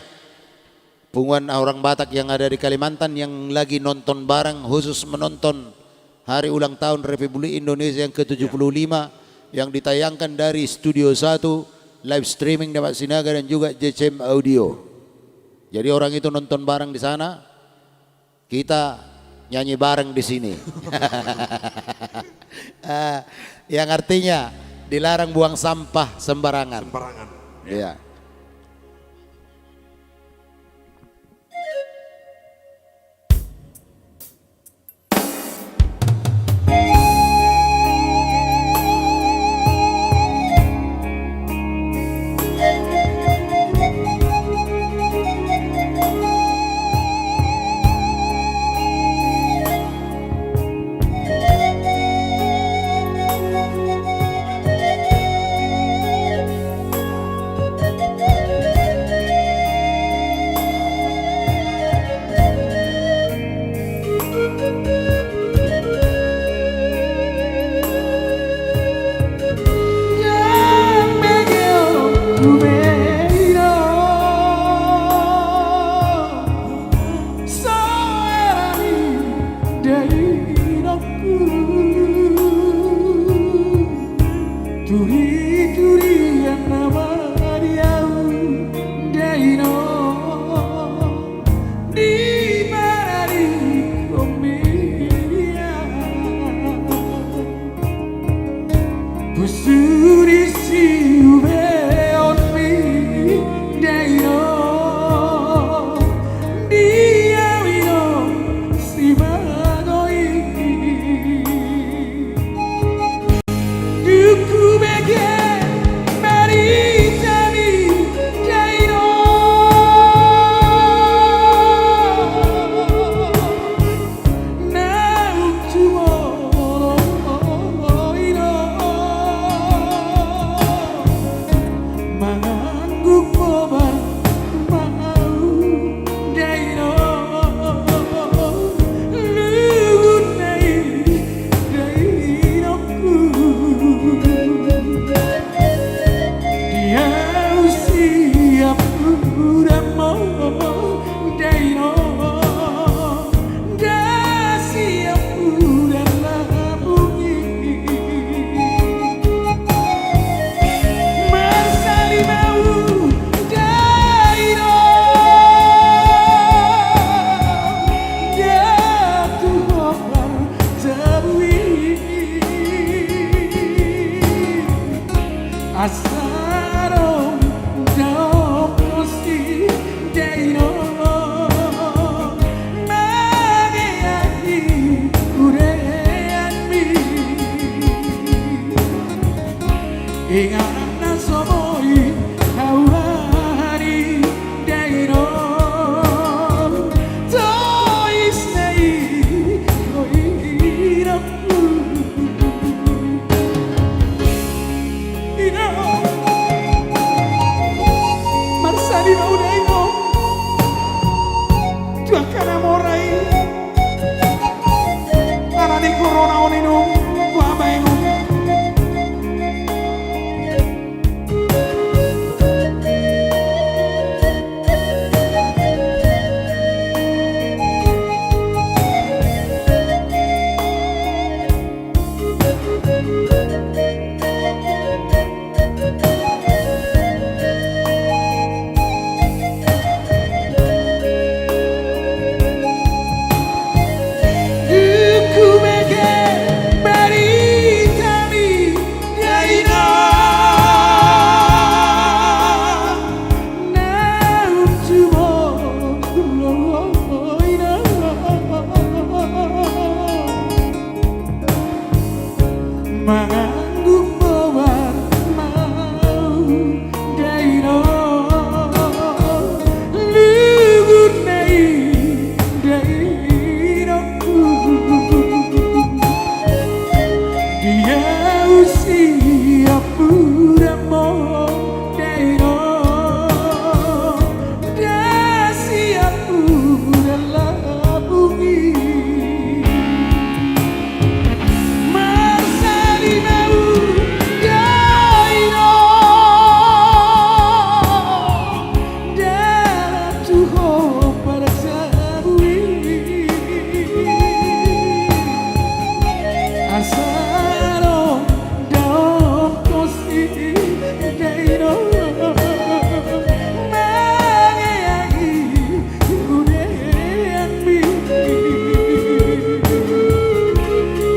Speaker 1: punggungan orang Batak yang ada di Kalimantan yang lagi nonton bareng khusus menonton hari ulang tahun Republik Indonesia yang ke-75 yang ditayangkan dari Studio 1 live streaming dapat Sinaga dan juga JCM Audio. Jadi orang itu nonton bareng di sana, kita nyanyi bareng di sini. Yang artinya dilarang buang sampah sembarangan.
Speaker 5: Sembarangan.
Speaker 1: Iya.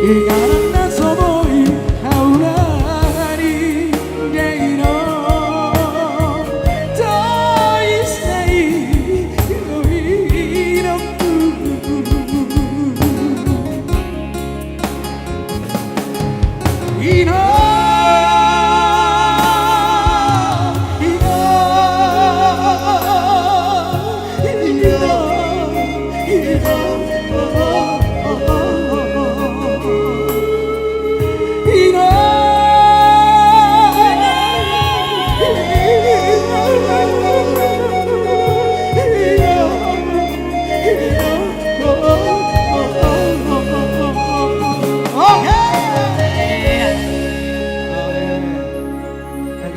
Speaker 4: Ingaran na soboi haurari deino Toisei yohiraku Ino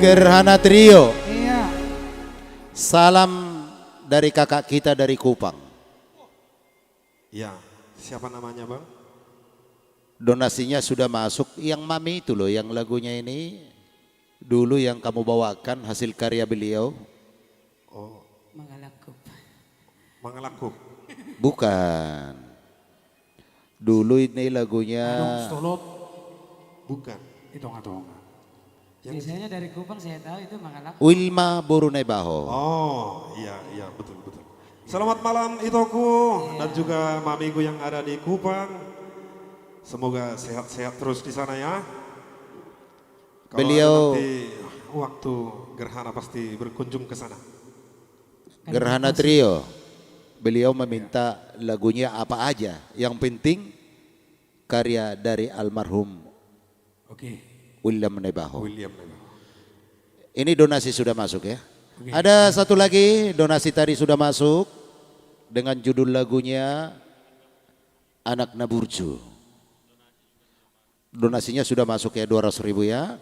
Speaker 1: Gerhana Trio,
Speaker 4: Iya.
Speaker 1: salam dari kakak kita dari Kupang.
Speaker 5: Ya, siapa namanya Bang?
Speaker 1: Donasinya sudah masuk, yang Mami itu loh, yang lagunya ini dulu yang kamu bawakan hasil karya beliau.
Speaker 5: Oh,
Speaker 2: Mangalakup.
Speaker 5: Mangalakup.
Speaker 1: Bukan. Dulu ini lagunya
Speaker 4: Adong Stolot
Speaker 5: Bukan.
Speaker 4: itu nggak.
Speaker 2: Biasanya dari Kupang saya tahu itu Mangalakup.
Speaker 1: Wilma Borunebaho.
Speaker 5: Oh, iya betul. Selamat malam Itoku dan juga mamiku yang ada di Kupang. Semoga sehat-sehat terus di sana ya. Kalau
Speaker 1: Beliau
Speaker 5: ada nanti waktu gerhana pasti berkunjung ke sana.
Speaker 1: Gerhana Trio. Beliau meminta lagunya apa aja, yang penting karya dari almarhum
Speaker 4: Oke.
Speaker 1: William Nebaho.
Speaker 5: William Nebaho.
Speaker 1: Ini donasi sudah masuk ya. Ada satu lagi donasi tadi sudah masuk dengan judul lagunya Anak Naburju. Donasinya sudah masuk ya 200.000 ya.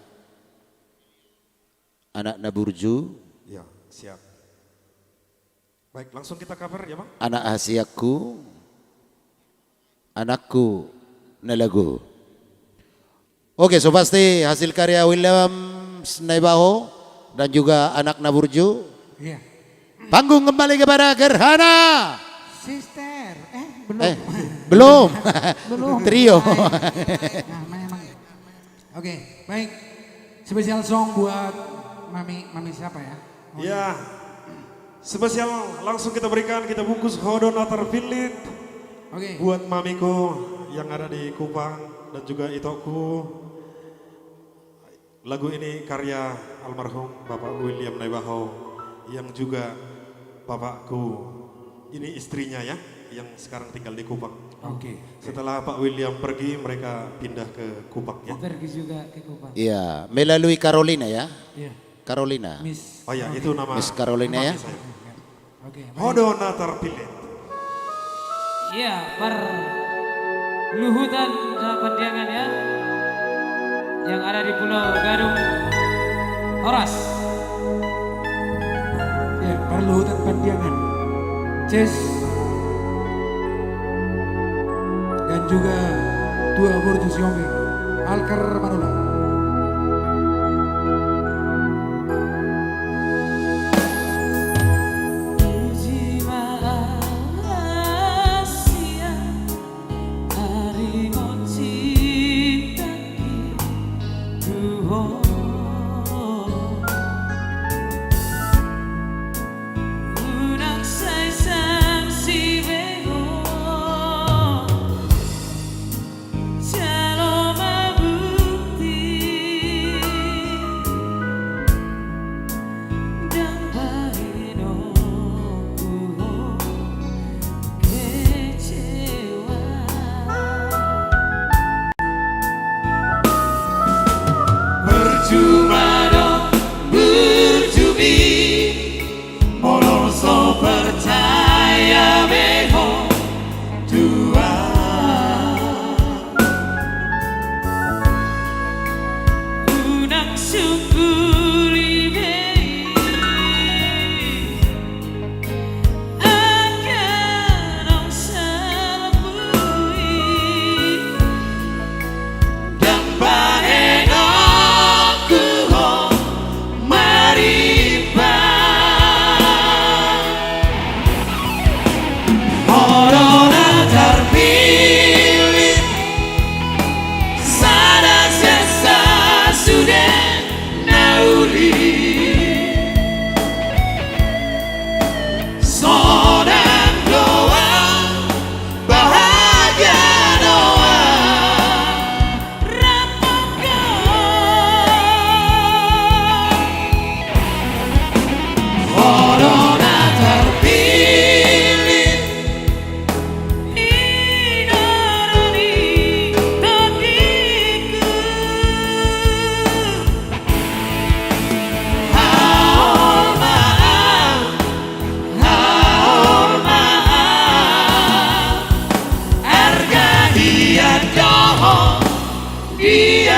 Speaker 1: Anak Naburju,
Speaker 5: Ya, siap. Baik, langsung kita cover ya Bang.
Speaker 1: anak hasiaku, anakku na lagu. Oke, so pasti hasil karya William Nebaho dan juga Anak Naburju.
Speaker 4: Iya.
Speaker 1: Panggung kembali kepada Gerhana.
Speaker 4: Sister, belum.
Speaker 1: Belum.
Speaker 4: Belum.
Speaker 1: Trio.
Speaker 4: Nah, memang. Oke, baik. Spesial song buat mami siapa ya?
Speaker 5: Ya, spesial langsung kita berikan, kita bungkus Hodonatar Pilit
Speaker 4: Oke.
Speaker 5: buat mamiku yang ada di Kupang dan juga Itoku. Lagu ini karya almarhum Bapak William Nebaho yang juga bapakku, ini istrinya ya, yang sekarang tinggal di Kupang.
Speaker 4: Oke.
Speaker 5: Setelah Pak William pergi, mereka pindah ke Kupang ya.
Speaker 2: Pergi juga ke Kupang.
Speaker 1: Iya, melalui Carolina ya.
Speaker 4: Iya.
Speaker 1: Carolina.
Speaker 4: Miss.
Speaker 5: Oh ya, itu nama
Speaker 1: Miss Carolina ya.
Speaker 5: mami saya.
Speaker 4: Oke. baik.
Speaker 5: Hodonatar Pilit.
Speaker 2: Iya, per luhutan pendiangan ya. Yang ada di Pulau Gadung Oras.
Speaker 4: Ya, perlu hutan pandiangan. Ces. Dan juga dua Borjus Yombe. Alker Manula.
Speaker 3: Jaloma bukti dia.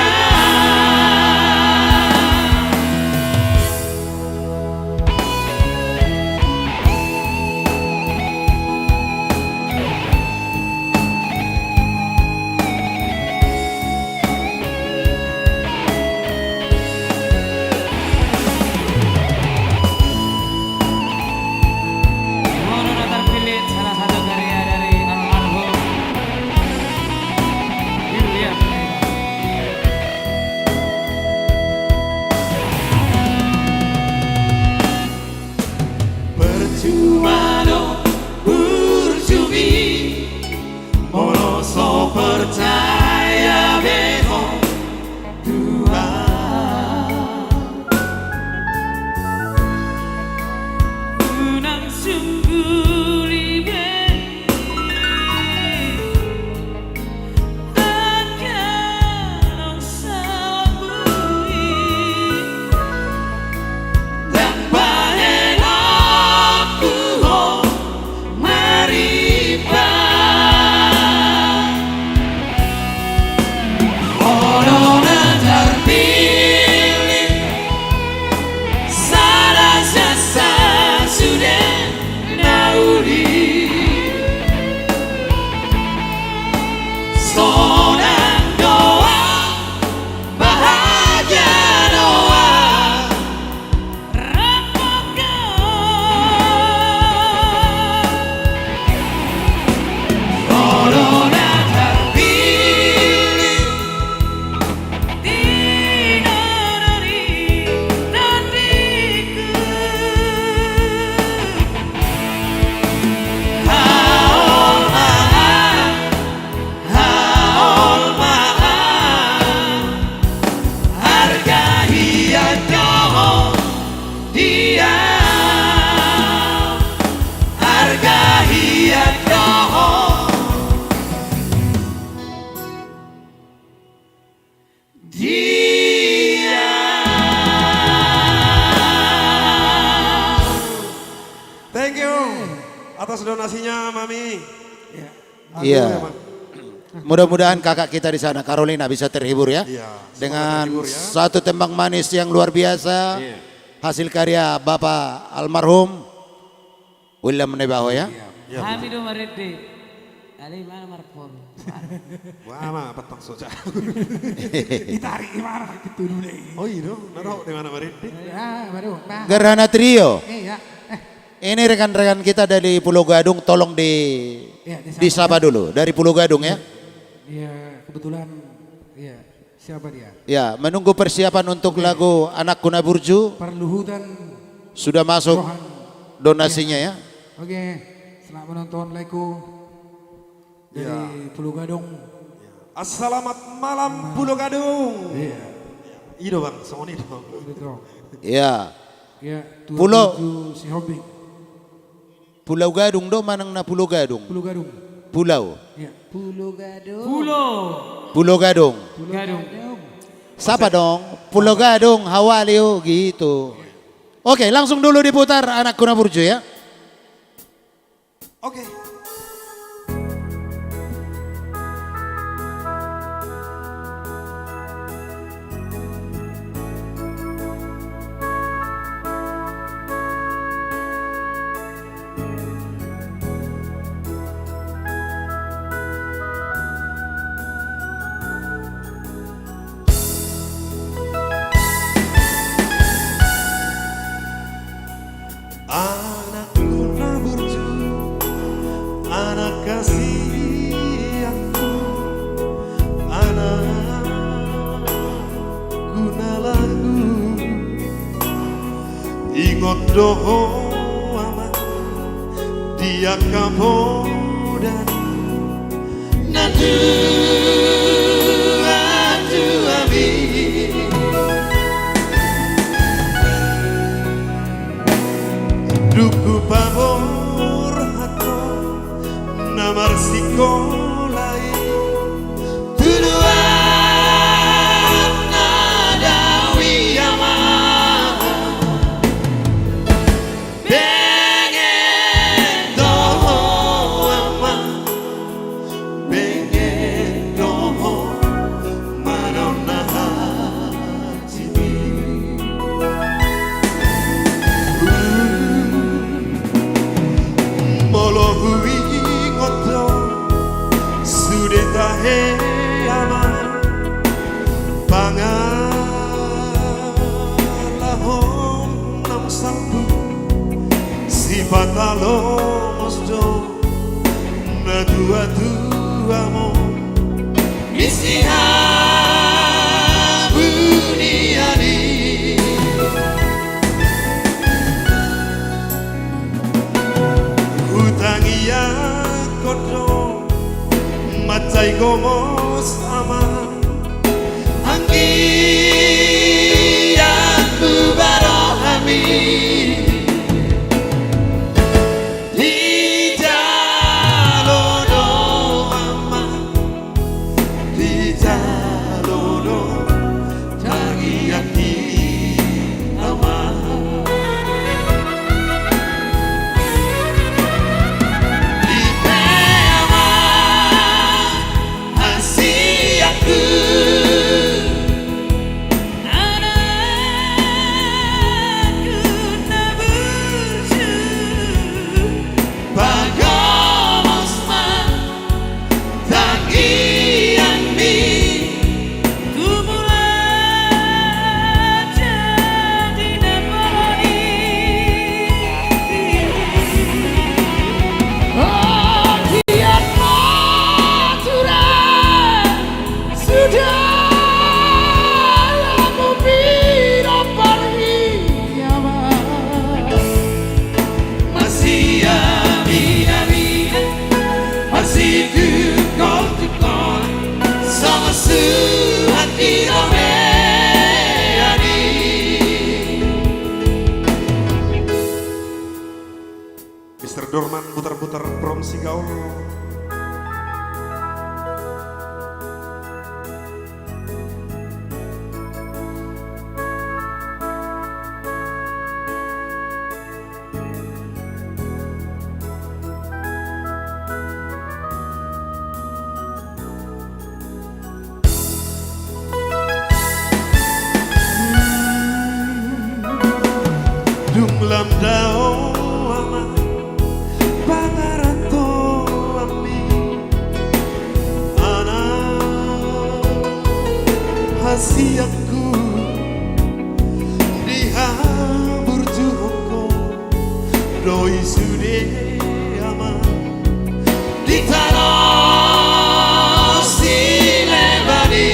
Speaker 2: Mohon terpilih salah satu karya dari almarhum William.
Speaker 3: Percuma dong berjumi, moloso percaya beho Tuhan.
Speaker 2: Unang sungguh libe akan sabui
Speaker 3: Dan banyak aku maripa Corona terpilih Sada jasa sudah nauli Sonang doa bahagia doa Corona terpilih Haol maaf, haol maaf Harga hiat doh dia Harga hiat doh dia.
Speaker 5: Thank you atas donasinya, Mami. Aduh,
Speaker 1: Iya.
Speaker 5: ya, Mak.
Speaker 1: Mudah-mudahan kakak kita di sana Carolina bisa terhibur ya.
Speaker 5: Iya,
Speaker 1: Dengan
Speaker 5: semoga terhibur ya.
Speaker 1: satu tembang manis yang luar biasa.
Speaker 5: Iya.
Speaker 1: Hasil karya Bapak almarhum William Nebaho ya.
Speaker 5: Iya.
Speaker 2: Hamidu Maridi. Ali mana marpol?
Speaker 5: Wah, mah petang soja.
Speaker 4: Ditarik gimana gitu dulu deh.
Speaker 5: Oh iya dong, naruh di mana Marin?
Speaker 4: Ya, baru. Nah,
Speaker 1: Gerhana Trio.
Speaker 4: ya.
Speaker 1: Ini rekan-rekan kita dari Pulau Gadung tolong
Speaker 4: Ya,
Speaker 1: disapa dulu dari Pulau Gadung ya.
Speaker 4: Iya, kebetulan iya, siapa dia?
Speaker 1: Ya, menunggu persiapan untuk lagu Anak Kuna Burju
Speaker 4: Perluhutan
Speaker 1: sudah masuk
Speaker 4: Rohan.
Speaker 1: donasinya ya.
Speaker 4: Oke, selamat menonton lagu dari Pulau Gadung.
Speaker 5: Assalamat malam Pulau Gadung.
Speaker 4: Iya,
Speaker 5: Ido bang, semua ini dong.
Speaker 4: betul.
Speaker 1: Ya,
Speaker 4: Ya,
Speaker 1: Pulau-
Speaker 4: si Hobbing.
Speaker 1: Pulau Gadung do manang na Pulau Gadung.
Speaker 4: Pulau Gadung.
Speaker 1: Pulau.
Speaker 4: Ya, Pulau Gadung.
Speaker 1: Pulau Gadung.
Speaker 2: Gadung.
Speaker 1: Siapa dong? Pulau Gadung, Hawalio gitu. Oke, langsung dulu diputar Anak Kuna Burju ya.
Speaker 5: Oke. Anak Kuna Burju, anak kasihanku, anak Kuna lagu, ingot doho amat dia kabodan, nadu adu abi. Duku pamor hato namar sikolai tuduan nada wiyama pengen doho ama pengen patalo mosdo na dua-duamo
Speaker 3: Isi buniani
Speaker 5: Hutangi ya kodo Macai gomos ama
Speaker 3: Angki yang bubarohami Di jalono ama Di jalono Tagiaki ama Di peama Asiaku
Speaker 5: Mr. Dorman putar-putar from Sigaul. Dumlam dao ama Pagarato ami Ana hasiaku Diha burjuhoko Doi sude ama
Speaker 3: Di tanah Silebani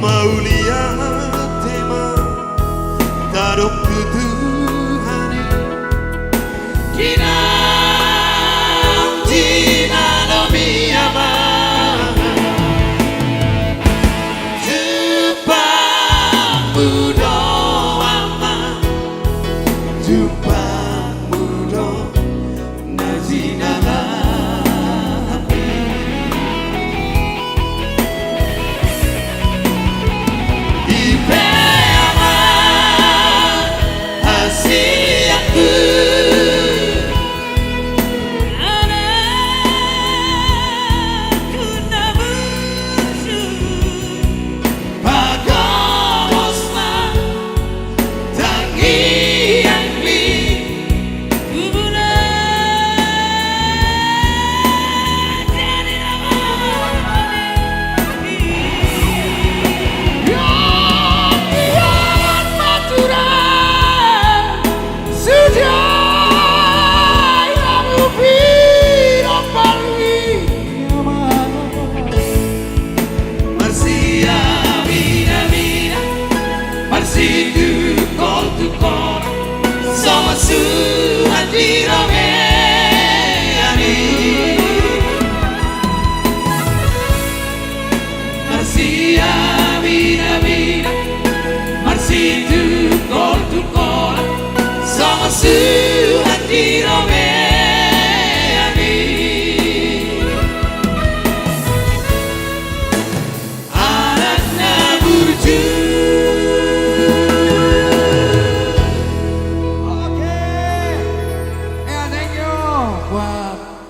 Speaker 5: Maulia tema Tarok kutuhani
Speaker 3: Jina no miyama Jepang mudo ama Jepang mudo Najinala Ipe ama Asiaku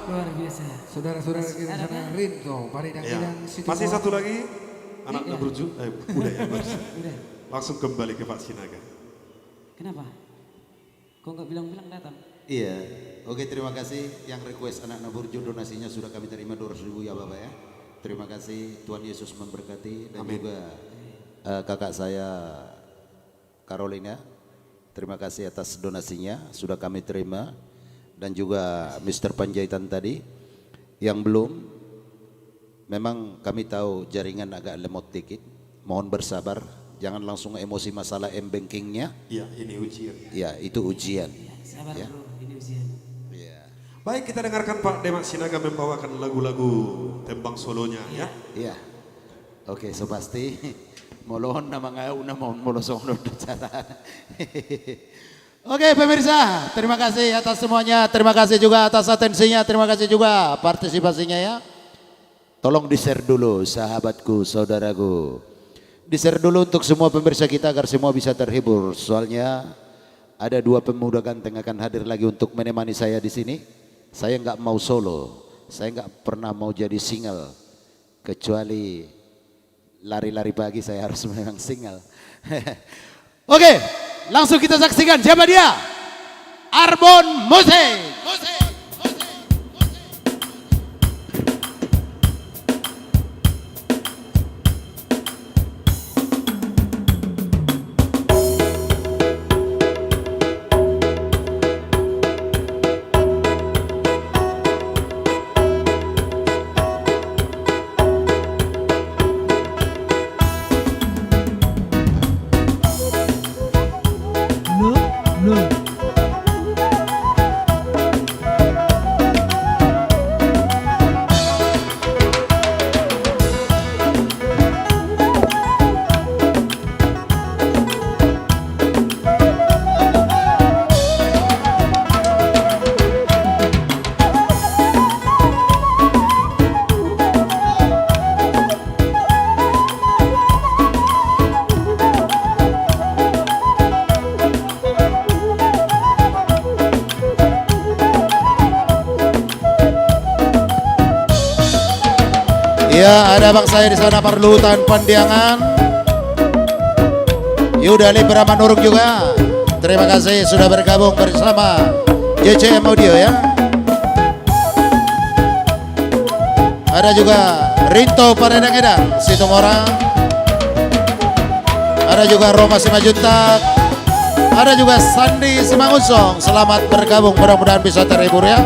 Speaker 2: Luar biasa.
Speaker 4: Saudara-saudara kita di sana Rinto, Paridang
Speaker 5: Ya.
Speaker 4: Bidang Situ
Speaker 5: Masih
Speaker 4: Bawah.
Speaker 5: satu lagi anaknya berju udah ya Mas.
Speaker 2: Udah.
Speaker 5: Langsung kembali ke Pak Sinaga.
Speaker 2: Kenapa? Kok nggak bilang-bilang datang?
Speaker 1: Iya. Oke, terima kasih yang request anak Naburjo, donasinya sudah kami terima 200.000 ya Bapak ya. Terima kasih, Tuhan Yesus memberkati dan
Speaker 5: Amin.
Speaker 1: juga kakak saya Carolina. Terima kasih atas donasinya, sudah kami terima. Dan juga Mr. Panjaitan tadi. Yang belum, memang kami tahu jaringan agak lemot dikit. Mohon bersabar, jangan langsung emosi masalah m-bankingnya.
Speaker 5: Iya, ini ujian.
Speaker 1: Ya, itu ujian.
Speaker 2: Sabar
Speaker 1: Ya.
Speaker 2: bro, ini ujian.
Speaker 1: Ya.
Speaker 5: Baik, kita dengarkan Pak Demak Sinaga membawakan lagu-lagu tembang solonya ya.
Speaker 1: Iya. Oke, so pasti molohon nama ngauna mohon molosong cara. Oke pemirsa, terima kasih atas semuanya, terima kasih juga atas atensinya, terima kasih juga partisipasinya ya. Tolong di-share dulu sahabatku, saudaraku. Di-share dulu untuk semua pemirsa kita agar semua bisa terhibur. Soalnya ada dua pemuda ganteng akan hadir lagi untuk menemani saya di sini. Saya nggak mau solo, saya nggak pernah mau jadi single. Kecuali lari-lari pagi saya harus memang single. Oke, langsung kita saksikan siapa dia? Arbon Musik. Ya, ada bang saya di sana Parlutan Pandiangan. Yuda Libra Manurung juga. Terima kasih sudah bergabung bersama JCM Audio ya. Ada juga Rinto Paredang-Edang, Situmorang. Ada juga Roma Simajuntak. Ada juga Sandi Simangusong. Selamat bergabung, mudah-mudahan bisa terhibur ya.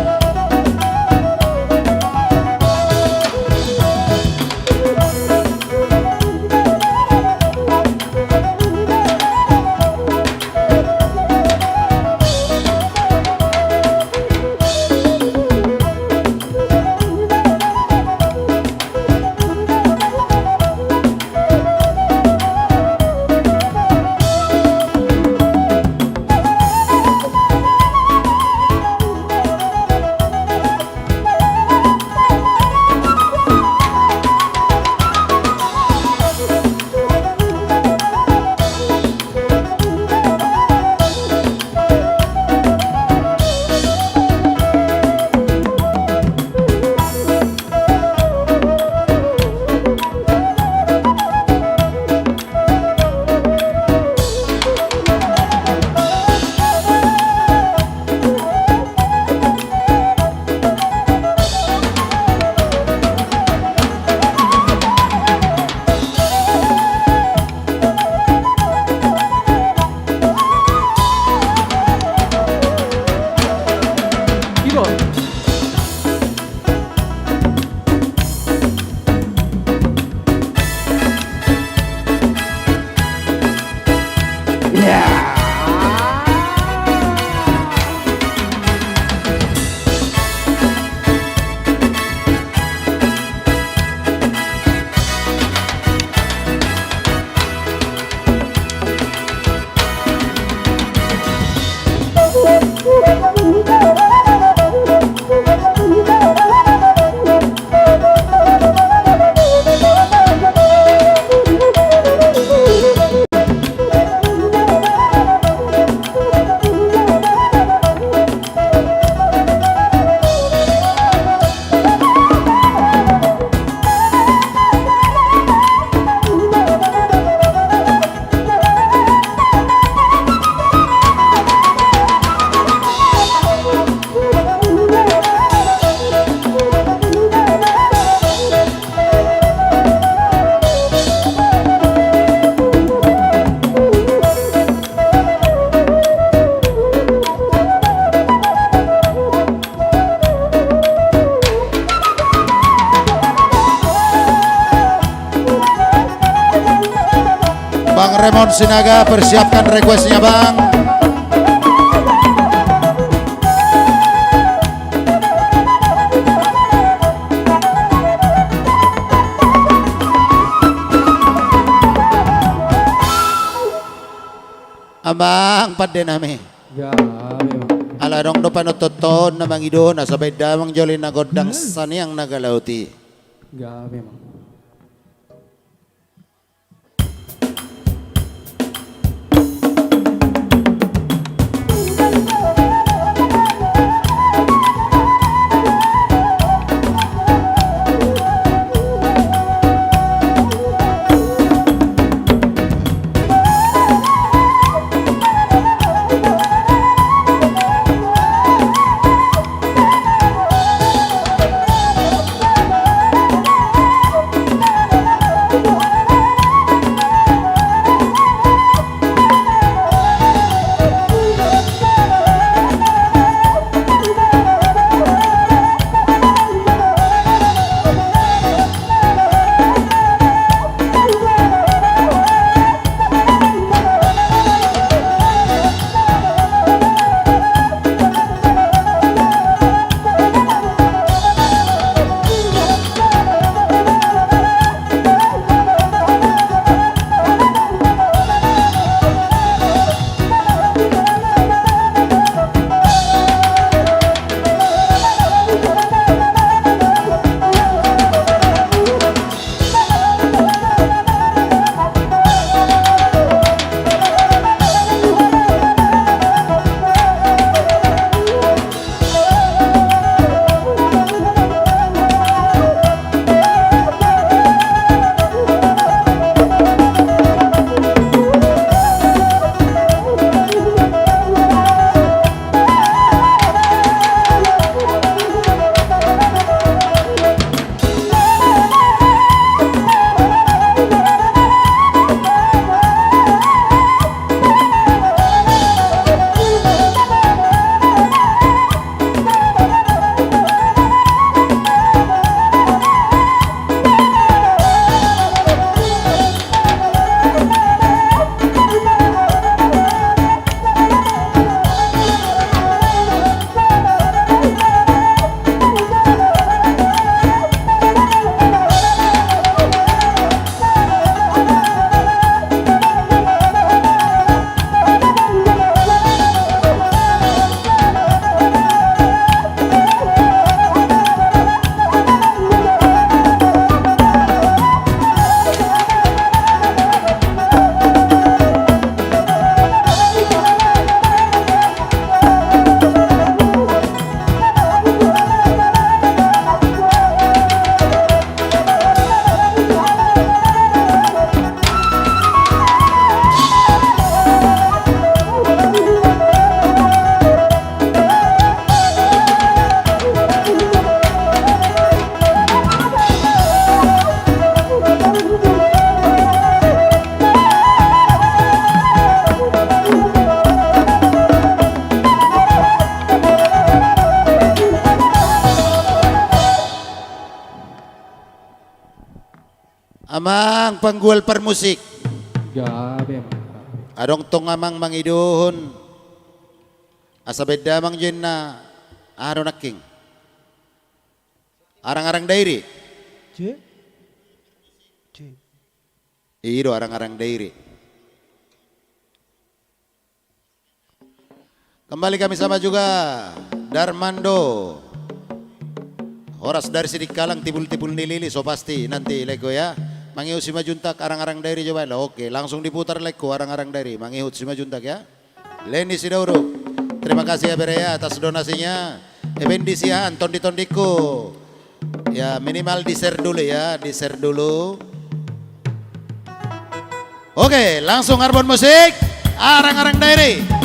Speaker 1: Raymond Sinaga, persiapkan requestnya Bang. Abang pada nami. Ala dong do panototon na mangido na sabay damang jolin na godang saniyang nagalauti. Amang panggul permusik. Adong tong amang mangiduhon. Asa beda mang jenna aro naking. Arang-arang dairi. Iro arang-arang dairi. Kembali kami sama juga Darmando. Horas dari sidik kalang tibul-tibul nilili so pasti nanti leko ya. Mangihut si Majuntak arang-arang dairi coba lah. Oke, langsung diputar leko arang-arang dairi. Mangihut si Majuntak ya. Leni Sidauro. Terima kasih ya Berea atas donasinya. Ebendi ya Anton Ditondiko. Ya minimal di-share dulu ya, di-share dulu. Oke, langsung Arbon musik. Arang-arang dairi.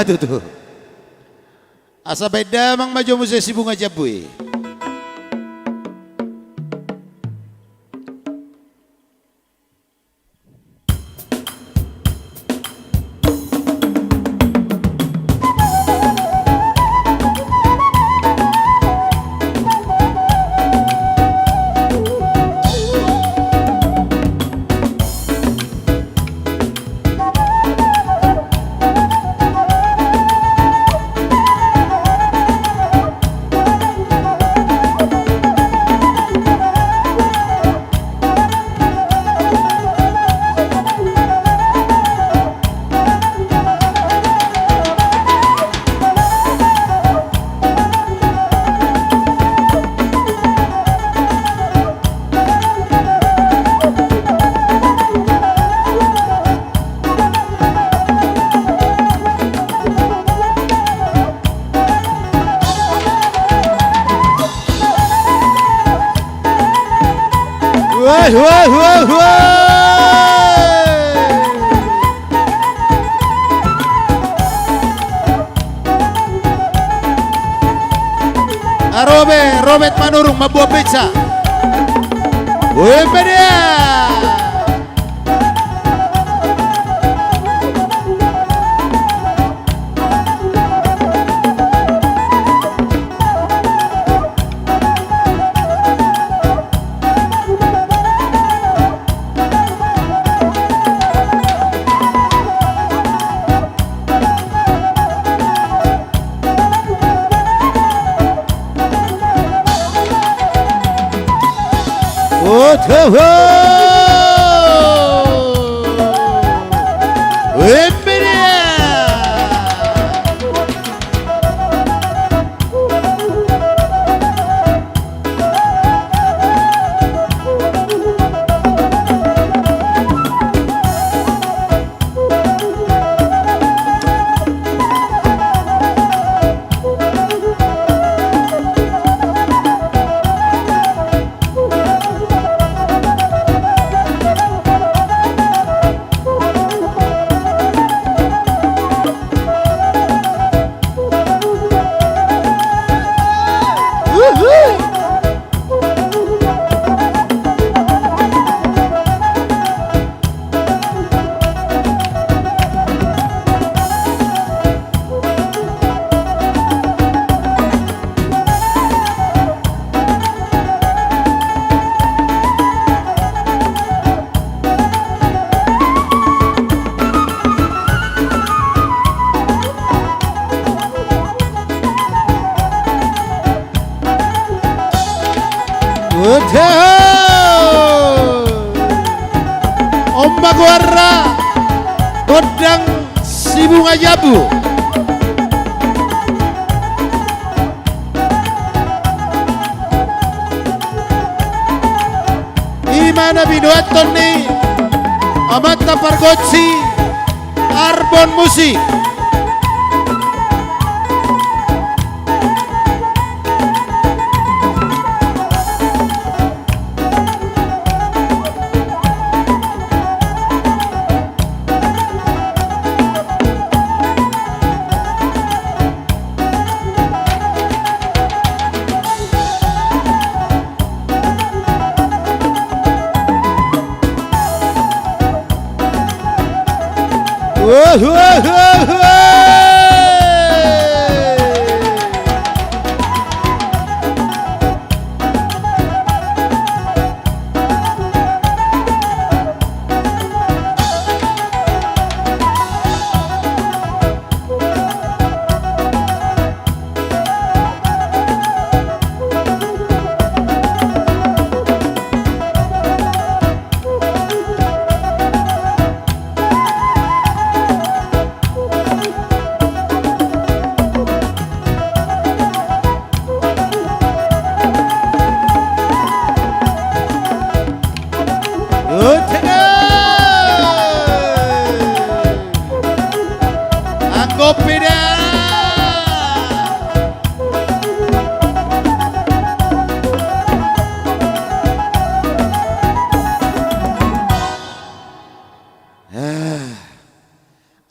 Speaker 1: Matu tuh. Asa beda mang maju musisi bunga jabui. Woi, woi, woi, woi. Robert Manurung Mabuah Pizza. Woi, dia. Ombak warna Godang si bunga jabu. Imana Binuatoni Amata Pargotsi Arbon Musik.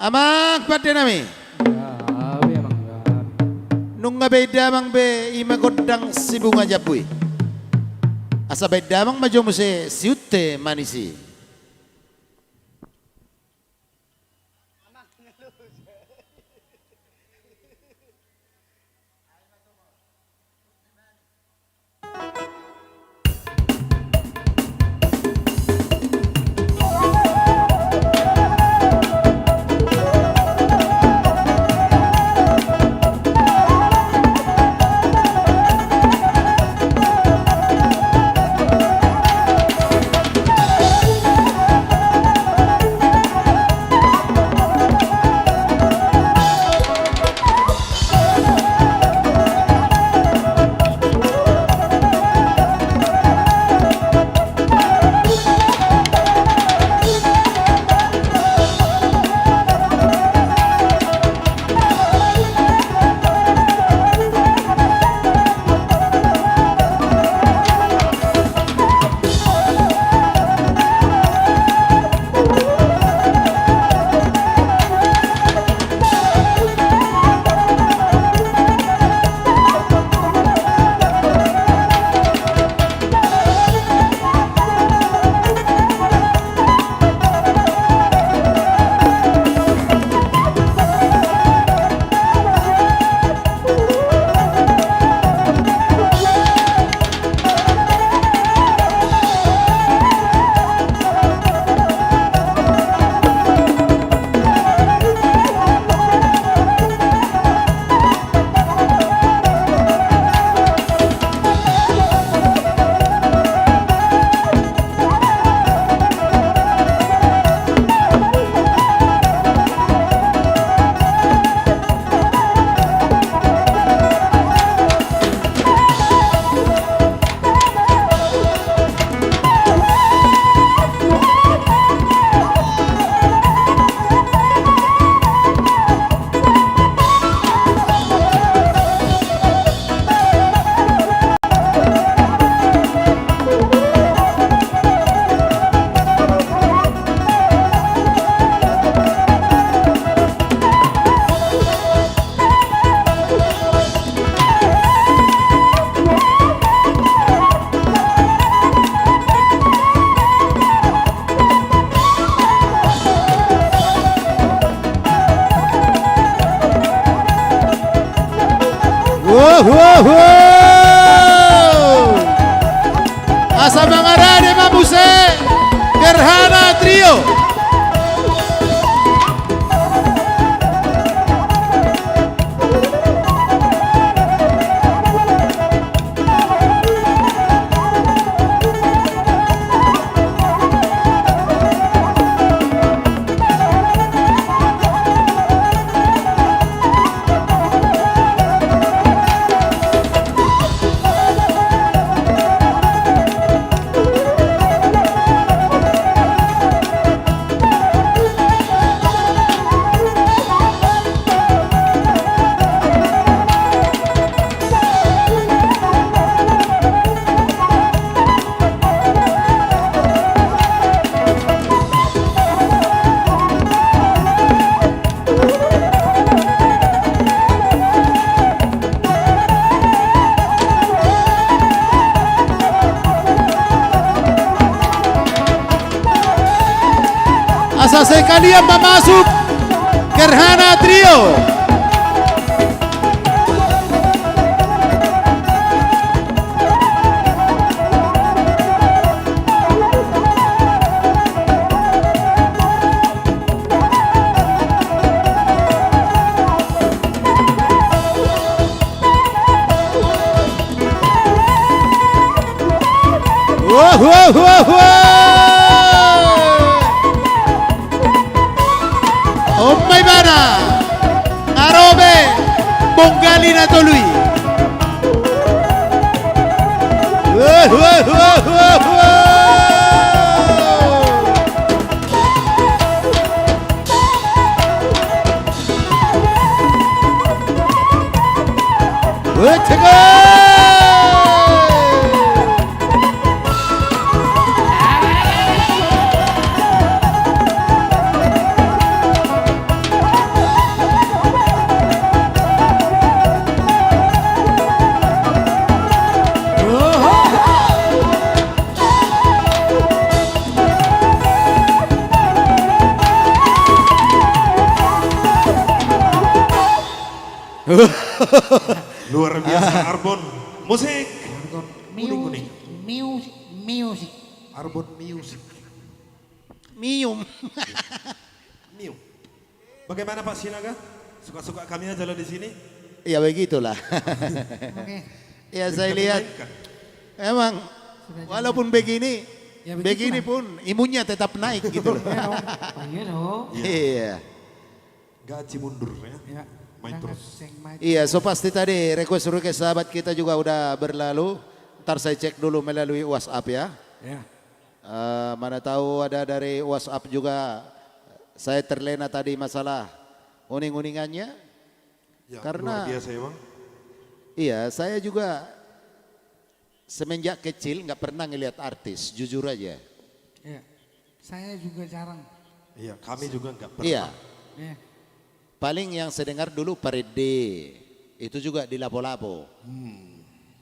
Speaker 1: Amang pada nami. Nunga beda mang be ima godang si bunga japui. Asa beda mang majo muse siute manisi. Asa mangarane mamuse Gerhana Trio. Bapak sekalian memasuk Gerhana Trio. Wah, wah, wah, wah. Omay bana, ngarobe, bonggali na tuloy. Wah, wah, wah, wah, wah. Wah, cekal.
Speaker 5: Luar biasa Arbon. Musik. Kuning.
Speaker 4: Music.
Speaker 5: Arbon Music.
Speaker 1: Mium.
Speaker 5: Miu. Bagaimana Pak Sinaga? Suka-suka kami aja lo di sini.
Speaker 1: Ya begitulah.
Speaker 4: Oke.
Speaker 1: Ya saya
Speaker 5: Kami
Speaker 1: lihat
Speaker 5: mainkan.
Speaker 1: emang walaupun begini,
Speaker 4: Ya,
Speaker 1: begini pun imunnya tetap naik gitu loh.
Speaker 2: Oh, iya dong.
Speaker 1: Iya.
Speaker 5: Gaji mundur ya.
Speaker 4: Ya.
Speaker 5: Main
Speaker 4: Berangkat
Speaker 5: terus.
Speaker 4: seng maju.
Speaker 1: Iya, so pasti tadi request sahabat kita juga udah berlalu. Ntar saya cek dulu melalui WhatsApp ya.
Speaker 4: Ya.
Speaker 1: Mana tahu ada dari WhatsApp juga. Saya terlena tadi masalah uning-uningannya.
Speaker 5: Ya,
Speaker 1: Karena-
Speaker 5: luar biasa emang.
Speaker 1: Iya, saya juga semenjak kecil nggak pernah ngelihat artis, jujur aja.
Speaker 4: Ya. Saya juga jarang.
Speaker 5: Iya, kami juga enggak pernah.
Speaker 1: Iya,
Speaker 4: Ya.
Speaker 1: paling yang saya dengar dulu Parede, itu juga di Lapo-Lapo.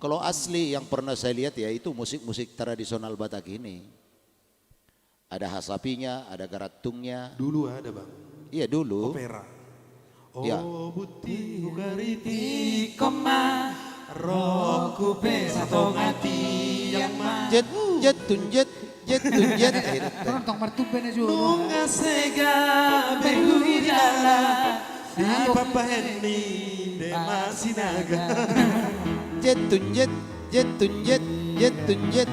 Speaker 1: Kalau asli yang pernah saya lihat ya itu musik-musik tradisional Batak ini. Ada hasapinya, ada garatungnya.
Speaker 5: Dulu ada Bang.
Speaker 1: Iya dulu.
Speaker 5: Opera. Oh,
Speaker 1: Ya.
Speaker 5: buti ugariti
Speaker 2: Koma roku pesa tongati yang ma
Speaker 1: Jet, jet, tunjet, jet, tunjet.
Speaker 4: Turun tong martuben aja.
Speaker 2: Bunga sega berhujala
Speaker 5: si Papa Henny Dema Sinaga.
Speaker 1: Jet, tunjet, jet, tunjet, jet, tunjet.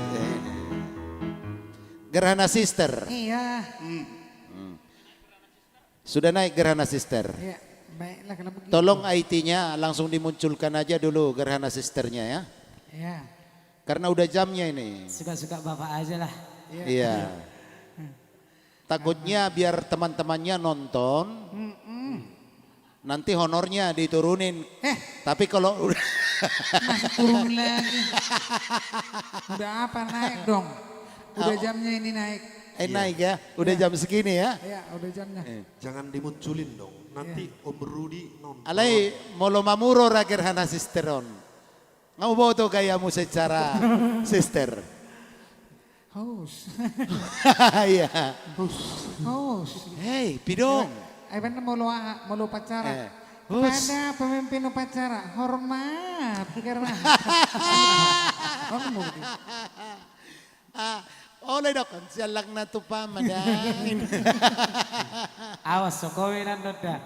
Speaker 1: Gerhana Sister.
Speaker 4: Iya.
Speaker 1: Sudah naik Gerhana Sister.
Speaker 4: Ya. Baiklah kalau begitu.
Speaker 1: Tolong IT-nya langsung dimunculkan aja dulu Gerhana Sisternya ya.
Speaker 4: Ya.
Speaker 1: Karena udah jamnya ini.
Speaker 2: Suka-suka bapak aja lah.
Speaker 1: Iya. Takutnya biar teman-temannya nonton, nanti honornya diturunin. Tapi kalau udah
Speaker 4: Masih turun lagi. Udah apa naik dong. Udah jamnya ini naik.
Speaker 1: naik ya, udah jam segini ya.
Speaker 4: Ya udah jamnya.
Speaker 5: Jangan dimunculin dong. Nanti Om Rudi nonton.
Speaker 1: Alay, molo mamuro ra Gerhana Sisteron. Ngaboto kayamu secara sister.
Speaker 4: Haus.
Speaker 1: Iya.
Speaker 4: Haus.
Speaker 1: Hey, pidong.
Speaker 4: Ay bener mau upacara.
Speaker 1: Hus.
Speaker 4: Kepada pemimpin upacara hormat karena
Speaker 1: Oleh dok, sialang na to pa, madain.
Speaker 2: Awas Jokowi nandoda.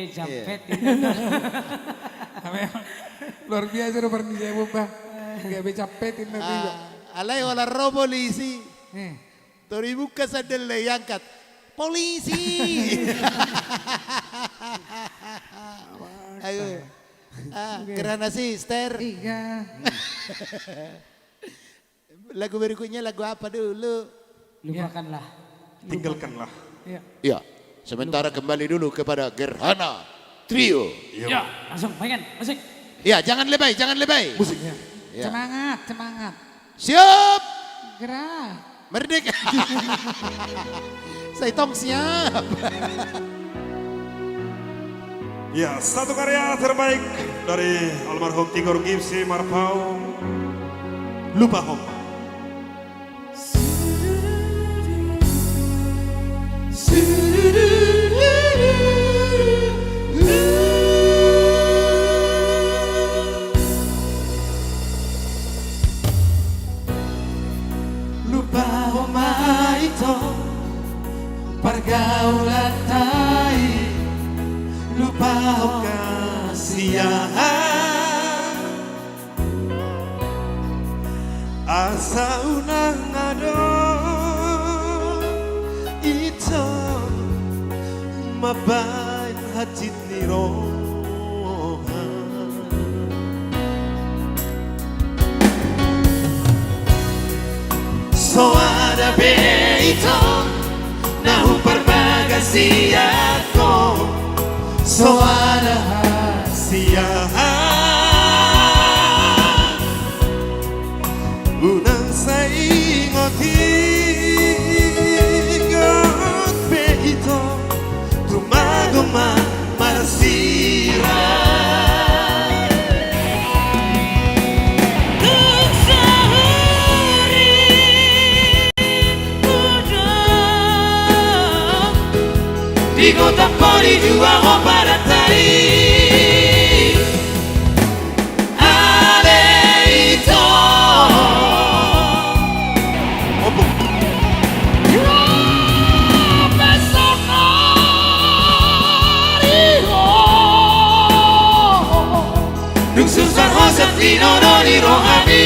Speaker 2: Jampet
Speaker 4: luar biasa udah pernah saya buka. Gak bisa capetin nanti juga.
Speaker 1: Alay, wala ro polisi.
Speaker 4: Eh,
Speaker 1: Tori buka sa delay angkat. Polisi! Ayo. Gerhana Sister.
Speaker 4: Iya.
Speaker 1: Lagu berikutnya lagu apa dulu?
Speaker 2: lupakanlah.
Speaker 5: Tinggalkanlah.
Speaker 4: Iya.
Speaker 1: Ya, sementara kembali dulu kepada Gerhana Trio.
Speaker 2: Ya, langsung pengen musik.
Speaker 1: Ya, jangan lebay, jangan lebay.
Speaker 5: Musik.
Speaker 1: Ya.
Speaker 4: Semangat, semangat.
Speaker 1: Siap,
Speaker 4: Gerak.
Speaker 1: merdeka. Saya tong siap.
Speaker 5: Ya, satu karya terbaik dari almarhum Tigor Gipsy Marpau. Lupa Hom.
Speaker 3: Sudah
Speaker 5: kasihan asa unang ado ito mabain hatid ni so ada ito na uparbagasi ako so ada hasiyahan unang sa ingot ito tumaguma marasira Digo tapori jua o baratai Ale ito Nung susah ho sa tinononi rohami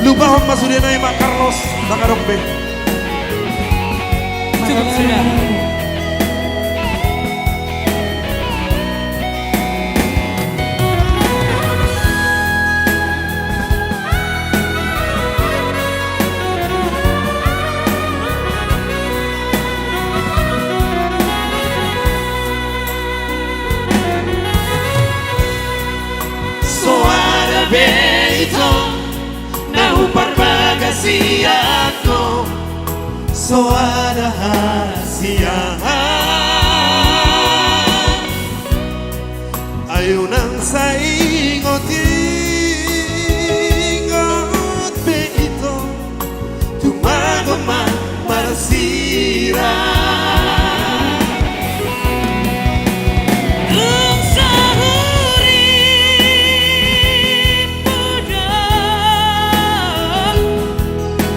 Speaker 5: Lubahon masudia na yung Mak Carlos Nakarombe.
Speaker 2: Cukup sudah.
Speaker 5: So ada beito na uparbagasi ako so ada hasiyahan ayaw nang sa ingot beito tumagama marasira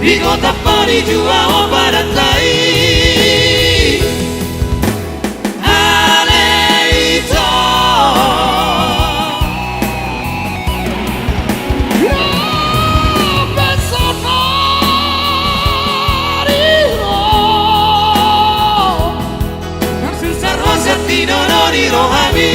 Speaker 5: Di kota Pari jua o baratai Ale ito Susah rosati nononi rohami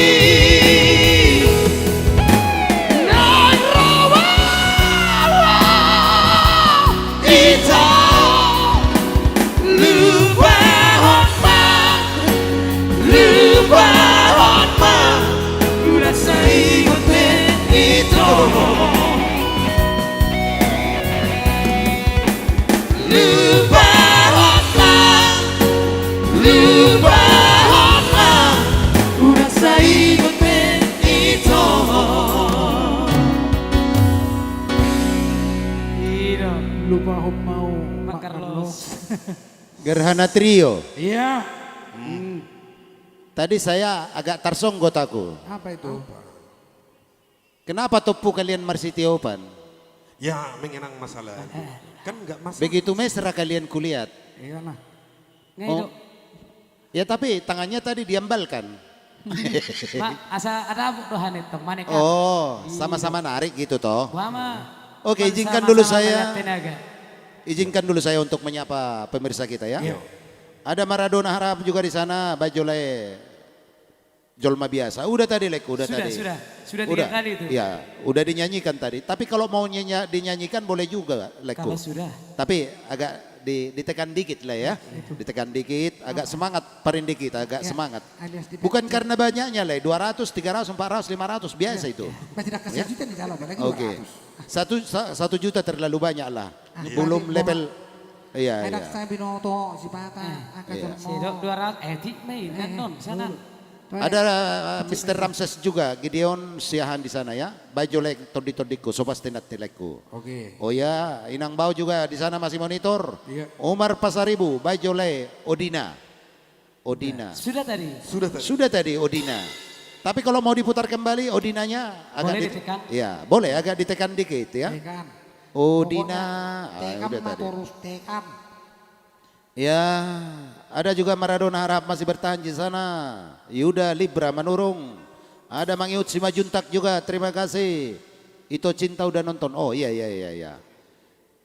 Speaker 4: Lupa mau
Speaker 2: Mak Carlos.
Speaker 1: Gerhana Trio.
Speaker 4: Iya.
Speaker 1: Tadi saya agak tarsonggot aku.
Speaker 4: Apa itu?
Speaker 1: Kenapa topu kalian marsitiopan?
Speaker 5: Ya mengenang masalah kan enggak masalah
Speaker 1: Begitu mesra kalian kulihat.
Speaker 4: Iyalah.
Speaker 2: Ngedo.
Speaker 1: Ya tapi tangannya tadi diambalkan.
Speaker 2: Mak, asa ada dohan itu manek.
Speaker 1: Oh, sama-sama narik gitu toh.
Speaker 2: Wama.
Speaker 1: Oke, izinkan dulu saya untuk menyapa pemirsa kita ya. Ada Maradona Harap juga di sana, Bajolai Jolma biasa. Udah tadi Lek, udah tadi.
Speaker 2: Sudah tiga kali itu.
Speaker 1: Iya, udah dinyanyikan tadi. Tapi kalau mau dinyanyikan boleh juga Lekku.
Speaker 2: Kalau sudah.
Speaker 1: Tapi agak ditekan dikit lah ya. Ditekan dikit, agak semangat parin dikit, agak semangat. Bukan karena banyaknya lah, 200, 300, 400, 500 biasa itu.
Speaker 4: Masih tidak kasih juta di dalam lagi 200.
Speaker 1: Oke. 1 juta terlalu banyak lah. Belum level. Iya,
Speaker 4: Enak
Speaker 1: iya.
Speaker 4: saya binoto si Pata akan
Speaker 2: Si dok 200 di main non sana.
Speaker 1: Ada Mr. Ramses juga, Gideon Siahan di sana ya. Bajolek todi-todiku, sopas tenat teleku.
Speaker 4: Oke.
Speaker 1: Oh ya, Inang Bau juga di sana masih monitor.
Speaker 4: Iya.
Speaker 1: Umar Pasaribu, Bajole, Odina. Odina.
Speaker 2: Sudah tadi.
Speaker 1: Sudah tadi Odina. Tapi kalau mau diputar kembali Odinanya agak
Speaker 2: Boleh ditekan?
Speaker 1: Iya, boleh agak ditekan dikit ya.
Speaker 4: Tekan.
Speaker 1: Odina.
Speaker 4: Tekan
Speaker 1: Udah
Speaker 4: mah
Speaker 1: tadi.
Speaker 4: terus tekan.
Speaker 1: Ya, ada juga Maradona Harap masih bertahan di sana. Yuda Libra Manurung. Ada Mang Iut Simajuntak juga, terima kasih. Ito Cinta udah nonton. Oh iya.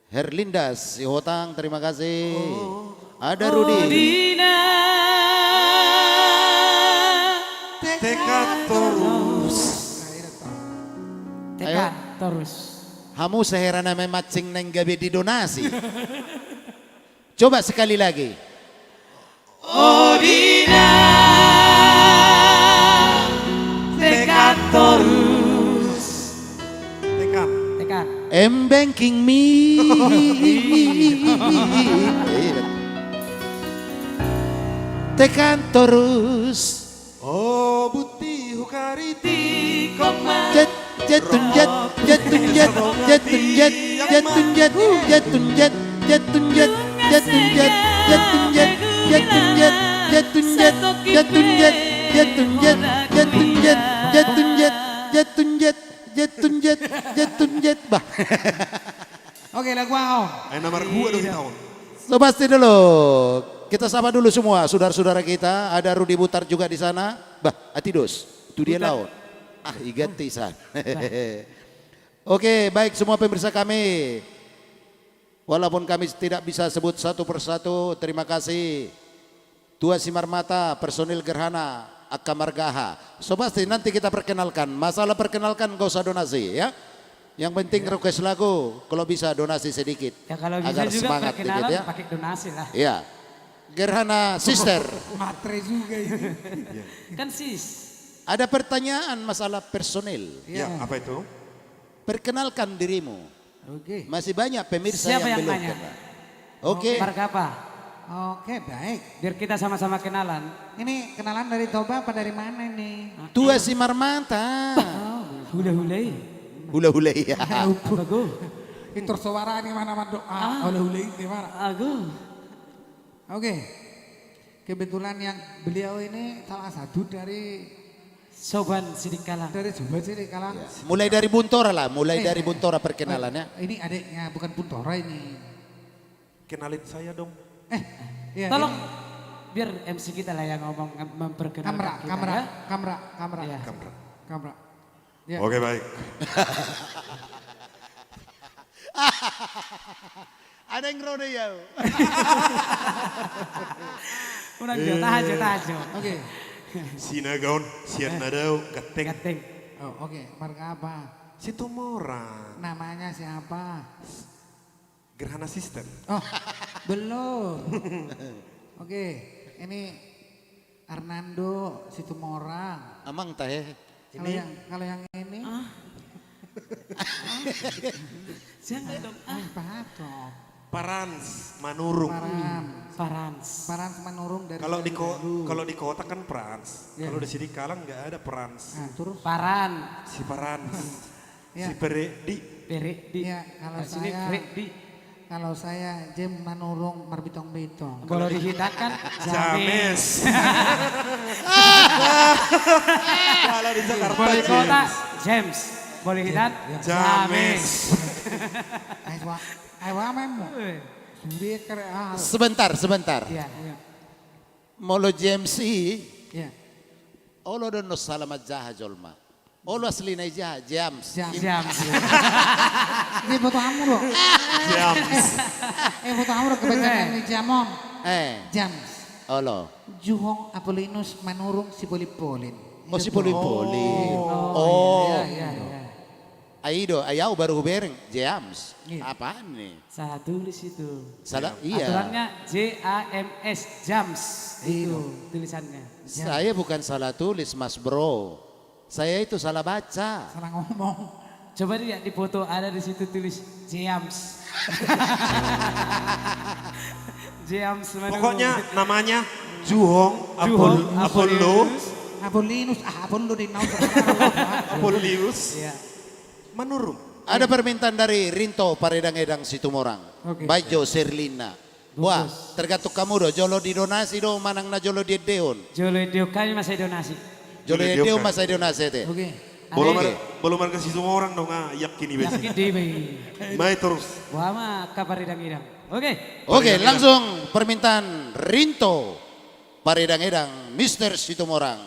Speaker 1: Herlindas si Hotang, terima kasih. Ada Rudi.
Speaker 2: Dina.
Speaker 5: Tekad terus.
Speaker 2: Tekan terus.
Speaker 1: Hamu seherana memacing neng gabe di donasi. Coba sekali lagi.
Speaker 3: Odina tekad terus.
Speaker 5: Tekad.
Speaker 2: Tekan.
Speaker 1: M-Banking me. Tekan terus.
Speaker 5: Oh buti hukariti koma.
Speaker 1: Jet jetun jet jetun jet jetun jet jetun jet jetun jet jetun jet jetun jet jetun jet jetun jet jetun jet jetun jet jetun jet jetun jet jetun jet jetun jet jetun jet jetun jet bah.
Speaker 4: Oke, lagu Ahong.
Speaker 5: Nomor gua dong tahun.
Speaker 1: So pasti dulu. Kita sapa dulu semua saudara-saudara kita. Ada Rudi Butar juga di sana. Bah, Atidos. Itu dia laut. Ah, igati san. Oke, baik semua pemirsa kami. Walaupun kami tidak bisa sebut satu persatu, terima kasih. Tua Simar Mata, personil Gerhana, Akka Margaha. So pasti nanti kita perkenalkan. Masalah perkenalkan gak usah donasi ya. Yang penting request lagu, kalau bisa donasi sedikit.
Speaker 2: Ya kalau bisa
Speaker 1: agar
Speaker 2: juga
Speaker 1: semangat
Speaker 2: perkenalan
Speaker 1: dikit ya.
Speaker 2: pakai donasi lah.
Speaker 1: Iya. Gerhana Sister.
Speaker 4: Matre juga ini.
Speaker 2: Kan sis.
Speaker 1: Ada pertanyaan masalah personil.
Speaker 5: Ya, apa itu?
Speaker 1: Perkenalkan dirimu.
Speaker 4: Oke.
Speaker 1: Masih banyak pemirsa
Speaker 2: Siapa yang
Speaker 1: belum
Speaker 2: nanya?
Speaker 1: kenal. Oke.
Speaker 2: Marga apa?
Speaker 4: Oke, baik.
Speaker 2: Biar kita sama-sama kenalan.
Speaker 4: Ini kenalan dari Toba apa dari mana nih?
Speaker 1: Tua Simar Mata.
Speaker 2: Hula-hulai.
Speaker 1: Hula-hula ya.
Speaker 2: Apa go?
Speaker 4: Itu suara ini mana doa. Oleh hulai di mana?
Speaker 2: Aku.
Speaker 4: Oke. Kebetulan yang beliau ini salah satu dari
Speaker 2: Soban Sidikala.
Speaker 4: Jawa sini kalang.
Speaker 1: Mulai dari Buntora lah, mulai dari Buntora perkenalannya.
Speaker 4: Ini adiknya bukan Puntora ini.
Speaker 5: Kenalin saya dong.
Speaker 4: Iya,
Speaker 2: Tolong
Speaker 4: ini.
Speaker 2: biar MC kita lah yang ngomong memperkenalkan kita ya.
Speaker 4: kamera.
Speaker 2: Iya.
Speaker 4: Kamera. Ya.
Speaker 5: Oke baik.
Speaker 1: Ada yang rode ya.
Speaker 2: Unang jo, tahan jo.
Speaker 4: Oke.
Speaker 5: Sinagaon, sian nadau, gateng.
Speaker 2: Gateng.
Speaker 4: Oh, oke. Marga apa?
Speaker 5: Situmorang.
Speaker 4: Namanya siapa?
Speaker 5: Gerhana Sister.
Speaker 4: Oh, belum. Oke, ini Arnando Situmorang.
Speaker 1: Amang teh.
Speaker 4: Kalau yang ini
Speaker 2: Jangan dong.
Speaker 4: apa toh?
Speaker 5: Parans, Manurung.
Speaker 2: Parans.
Speaker 4: Parans Manurung dari
Speaker 5: Kalau di
Speaker 4: Bandung.
Speaker 5: kalau di kota kan Prans.
Speaker 4: Ya.
Speaker 5: Kalau di sini Kalang nggak ada Prans.
Speaker 4: Nah, terus
Speaker 2: Paran.
Speaker 5: Si Parans.
Speaker 4: Ya.
Speaker 5: Si Peredi.
Speaker 2: Perek di.
Speaker 4: ya kalau
Speaker 2: Di sini
Speaker 4: saya
Speaker 2: perek di.
Speaker 4: kalau saya Jem Manurung Marbitong-bitong.
Speaker 2: Kalau dihitakan
Speaker 5: James. Kalau di Jakarta
Speaker 2: Boleh kota
Speaker 5: James.
Speaker 2: James. Boleh hitat
Speaker 5: James.
Speaker 4: Ayo memo. Dia keren.
Speaker 1: Sebentar.
Speaker 2: Iya.
Speaker 1: Molo JMC.
Speaker 4: Ya.
Speaker 1: Olo don no salamat jaha jolma. Olo asli na jaha James.
Speaker 2: James.
Speaker 4: Ini foto kamu loh.
Speaker 5: James.
Speaker 4: Foto kamu loh kebanyakan ini Jamon. James.
Speaker 1: Olo.
Speaker 4: Juhong Apolinus Manurung Sipolipolin.
Speaker 1: Oh si Poli-Poli.
Speaker 2: Iya.
Speaker 1: Aido, ayaw baru bereng James.
Speaker 4: Iya.
Speaker 1: Apaan nih?
Speaker 2: Salah tulis itu.
Speaker 1: Salah iya.
Speaker 2: Aturannya JAMS Jams. Itu tulisannya.
Speaker 1: Saya bukan salah tulis Mas Bro. Saya itu salah baca.
Speaker 4: Salah ngomong.
Speaker 2: Coba lihat di foto ada di situ tulis Jams. Jams.
Speaker 5: Pokoknya namanya Juhong Apollo
Speaker 4: Apolinus, Apollo di naus.
Speaker 5: Apolius.
Speaker 4: Ya.
Speaker 5: Manurung.
Speaker 1: Ada permintaan dari Rinto Paredang-Edang Situmorang.
Speaker 4: Oke.
Speaker 1: Bajo Serlina. Wah, tergantung kamu do. Jolo di donasi do, manang na jolo di deon.
Speaker 2: Jolo dio kami masih donasi.
Speaker 1: Jolo di deon masa donasi teh.
Speaker 4: Oke.
Speaker 5: Belum ada kasih semua orang dong yakin ini
Speaker 2: Yakin deh, Bay.
Speaker 5: Mai terus.
Speaker 2: Wah mah kabar idang-idang. Oke.
Speaker 1: Oke, langsung permintaan Rinto Paredang-Edang Mr. Situmorang.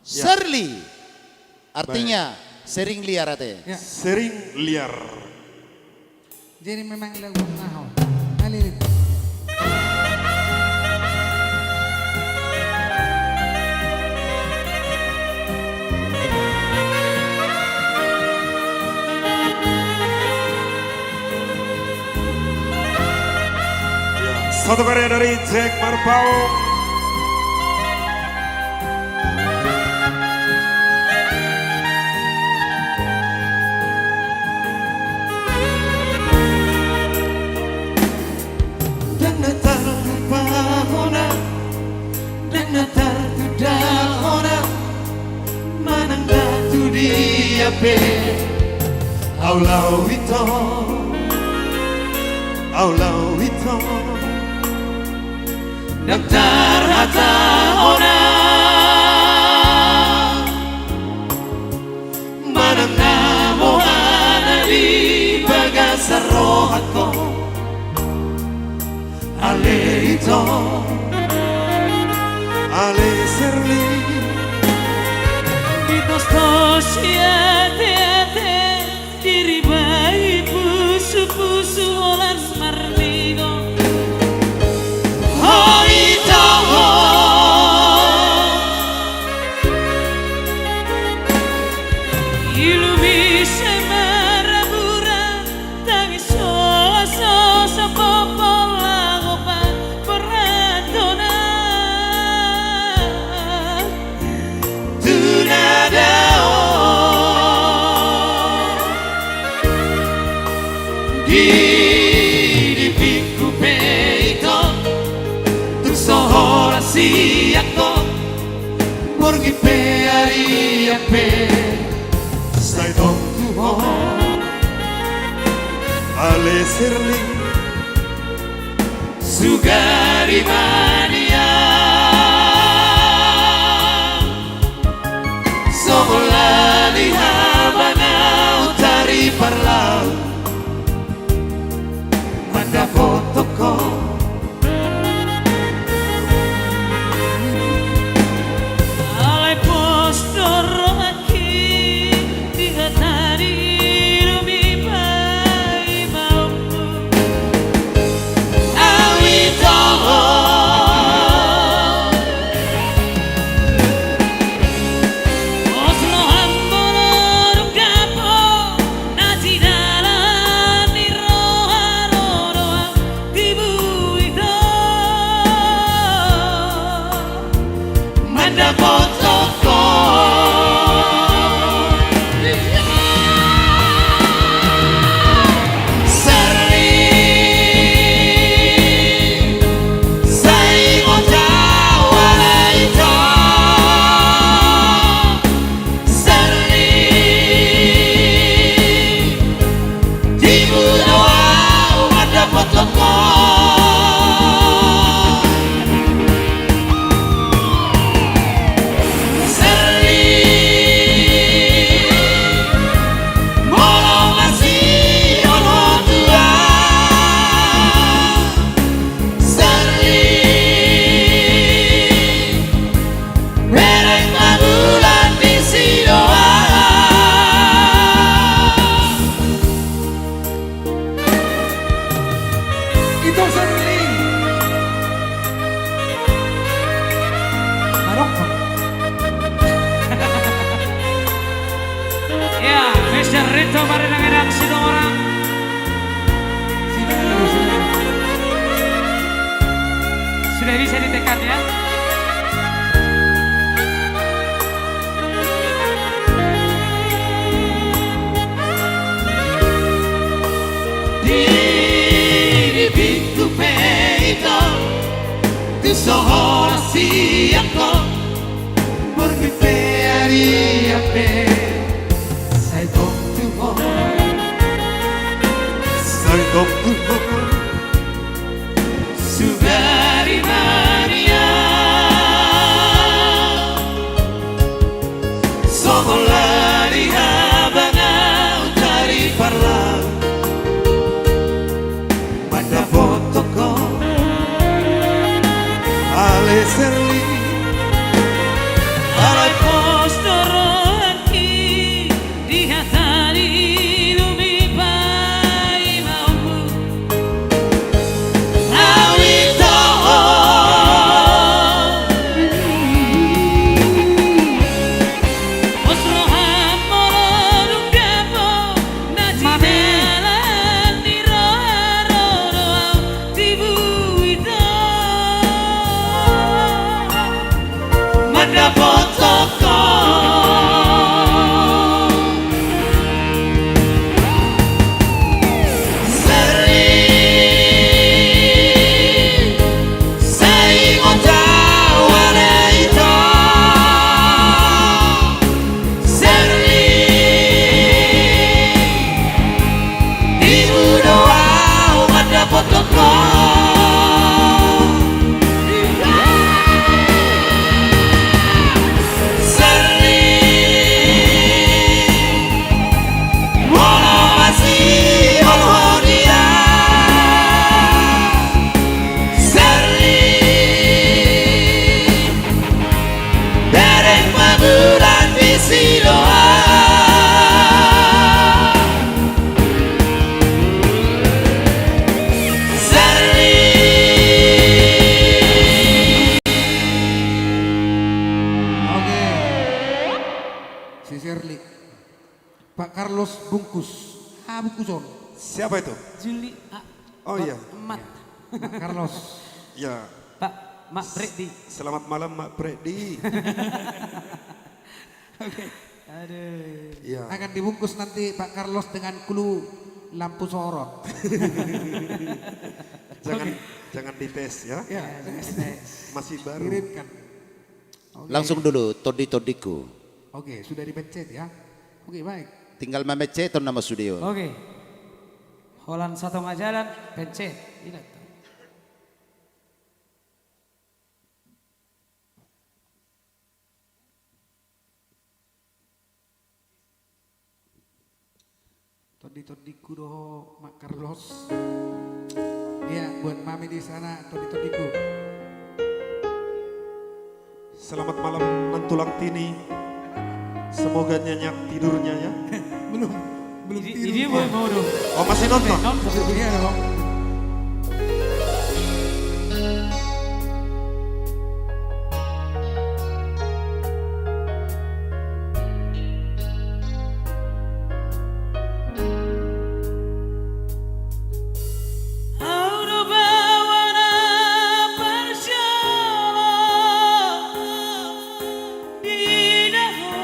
Speaker 1: Serli. Artinya sering liar ate.
Speaker 4: Ya.
Speaker 5: Sering liar.
Speaker 4: Jadi memang lagu naho. Alilit.
Speaker 5: Satu karya dari Jack Marpao.
Speaker 3: Dan terpahona dan tertudahona manang datu dia pe aulau ito daftar hata ona manang namo ana di bagasar rohatko ale ito
Speaker 5: Ale Serli.
Speaker 3: Kita siate diri bayi pusu olar smarmigo oh ito ilumisi marabura tangi so sa popola pa peratona tunadao di piku peito tu sohora siako borgi pe aria pe
Speaker 5: Stai don
Speaker 3: tuho
Speaker 5: Ale Serli.
Speaker 3: sugari mania sola di habana utari parlau manda fotoko ale postor aki di hatari rumi bai mampu awito oslo hambolo gapo nasi dalam ni roharo tibu itu manda fotoko Serli sai montawala itu Serli tibu doa manda fotoko Serli molo masih ono tua Serli bereng bulan di sidoa
Speaker 4: Itu Serli. Maroko.
Speaker 2: Ya, Mr. Rinto Paredang-Edang Situmorang. Sudah bisa ditekan ya.
Speaker 3: di pintu peito tu sohora siako porque
Speaker 5: Hidupku
Speaker 3: Sugari Maria Somola di Habana Utari Parla Manda fotoko
Speaker 5: Ale Serli
Speaker 3: Alai postoro anki di hatari lumi pai maumu Awito Osro hamoro nunggapo najinelan di roharo roau tibu ito Manda fotoko Seri Sai ngota wana ito Seri Ibu doa manda fotoko
Speaker 4: Oke. Si Shirley. Pak Carlos bungkus. Bungkuson.
Speaker 5: Siapa itu?
Speaker 2: Juli
Speaker 5: Oh iya,
Speaker 2: Mat.
Speaker 4: Pak Carlos.
Speaker 5: ya.
Speaker 2: Pak Mak Bredi.
Speaker 5: Selamat malam Mak Bredi.
Speaker 2: Aduh.
Speaker 5: Ya.
Speaker 4: Akan dibungkus nanti Pak Carlos dengan clue lampu sorot.
Speaker 5: Jangan dites ya.
Speaker 4: Ya,
Speaker 5: Masih baru.
Speaker 4: kirimkan. Oke.
Speaker 1: Langsung dulu todi-todiku.
Speaker 4: Oke, sudah dipencet ya. Oke, baik.
Speaker 1: Tinggal memecet nama studio.
Speaker 2: Oke. Holan satu majalan pencet. Tidak.
Speaker 4: Todi-todiku doho Mak Carlos. Iya, buat mami di sana todi-todiku.
Speaker 5: Selamat malam Nentulang Tini. Semoga nyenyak tidurnya ya.
Speaker 4: Belum tidur.
Speaker 2: Ini mau dong.
Speaker 5: Oh masih nonton?
Speaker 4: Iya dong.
Speaker 3: Auro bawana persiala di daho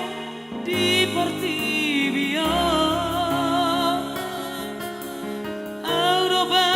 Speaker 3: di Portibio Auro bawana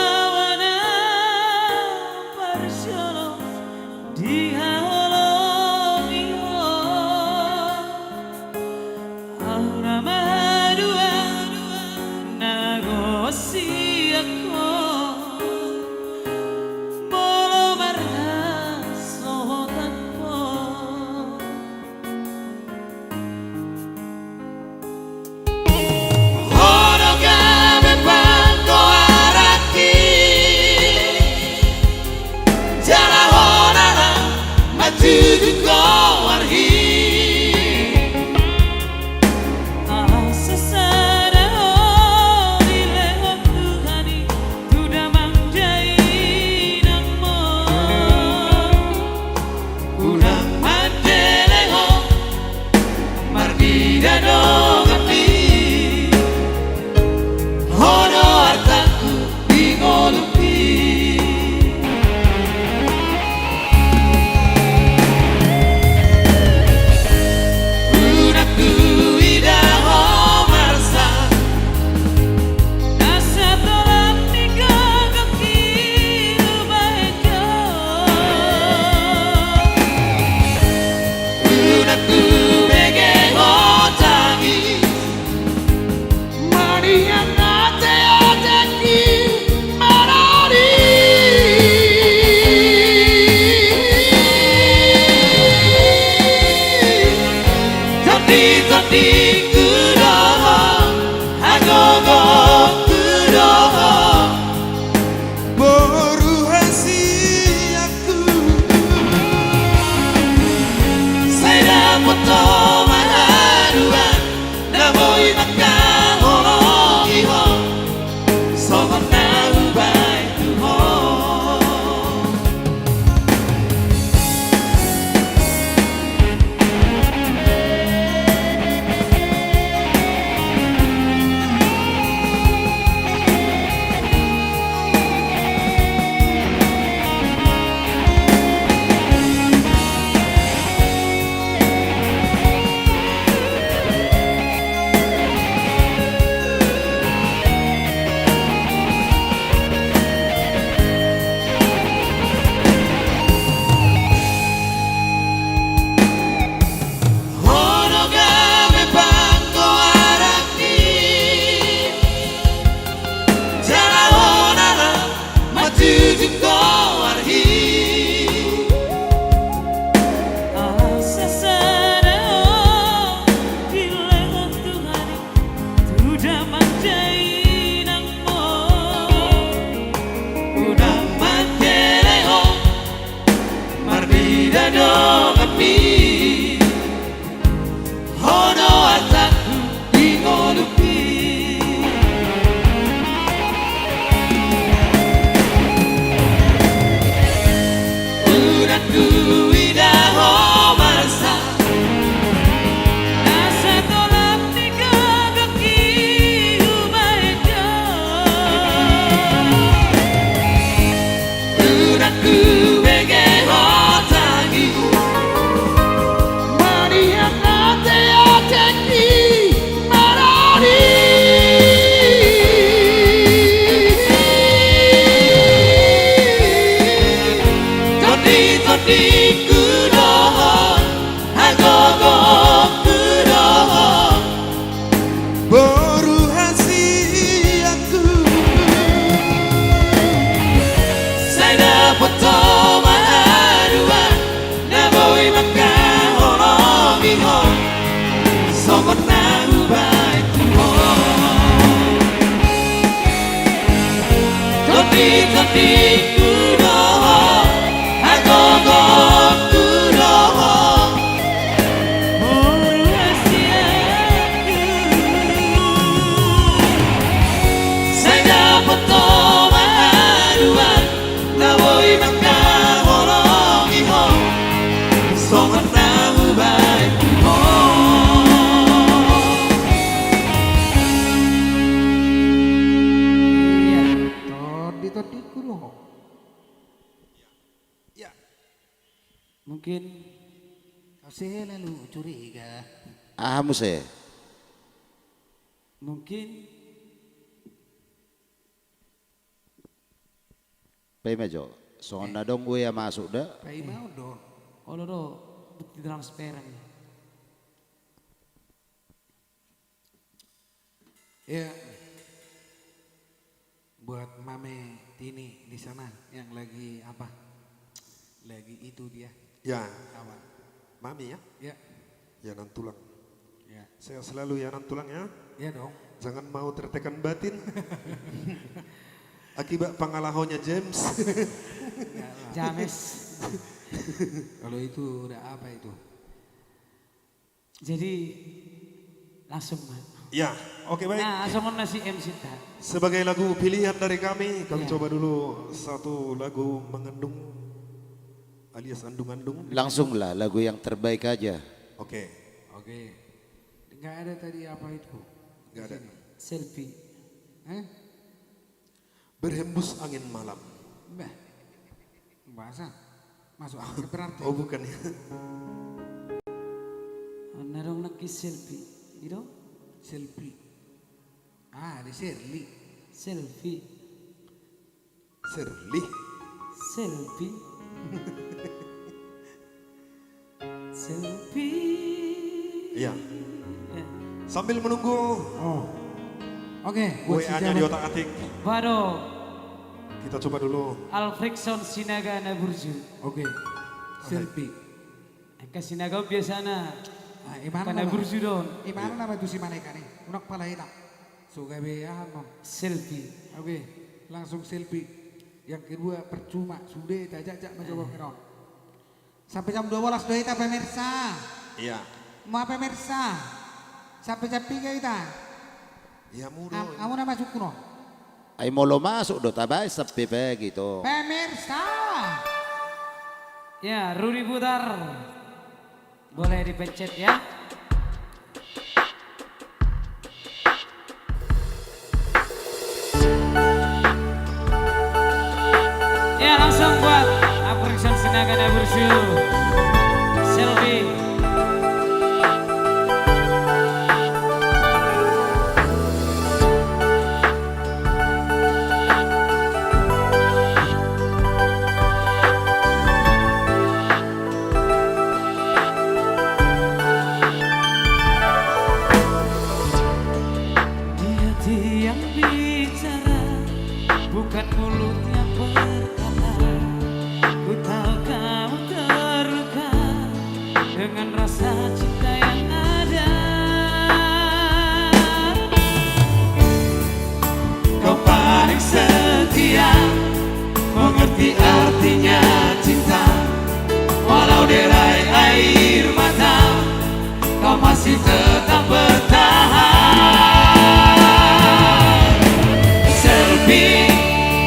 Speaker 3: Topi kudoho Agogo kudoho Saya dapat mahaduan Nawoi makaholong iho Songat namu baik iho
Speaker 4: Todi kudoho.
Speaker 2: Mungkin
Speaker 4: Saya lalu curiga.
Speaker 1: Muse.
Speaker 2: mungkin
Speaker 1: Pay medyo. So na dong gue masuk dah.
Speaker 4: Pai mau dong.
Speaker 2: oloro bukti transparan.
Speaker 4: Ya, buat Mame Tini di sana yang lagi apa? Lagi itu dia
Speaker 5: Ya,
Speaker 4: kawan.
Speaker 5: Mami ya,
Speaker 4: Ya,
Speaker 5: Yanan tulang.
Speaker 4: ya,
Speaker 5: Saya selalu Yanan tulang ya.
Speaker 4: ya dong.
Speaker 5: Jangan mau tertekan batin. Akibat pengalahannya James.
Speaker 2: James.
Speaker 4: Kalau itu udah apa itu?
Speaker 2: Jadi langsung Mat.
Speaker 5: Ya, oke baik.
Speaker 2: Nah, langsung nasi MC ta.
Speaker 5: Sebagai lagu pilihan dari kami
Speaker 2: Ya.
Speaker 5: coba dulu satu lagu mengandung alias andung-andung.
Speaker 1: Langsung lah lagu yang terbaik aja.
Speaker 5: Oke,
Speaker 4: Oke. Enggak ada tadi apa itu?
Speaker 5: nggak ada.
Speaker 2: Selfie.
Speaker 4: Hah?
Speaker 5: Berhembus angin malam.
Speaker 4: Bah. Bahasa. Masuk angin berarti.
Speaker 5: Oh bukan ya.
Speaker 2: Narong naki selfie. Gitu?
Speaker 4: Selfie. Ada Shirley.
Speaker 2: Selfie.
Speaker 5: Serli.
Speaker 2: Selfie. Selfie.
Speaker 5: Iya.
Speaker 2: Ya.
Speaker 5: Sambil menunggu
Speaker 4: Oh. Oke, buat si
Speaker 5: WA-nya
Speaker 4: Jawa.
Speaker 5: diotak-atik,
Speaker 2: Baru
Speaker 5: kita coba dulu.
Speaker 2: Alfrickson Sinaga na burju.
Speaker 4: Oke. Selfie.
Speaker 2: Angka Sinaga biasana.
Speaker 4: Ah, imana
Speaker 2: Kana
Speaker 4: nama?
Speaker 2: burju don.
Speaker 4: Imana nama itu si Maneka nih? Unak pala hitam. Suka beanon.
Speaker 2: Selfie.
Speaker 4: Oke, langsung selfie. Yang kedua percuma, sudah tajak mencoba keron. Sampai jam 12 doa kita pemirsa.
Speaker 5: Iya.
Speaker 4: Mau pemirsa? Sampai jam 3 kita.
Speaker 5: Ya mudah.
Speaker 4: Kamu nama Sukuno.
Speaker 1: Ay mau lo masuk do tabay sa pipe gitu.
Speaker 4: Pemirsa.
Speaker 2: Ya, Rudi Putar. Boleh dipencet ya. Ya, langsung buat Alfrickson Sinaga na burju. Selfie. Di hati yang bicara, bukan mulut yang berkata. Ku tahu kamu terluka dengan rasa cinta yang ada.
Speaker 3: Kau paling setia Mengerti artinya cinta Walau derai air mata Kau masih tetap bertahan Selfie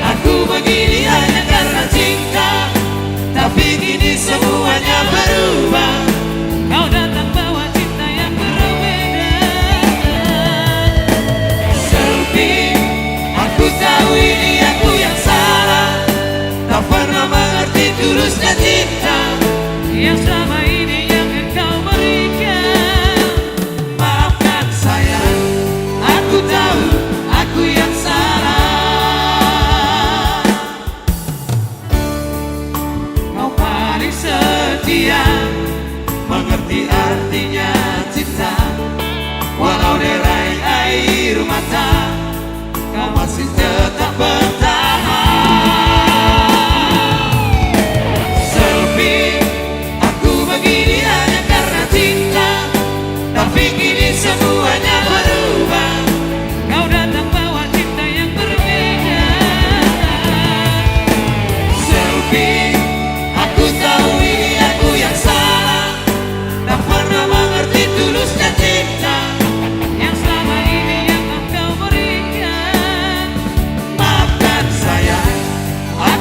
Speaker 3: Aku begini hanya karena cinta Tapi kini semuanya berubah
Speaker 2: Kau datang bawa cinta yang berbeda.
Speaker 3: Selfie Aku tahu ini aku yang salah Tak pernah mengerti tulusnya cinta
Speaker 2: Yang selama ini yang engkau berikan.
Speaker 3: Maafkan saya Aku tahu aku yang salah Kau paling setia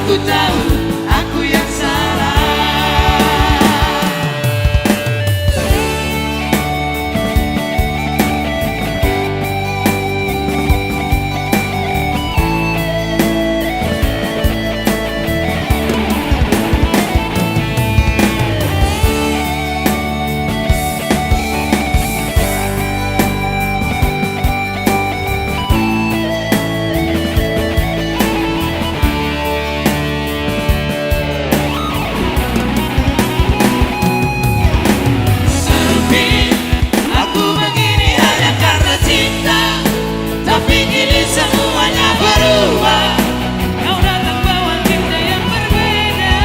Speaker 3: Aku tahu aku yang salah. Aku begini hanya karena cinta, tapi kini semuanya berubah. Kau datang bawa cinta yang berbeda.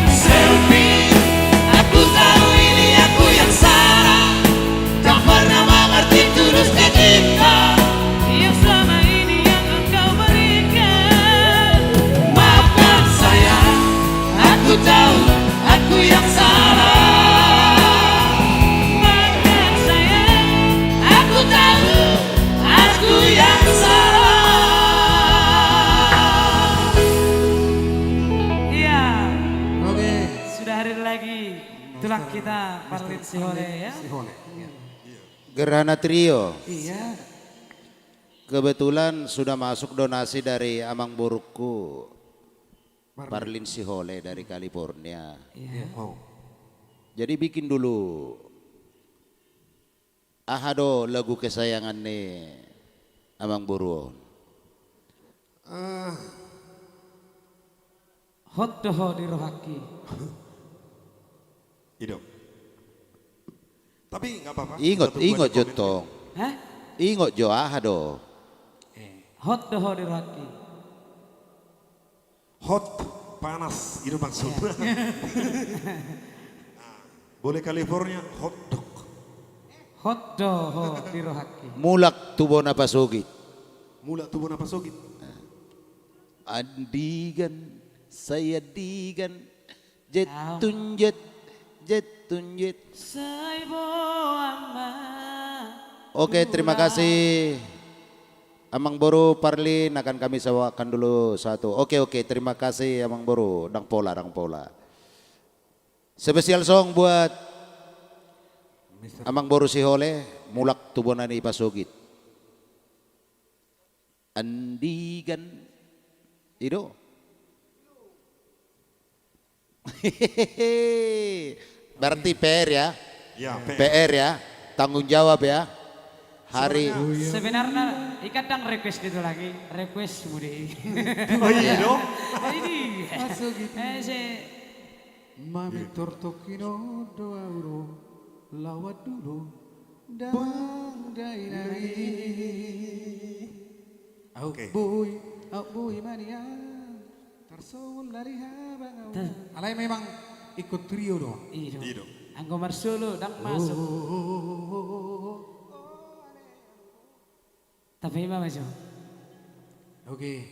Speaker 3: Selfie, aku tahu ini aku yang salah. Tak pernah mengerti tulusnya cinta yang selama ini yang engkau berikan. Maafkan saya, aku tahu aku yang salah. Itulah kita Parlin Sihole ya.
Speaker 1: Gerhana Trio.
Speaker 4: Iya.
Speaker 1: Kebetulan sudah masuk donasi dari Amang Burukku. Parlin Sihole dari California.
Speaker 2: Iya.
Speaker 5: Oh.
Speaker 1: Jadi bikin dulu. Ahado lagu kesayangan nih Amang Buru.
Speaker 2: Hot doho di rohaki.
Speaker 5: Hidup. Tapi nggak apa-apa.
Speaker 1: Ingot jotong.
Speaker 2: Hah?
Speaker 1: Ingot jo ahado.
Speaker 2: Hot doho di rohaki.
Speaker 5: Hot, panas, itu maksudnya. Boleh California, hot dog.
Speaker 2: Hot doho di rohaki.
Speaker 1: Mulak tubo na pasugit.
Speaker 5: Mula tubuh napa sogit.
Speaker 1: Andigan, saya digan, jetun jet, jetun jet.
Speaker 2: Saibo ama.
Speaker 1: Oke, terima kasih. Amang Boru Parlin akan kami sewakan dulu satu. Oke, terima kasih Amang Boru. Dang pola. Spesial song buat Amang Boru Sihole, mulak tubonani pasugit. Andigan, itu. Berarti PR ya,
Speaker 5: Ya,
Speaker 1: PR ya, tanggung jawab ya. Hari
Speaker 2: Sebenarnya kadang request gitu lagi, request budi.
Speaker 5: Oh iya dong.
Speaker 2: Ini.
Speaker 4: Masuk gitu.
Speaker 2: Si
Speaker 4: Mami tortokino doauro lawat dulu bang dainari.
Speaker 5: Oke.
Speaker 4: Au boy mania tersul dari habang. Alay memang ikut trio dong.
Speaker 2: Iyo.
Speaker 5: Hidup.
Speaker 2: Anggo marsulu dang masuk. Tapi mah masuk.
Speaker 4: Oke.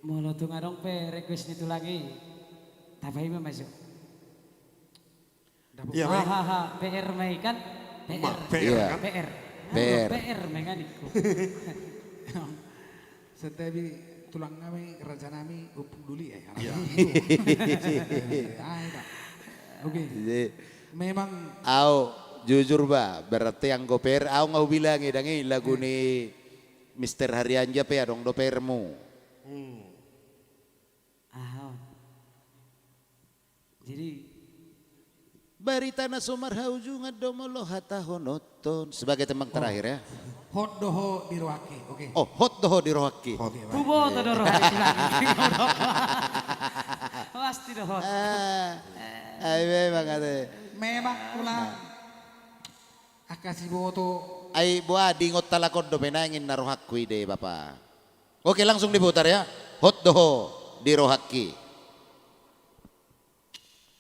Speaker 2: Mulu tuh ngadong pe request itu lagi. Tapi mah masuk.
Speaker 5: Iya, baik.
Speaker 2: Hahaha, PR mai kan? PR.
Speaker 5: PR
Speaker 1: Iya.
Speaker 5: kan?
Speaker 2: PR.
Speaker 1: PR.
Speaker 2: PR mai kan iku.
Speaker 4: Setiap tulang kami rencana kami upung dulu ya.
Speaker 5: Iya.
Speaker 4: Oke.
Speaker 1: Jadi,
Speaker 4: Memang
Speaker 1: jujur ba, berarti yang goper, ngau bilang idangi lagu ni Mr. Haryanja pe adong dopermu.
Speaker 2: Jadi
Speaker 1: Barita na sumarhau junga domolo hata honoton. Sebagai tembang terakhir ya.
Speaker 4: hot doho dirwaki. Oke.
Speaker 1: Oh, hot doho di rohaki.
Speaker 2: kubo tadoro itu lagi. Pasti dah hot.
Speaker 1: Ay memang ada.
Speaker 4: Memang ulang akasi boto.
Speaker 1: Ay buah dingot talakod do penangin na rohakku ide Bapak. Oke, langsung diputar ya. Hot doho di rohaki.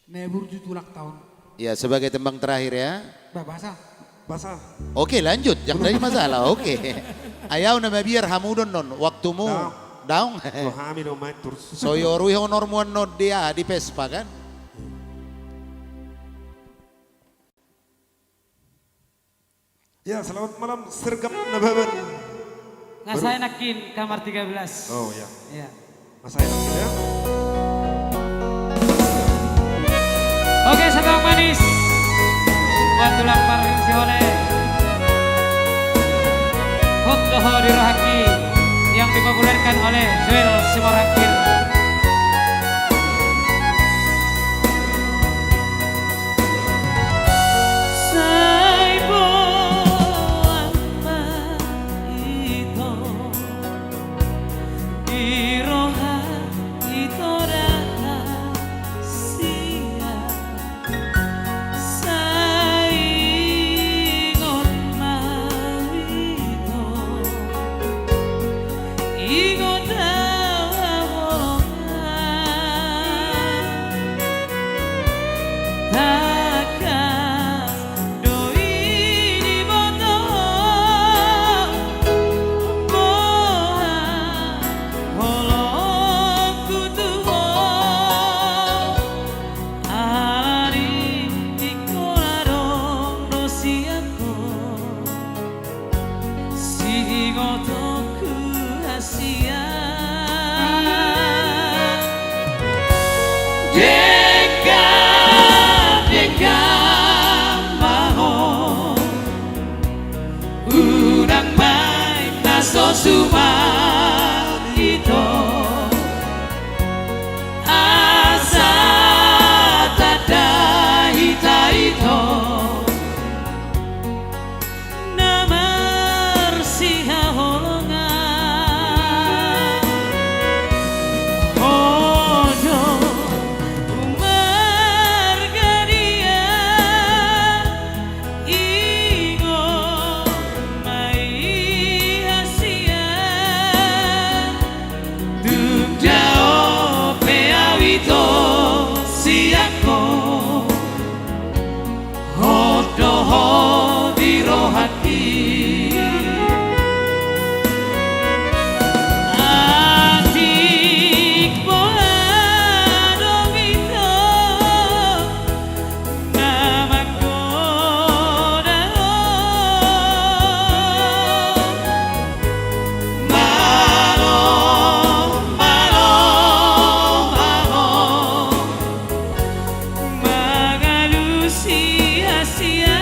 Speaker 4: Neburju tulak tahun.
Speaker 1: Ya, sebagai tembang terakhir ya.
Speaker 4: Bahasa.
Speaker 5: Basah.
Speaker 1: Oke, lanjut. Jangan dari masalah. Oke. Ayaw na mabiar hamudon non. Waktumu daung.
Speaker 5: Lo hami no main terus.
Speaker 1: Soyoru honor muan no dia di Vespa kan.
Speaker 5: Ya, selamat malam sergap nababan.
Speaker 2: Nah saya nakin kamar 13.
Speaker 5: Oh ya.
Speaker 2: Ya.
Speaker 5: Mas Ayah ya.
Speaker 2: Oke, sedang manis buat tulang parisi oleh Hotdoho Dirahaki yang dipopulerkan oleh Joel Simorakir.
Speaker 3: Suma ito asa tada hita ito namar siha holongan ojo umar gadia ingo mai Hotdoho Dirahaki adik bola dong itu nama koda malo malo malo magalusi sia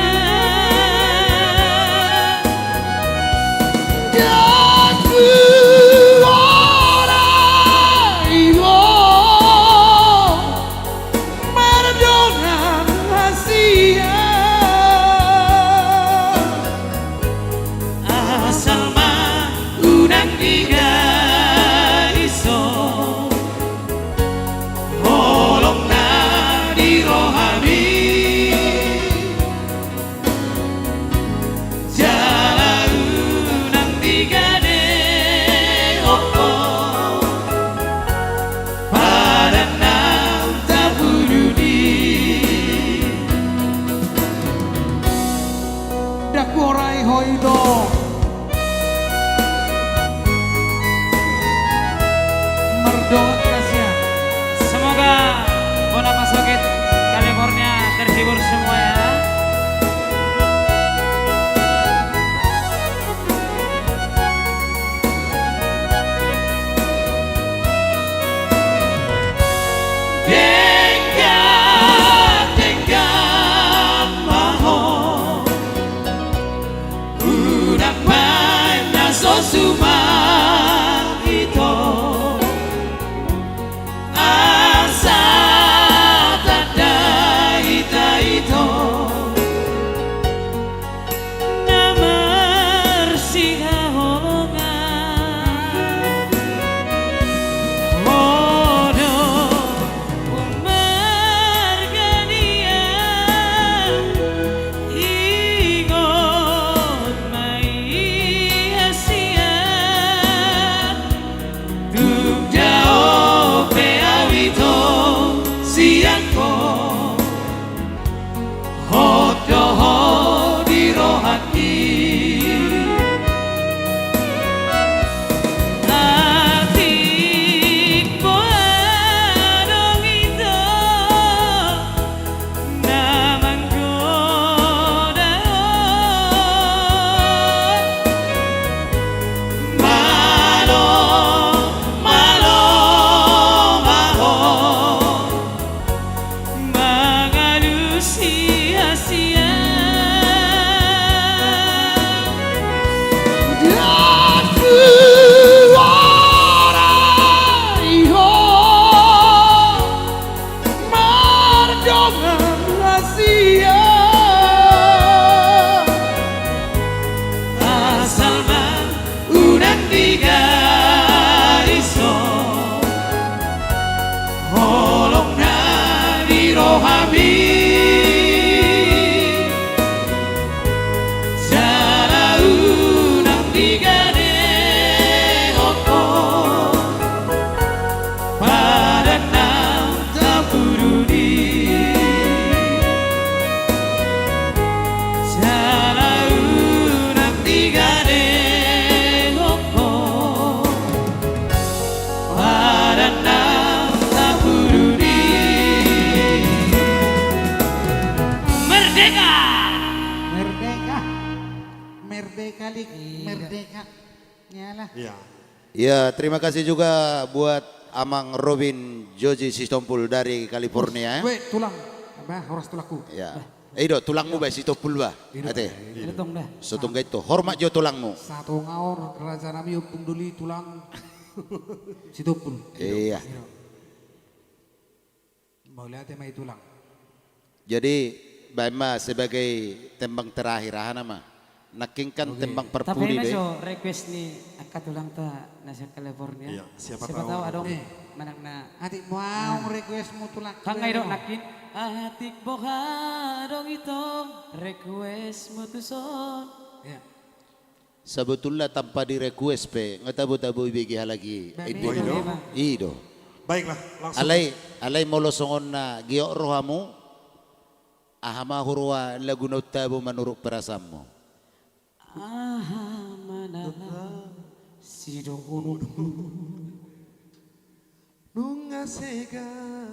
Speaker 4: kali merdeka. Nyalah.
Speaker 5: Iya.
Speaker 1: Ya, terima kasih juga buat Amang Robin Joji Sistompul dari California.
Speaker 4: Weh, tulang. Abah, horas tulaku.
Speaker 1: Ya. Ido, tulangmu ba Sistompul ba? Ate.
Speaker 2: Letong dah.
Speaker 1: Sotong itu. Hormat jo tulangmu.
Speaker 4: Satu ngaor kerajaan nami upung duli tulang. Situpul.
Speaker 1: Iya.
Speaker 4: Mau lihat mai tulang.
Speaker 1: Jadi, Baima sebagai tembang terakhir nama. Nakingkan tembang
Speaker 2: Tapi
Speaker 1: perpudi
Speaker 2: ini
Speaker 1: be.
Speaker 2: so request ni akad ulang ta nasa California.
Speaker 5: Iya, siapa
Speaker 2: tahu
Speaker 5: tahu.
Speaker 2: adong manak na.
Speaker 4: Adik mau requestmu tulang.
Speaker 2: Kangay dong nakin. Atik bokadong ito request mo tuson.
Speaker 4: Ya.
Speaker 1: Sebetulnya tanpa di request pe, ngatabu-tabu ibigi halagi.
Speaker 5: Oh, Ido.
Speaker 1: Ido.
Speaker 5: Baiklah, langsung.
Speaker 1: Alay molosongon na giyo rohamu. Ahama hurwa lagu tabu menurut perasaanmu.
Speaker 2: Aha mana si dohunu
Speaker 5: Nunga sega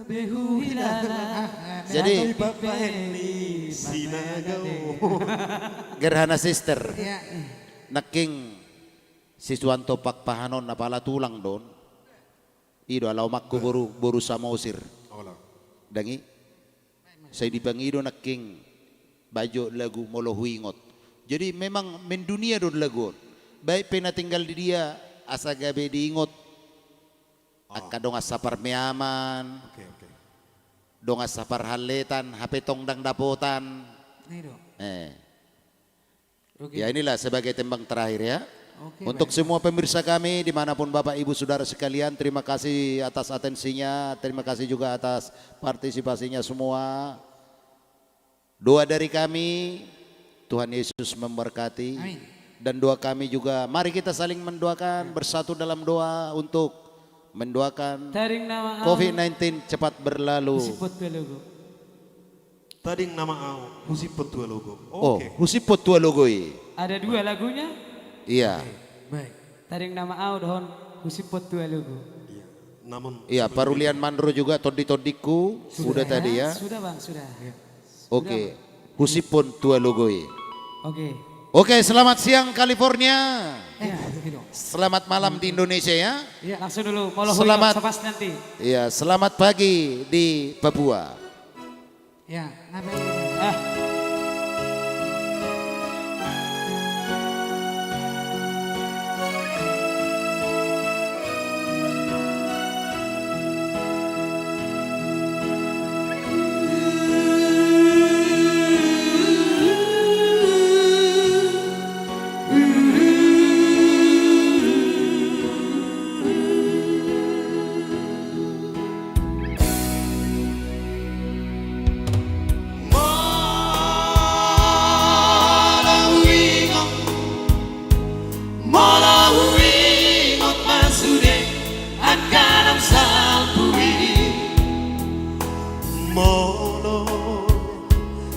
Speaker 2: behu hilala.
Speaker 1: Jadi
Speaker 5: Bapeni sinagao.
Speaker 1: gerhana sister.
Speaker 4: Ya.
Speaker 1: Naking siswanto pakpahanon na pala tulang doon. Ido alaw makko boru samosir.
Speaker 5: Ola.
Speaker 1: Dangi. Saya dipangido naking bajo lagu molo huingot. Jadi memang mendunia doon lagu. Baik penatinggal di dia asa gabe diingot. Akka dong asapar miaman.
Speaker 5: Oke.
Speaker 1: Dong asapar haletan, hape tongdang dapotan.
Speaker 4: Nih dong.
Speaker 1: Ya inilah sebagai tembang terakhir ya.
Speaker 4: Oke,
Speaker 1: Untuk semua pemirsa kami dimanapun Bapak Ibu Saudara sekalian, terima kasih atas atensinya, terima kasih juga atas partisipasinya semua. Doa dari kami, Tuhan Yesus memberkati.
Speaker 4: Amin.
Speaker 1: Dan doa kami juga, mari kita saling mendoakan, bersatu dalam doa untuk mendoakan
Speaker 2: Taring nama
Speaker 1: COVID-19 cepat berlalu.
Speaker 2: sipot pelugo.
Speaker 5: Tadi nama au, husipot tua logo.
Speaker 1: Oh,
Speaker 5: Oke.
Speaker 1: husipot tua logoi.
Speaker 2: Ada dua lagunya.
Speaker 1: Iya.
Speaker 4: Baik.
Speaker 2: Taring nama au dohon husipot tua lugu.
Speaker 5: Iya. Namun
Speaker 1: Iya, Parulian Mandro juga todi-todiku sudah tadi ya.
Speaker 2: Sudah bang, sudah.
Speaker 1: Oke. Husipon tua logoi.
Speaker 2: Oke.
Speaker 1: Oke, selamat siang California.
Speaker 4: Ya, gitu.
Speaker 1: Selamat malam di Indonesia ya.
Speaker 2: Ya langsung dulu. Mau
Speaker 1: Selamat.
Speaker 2: sepas nanti.
Speaker 1: Iya, selamat pagi di Papua.
Speaker 4: Ya, apa
Speaker 2: Ah.
Speaker 3: Malahuingot masude akanam salpui
Speaker 5: mono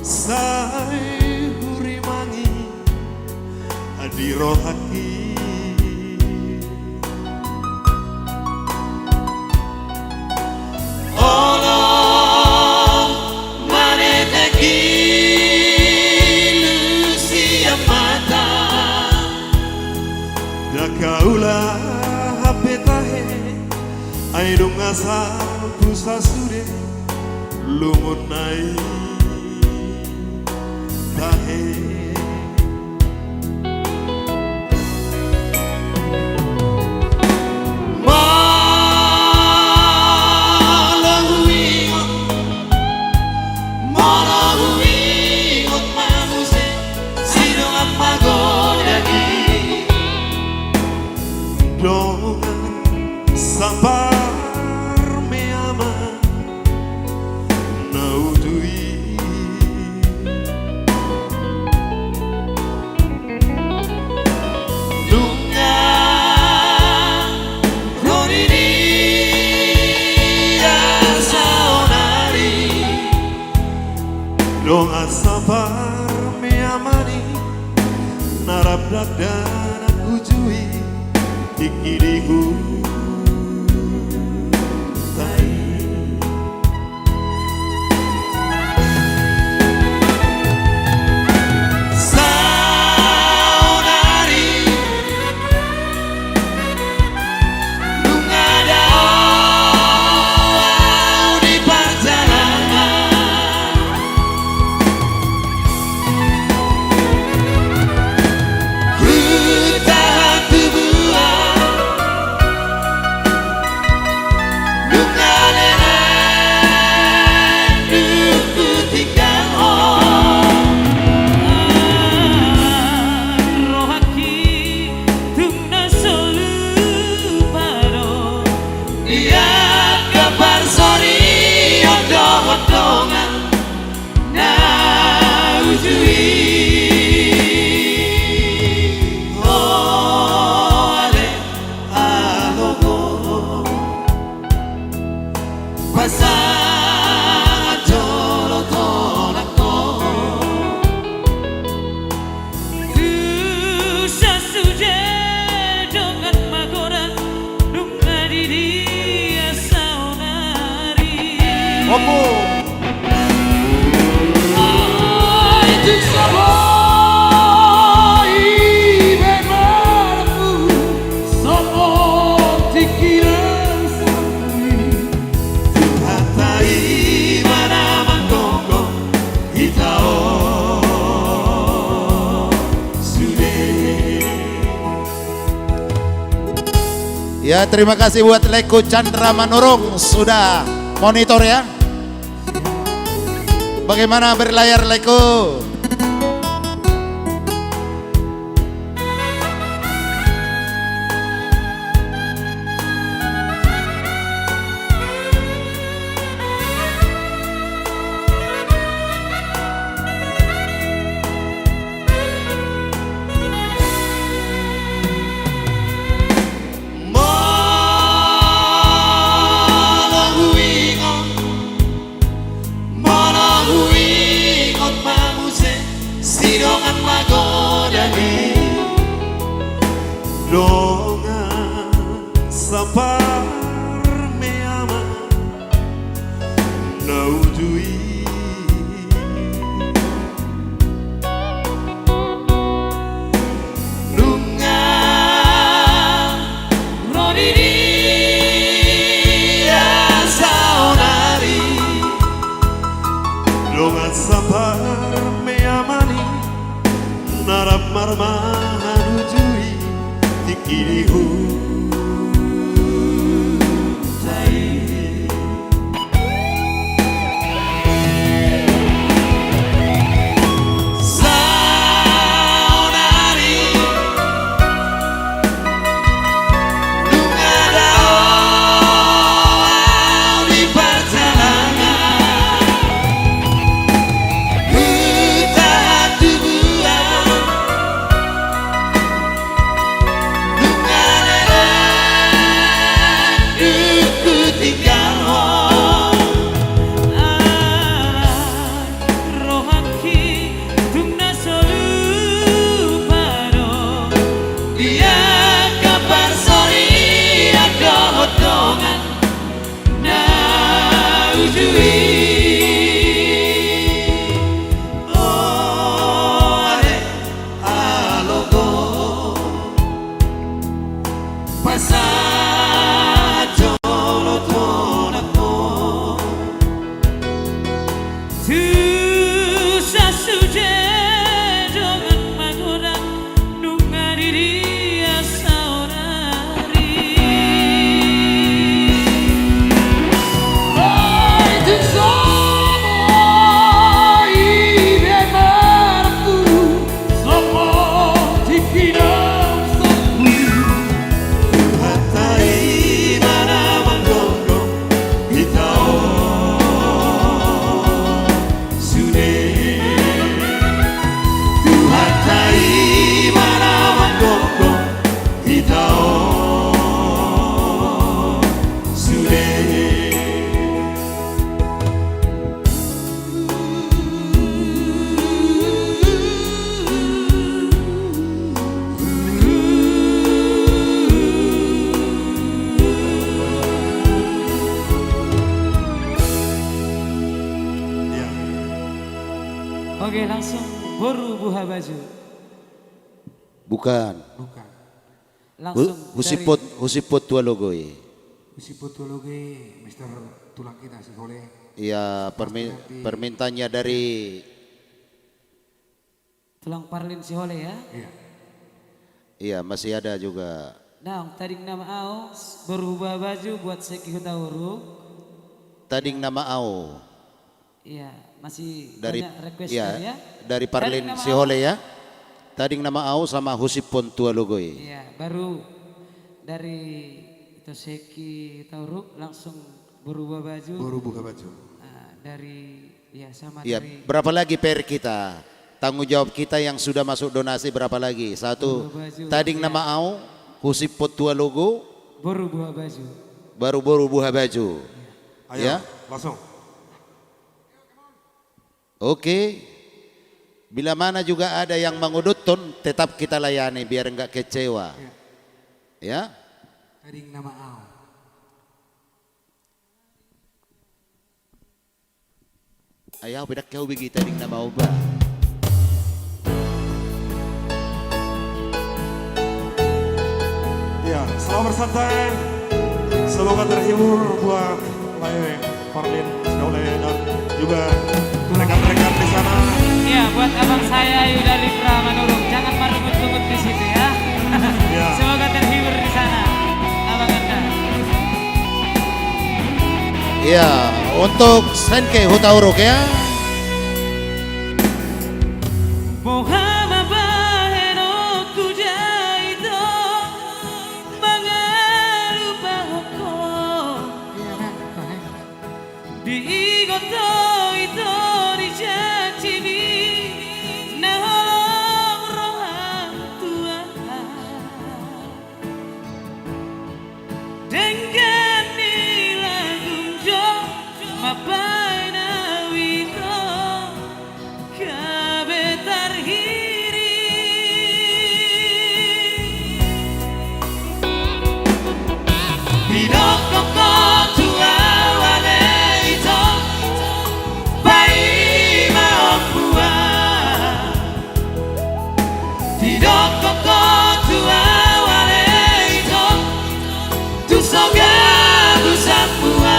Speaker 5: sai hurimangi adirohaki
Speaker 3: Olo maneteki lusia mata
Speaker 5: Dakaula hapetahe Aidong asal pusasude lumunai tahe
Speaker 3: Malahuingot manuse Sinong ang magodagi
Speaker 5: Dong sabar me ama nautui
Speaker 3: Nunga Ronini Saonari
Speaker 5: Dong sabar me amani narabdak dan aku jui ikiriku tai
Speaker 3: Saonari Dia kabar sori odong-odongan na ujui. Oh ale alogo pasangan jolo tonako
Speaker 2: Tu sasuje dengan magoran nunga diri saunari.
Speaker 5: Opo.
Speaker 3: Ay tu sabor ibemarku sopo tikiran sangri hatai mana mangkongko hitao sude.
Speaker 1: Ya, terima kasih buat Leko Chandra Manurung sudah monitor ya. Bagaimana berlayar Leko?
Speaker 5: Dongan sapar me ama naudui
Speaker 3: Nunga rodiri saonari
Speaker 5: dongan sapar me amani narap marmanujui tikirihu
Speaker 3: saonari nunga dao di perjalanan hutan tubuhan nunga ku tinggal
Speaker 2: Rohaki tungna soluparo.
Speaker 3: dia kabar sori odong-odongan na ujui. Oh ale alogo pasajo lotonako
Speaker 2: Tu sasuje dengan magoran nunga diri saunari.
Speaker 3: Ay tu sabor ibemarku sopo tikiran sangri hatai mana mangkongko hitao sude. Hatai mana mangkongko hitao sude.
Speaker 2: Oke, langsung boru buha baju.
Speaker 1: Bukan.
Speaker 4: Bukan.
Speaker 2: Langsung
Speaker 1: Husipot tua logoi.
Speaker 4: Usipotologi Mister Tulang kita sih boleh.
Speaker 1: Ya, permintaannya dari
Speaker 2: tulang parlin si Hole ya.
Speaker 4: Iya.
Speaker 1: iya masih ada juga.
Speaker 2: Nah, tadi nama au berubah baju buat Seki Hutauruk.
Speaker 1: Tading nama Au
Speaker 2: Iya, masih
Speaker 1: dari
Speaker 2: banyak request
Speaker 1: ya,
Speaker 2: ya.
Speaker 1: dari Parlin
Speaker 2: Tading nama
Speaker 1: Sihole ya. Tading nama Au sama Husipon tua logoi.
Speaker 2: Iya, baru dari itu Seki Tauruk langsung berubah baju.
Speaker 5: Baru buka baju.
Speaker 2: Dari ya sama
Speaker 1: Ya,
Speaker 2: dari
Speaker 1: berapa lagi PR kita? Tanggung jawab kita yang sudah masuk donasi berapa lagi? Satu, tading nama au, kusipot tua logo,
Speaker 2: berubah baju.
Speaker 1: baru buah baju.
Speaker 5: Ayo,
Speaker 1: Ya.
Speaker 5: langsung.
Speaker 1: Oke. Bila mana juga ada yang mengudutun, tetap kita layani biar enggak kecewa. Ya.
Speaker 4: Tading nama Al.
Speaker 1: Ayaw bedak kau bigi tading nama oba.
Speaker 5: Ya, selamat bersantai. Semoga terhibur buat Lae, Parlin, Skaule, dan juga rekan-rekan di sana.
Speaker 2: Ya, buat abang saya Yuda Lipra Manurung, jangan marut-marut di situ ya.
Speaker 5: Ya.
Speaker 2: Semoga terhibur di sana, abang Anda.
Speaker 1: Ya, untuk Senke Hutauruk ya.
Speaker 2: Muhammad Bahero Kujaito Mangalupa ko Di igoto ito di jatini Naholong rohang tua Dengan nilagung jo Mapai na wito Kabetar hiri Pinoko ko tua wale ito Pai maopua Pinoko ko tua wale ito Tusoga busapua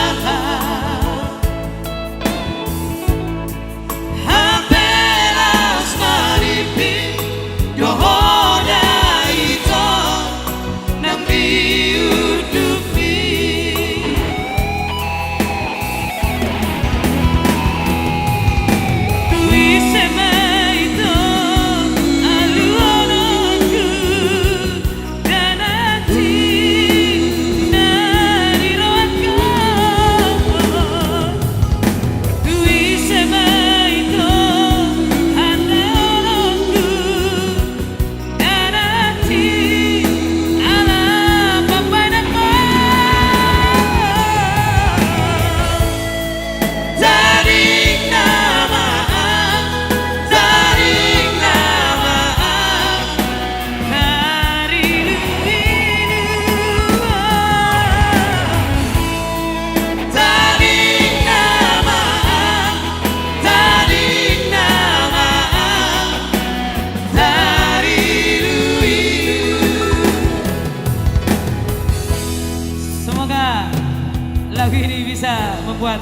Speaker 2: lagu ini bisa membuat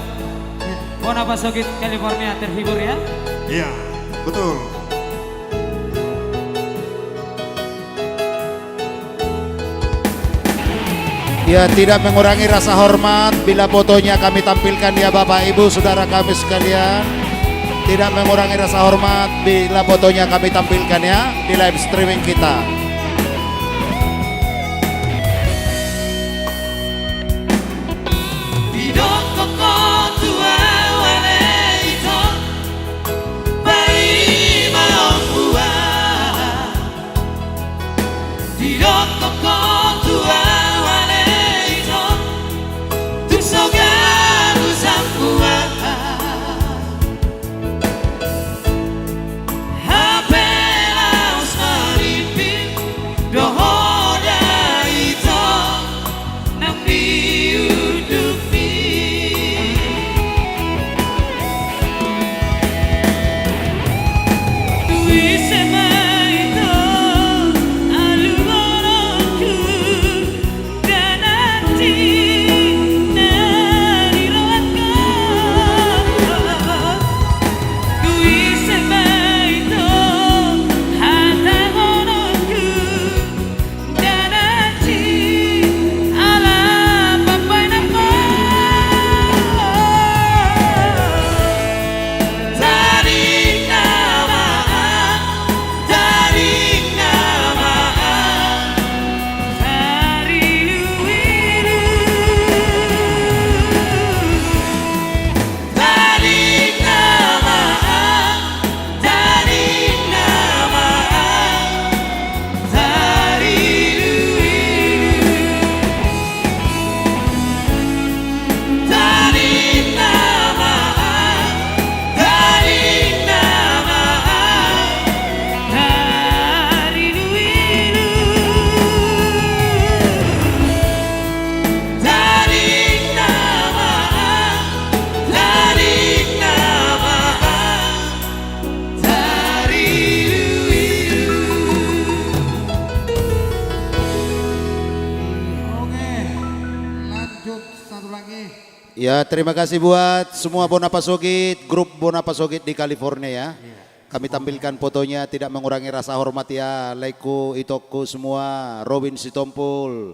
Speaker 2: Bonapasogit California terhibur ya.
Speaker 5: Iya, betul.
Speaker 1: Ya, tidak mengurangi rasa hormat bila fotonya kami tampilkan ya Bapak Ibu Saudara kami sekalian. Tidak mengurangi rasa hormat bila fotonya kami tampilkan ya di live streaming kita.
Speaker 4: lanjut satu lagi.
Speaker 1: Ya, terima kasih buat semua Bonapasogit, grup Bonapasogit di California ya. Kami tampilkan fotonya, tidak mengurangi rasa hormat ya. Leiko, Itoku semua, Robin Sitompul.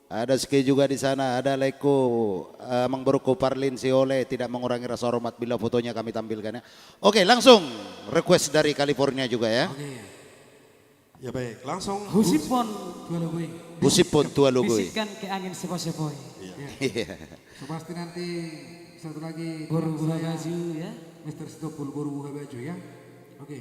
Speaker 1: Ada Ski juga di sana, ada Leiko, Mang Berko, Parlin, Siole, tidak mengurangi rasa hormat bila fotonya kami tampilkan ya. Oke, langsung request dari California juga ya.
Speaker 5: Ya baik, langsung.
Speaker 2: Husipon
Speaker 1: Busipun tua lugoi.
Speaker 2: bisikkan ke angin sepoi-sepoi.
Speaker 1: Iya.
Speaker 4: So, pasti nanti satu lagi
Speaker 2: Baru buka
Speaker 4: saya,
Speaker 2: baju ya.
Speaker 4: Mr. Stopul baru buka baju ya. Oke.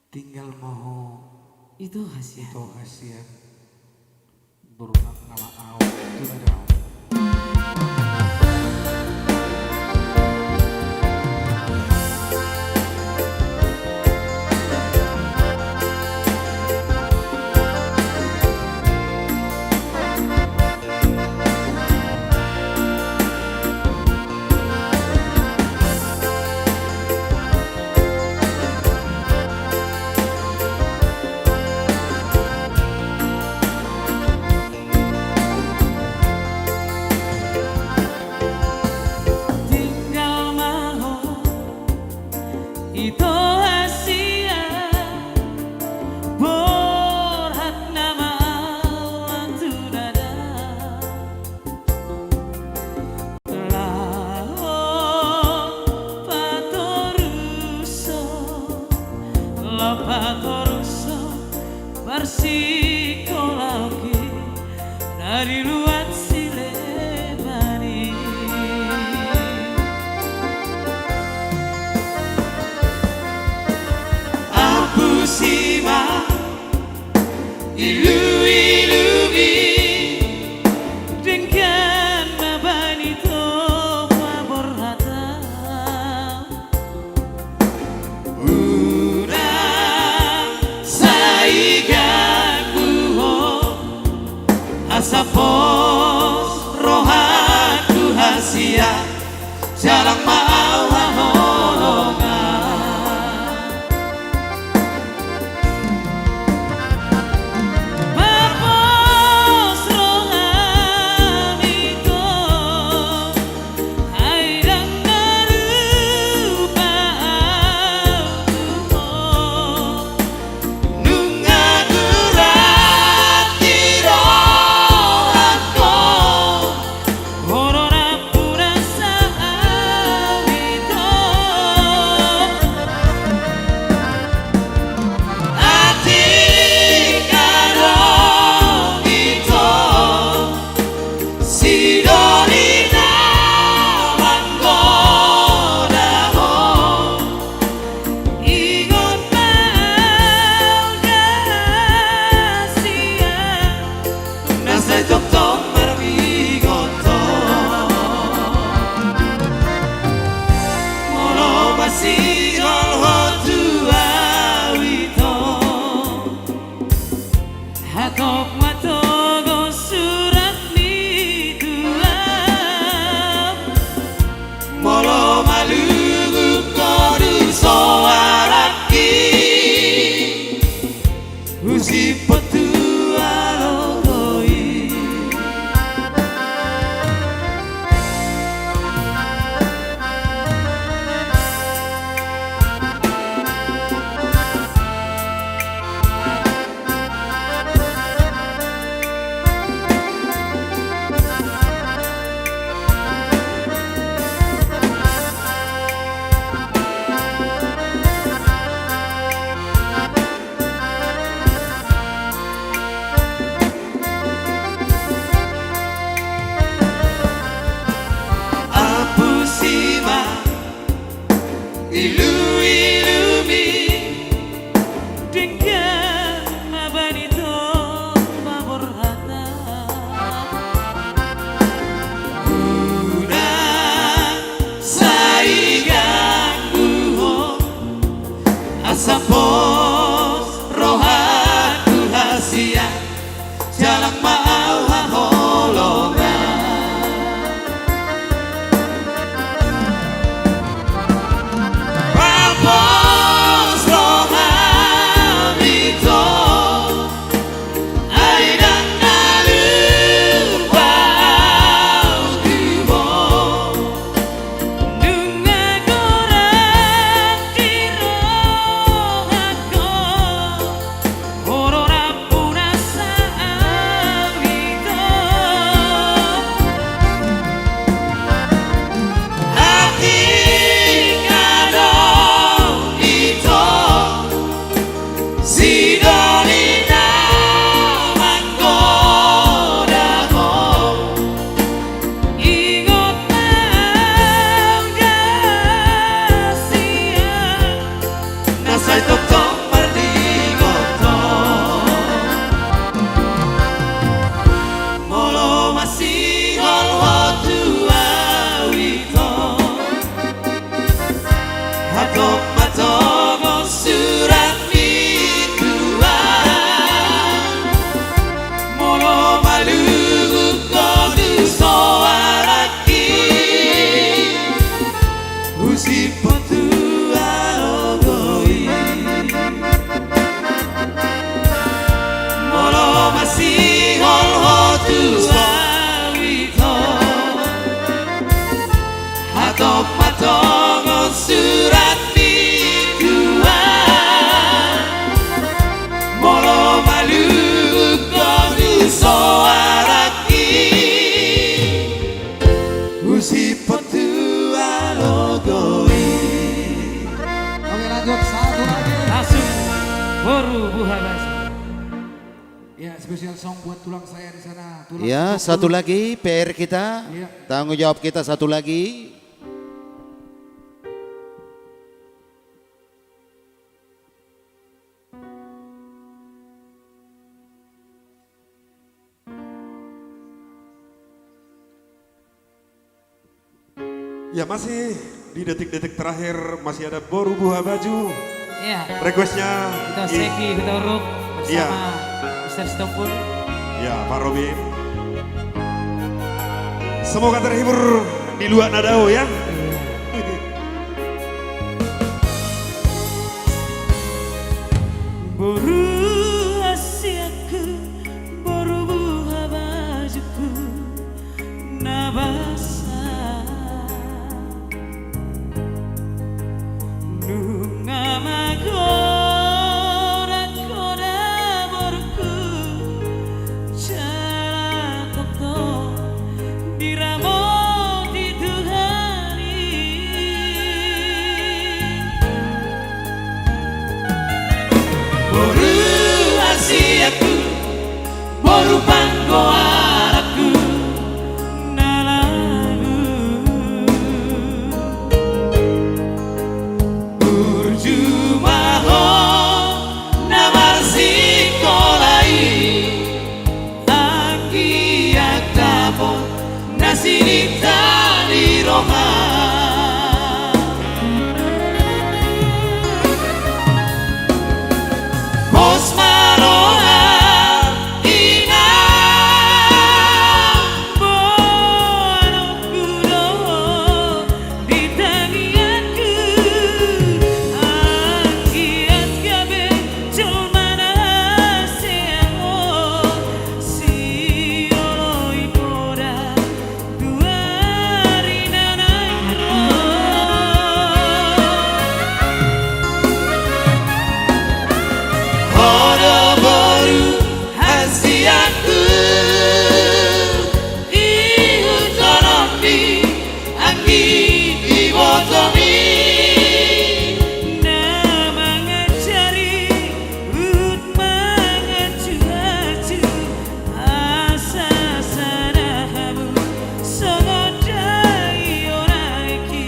Speaker 4: Tinggal mau
Speaker 2: Itu khasnya.
Speaker 4: itu hasil berulang nama au tunadau.
Speaker 2: Tinggal mau itu hasia berhak nama Allah tunada Patoruso psikologi dari luar silebani
Speaker 3: Apusima ilu-ilugi
Speaker 2: dengan nabani topa berhata
Speaker 3: saigan buho asapos rohatu hasia jalang mau
Speaker 2: Bapos rohani to aidang narupa autuho Corona pura saawito Igon mau gahasia
Speaker 3: Nasa joktong marwigoto Molo masigol hotu awito
Speaker 2: Hatok matogo surat ni duap
Speaker 3: Molo malugu kodu soaraki Usi petua loroi Apusima ilu-ilumi
Speaker 2: dengan nabani topa berhata
Speaker 3: saigan buho asapos rohatu hasia jalang mau haholongan Bapos
Speaker 2: Boru Buhabasi.
Speaker 4: Ya, spesial song buat tulang saya di sana. Tulang
Speaker 1: Ya,
Speaker 4: stok
Speaker 1: satu
Speaker 4: dulu.
Speaker 1: lagi PR kita,
Speaker 4: Iya.
Speaker 1: tanggung jawab kita satu lagi.
Speaker 5: Ya masih di detik-detik terakhir masih ada Boru Buah Baju.
Speaker 2: Ya,
Speaker 5: Requestnya
Speaker 2: kita Seki, kita Uruk
Speaker 5: Iya.
Speaker 2: bersama Mr. Stopul.
Speaker 5: ya Pak Robin. Semoga terhibur di luar nadao ya.
Speaker 3: Boru asiaku, boru buah bajuku, nabasa. Nunga magora koda boruku, cara toto diramo di Tuhani. Boru asiaku, boru panggoaraku, nalagu burjumaho namar sikolai akiatabo nasinita di roha. Osmaroha ina bonokudo di tangianku akiat gabe colmana seamo si oloi poda duari nanai. Boru hasiaku iutonomi aki ibotomi nama ngajari ut mangacu-acu asa sanahamu songodai oraiki.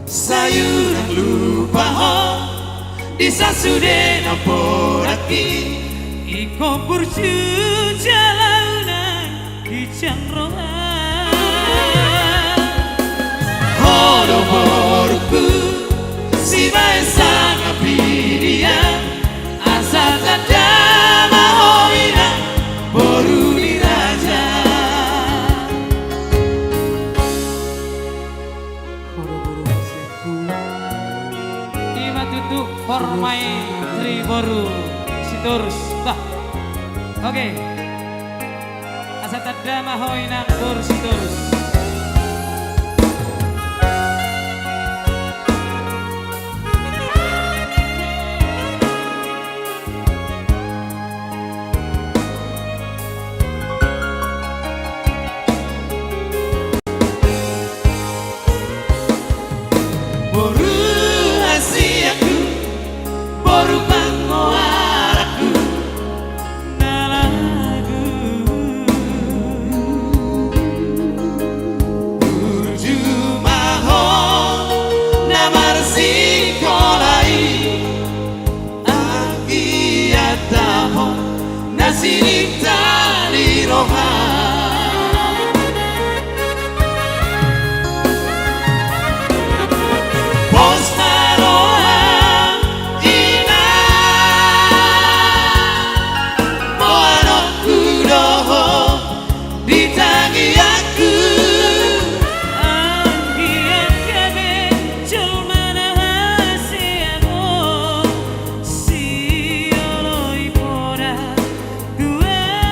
Speaker 3: Sayurang lupa ho disasude naporaki iko burju jalaunan di cangrongan hodo boruku si baesa ngapidia asa tada mahoina boru di raja.
Speaker 4: Boru-boru hasiatku.
Speaker 2: Ima tutu formai tri boru siturus bah. Oke. Asatada mahoina boru siturus.
Speaker 3: Boru hasiaku, boru panggoaraku, nalagu burjumaho namar sikolai akiataho nasinita di roha. Osmaroha ina bonokudo di tangianku akiat gabe colmana seamo si oloi poda duari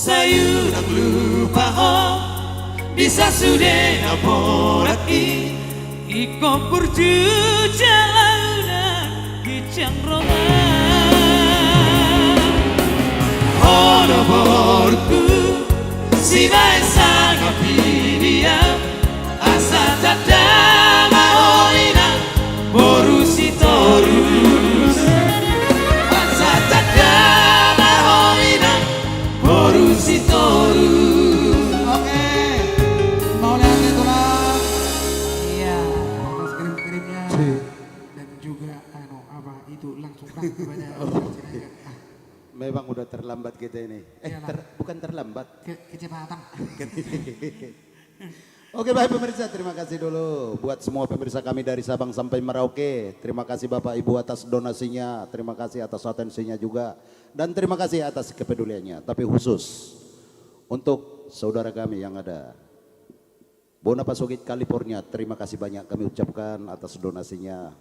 Speaker 3: sayu nak lupa ho bisa sudah naporaki iko berjuja launan hijang roman hono borku sinai sangat pilihan asa tadama hoina borusi torus asa tadama hoina borusi torus.
Speaker 4: Oke, mau lihat itulah
Speaker 2: Iya.
Speaker 4: atas kirim-kirimnya dan juga itu langsung kepada
Speaker 1: Memang udah terlambat kita ini. Bukan terlambat.
Speaker 4: kecepatan.
Speaker 1: Oke baik pemirsa, terima kasih dulu buat semua pemirsa kami dari Sabang sampai Merauke. Terima kasih Bapak Ibu atas donasinya, terima kasih atas atensinya juga. Dan terima kasih atas kepeduliannya. Tapi khusus untuk saudara kami yang ada Bona Pasogit California, terima kasih banyak kami ucapkan atas donasinya.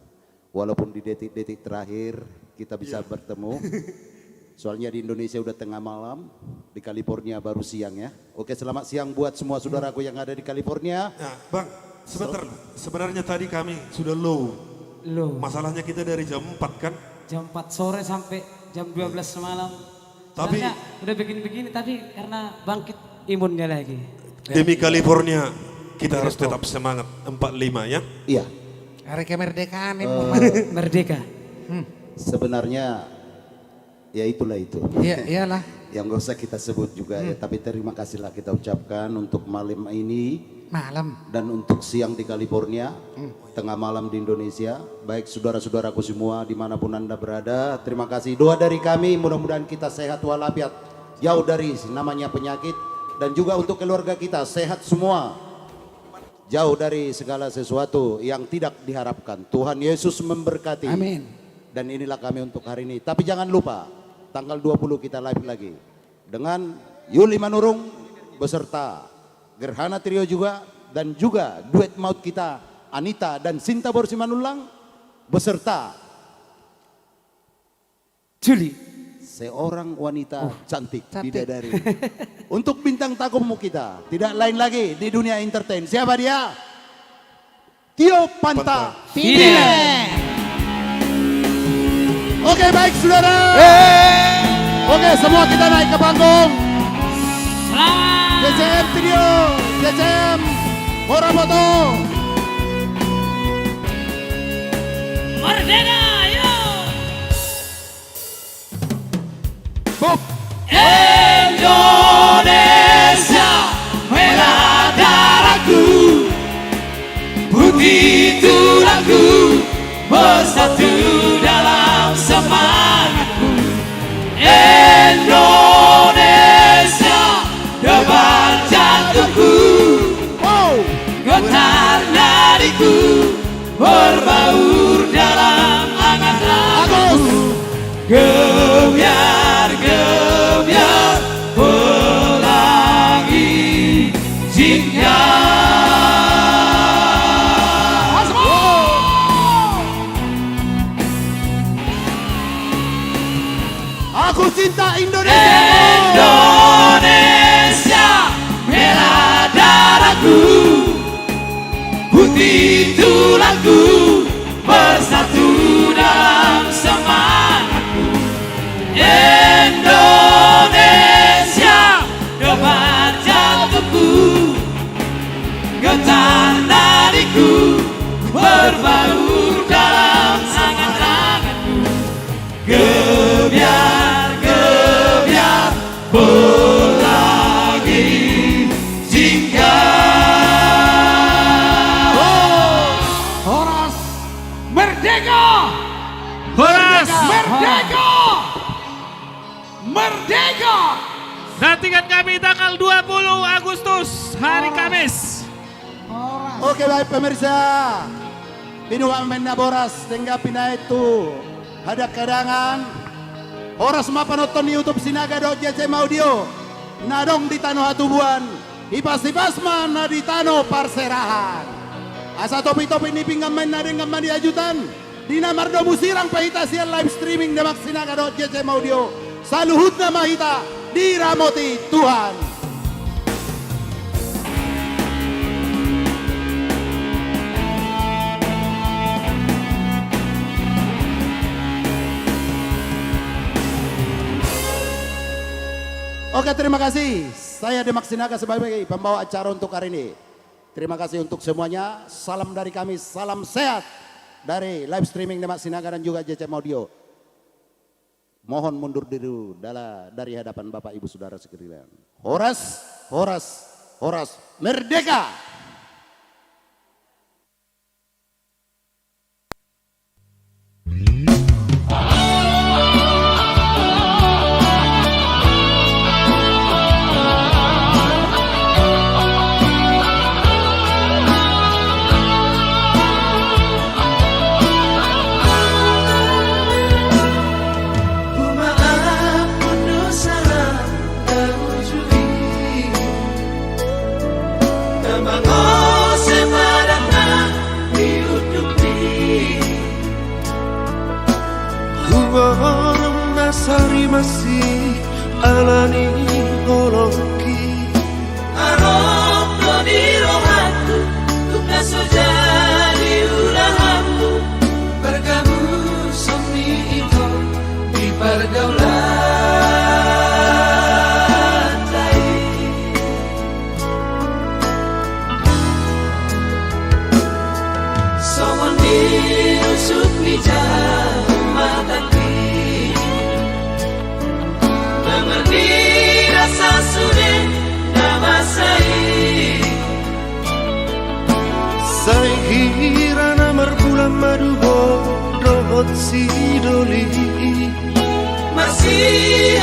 Speaker 1: Walaupun di detik-detik terakhir kita bisa bertemu. Soalnya di Indonesia udah tengah malam, di California baru siang ya. Oke, selamat siang buat semua saudaraku yang ada di California.
Speaker 5: Nah, Bang, sebentar. Sebenarnya tadi kami sudah low.
Speaker 2: Loh,
Speaker 5: Masalahnya kita dari jam 4 kan?
Speaker 2: jam 4 sore sampai jam 12 malam.
Speaker 5: Tapi-
Speaker 2: Soalnya udah begini-begini tadi karena bangkit imunnya lagi.
Speaker 5: Demi California, kita harus tetap semangat. 45 ya.
Speaker 1: Iya,
Speaker 4: Hari kemerdekaan
Speaker 2: Merdeka.
Speaker 1: sebenarnya ya itulah itu.
Speaker 4: Iya, iyalah.
Speaker 1: Yang gak usah kita sebut juga ya, tapi terima kasihlah kita ucapkan untuk malam ini
Speaker 4: Malam.
Speaker 1: dan untuk siang di California, tengah malam di Indonesia. Baik saudara-saudaraku semua dimanapun Anda berada, terima kasih. Doa dari kami mudah-mudahan kita sehat walafiat, jauh dari namanya penyakit, dan juga untuk keluarga kita sehat semua, jauh dari segala sesuatu yang tidak diharapkan. Tuhan Yesus memberkati.
Speaker 4: Amin.
Speaker 1: Dan inilah kami untuk hari ini. Tapi jangan lupa, tanggal 20 kita live lagi dengan Yuli Manurung beserta Gerhana Trio juga, dan juga duet maut kita Anita dan Sinta Borsi Manulang beserta
Speaker 2: Juli.
Speaker 1: seorang wanita cantik bidadari. Untuk bintang takumu kita tidak lain lagi di dunia entertain. Siapa dia? Tio Panta. Oke baik saudara. Oke semua kita naik ke panggung. CCM Trio, CCM Moramoto.
Speaker 3: Merdeka, yo!
Speaker 1: Bob.
Speaker 3: Indonesia merah darahku, putih tulangku, bersatu dalam semangatku. Indonesia debar jantungku, getar nadiku, berbaur dalam angan laguku. Gebiar, gebiar, pelangi jingga.
Speaker 1: Aku cinta Indonesia.
Speaker 3: Indonesia merah darahku, putih tulangku, bersatu dalam semangatku. Indonesia debar jantungku, getar nadiku, berbaur dalam angan-anganku. Gebiar, gebiar, pelangi jingga.
Speaker 4: Horas merdeka!
Speaker 7: Horas,
Speaker 4: Merdeka! Merdeka!
Speaker 7: nantikan kami tanggal 20 Agustus, hari Kamis.
Speaker 1: Oke baik pemirsa. Binuang menaboras tengah pindah itu. Ada kedangan. Oras mapanoton di YouTube Sinaga JCM Audio. Nadong di Tano Hatubuan. Ipas-ipas mana di Tano Parserahan. Asa topi-topi ini pinggam main na dengan mandi ajutan. Dina Mardo Musirang pahita siang live streaming demak Sinaga JCM Audio. Saluhut na mahita. dirahmati Tuhan. Oke, terima kasih. Saya Demak Sinaga sebagai pembawa acara untuk hari ini. Terima kasih untuk semuanya. Salam dari kami, salam sehat dari live streaming Demak Sinaga dan juga JCM Audio. Mohon mundur dulu dari hadapan Bapak Ibu Saudara sekalian. Horas, horas, horas, merdeka!
Speaker 3: Sari masih alani holoki arok di rohatu tukna sojadi ulahamu bergabung somni itu di pergaulan lain someone dirusuk di jauh mata rasa sudah nama saya kira nomor bulan madu dohot si doli masih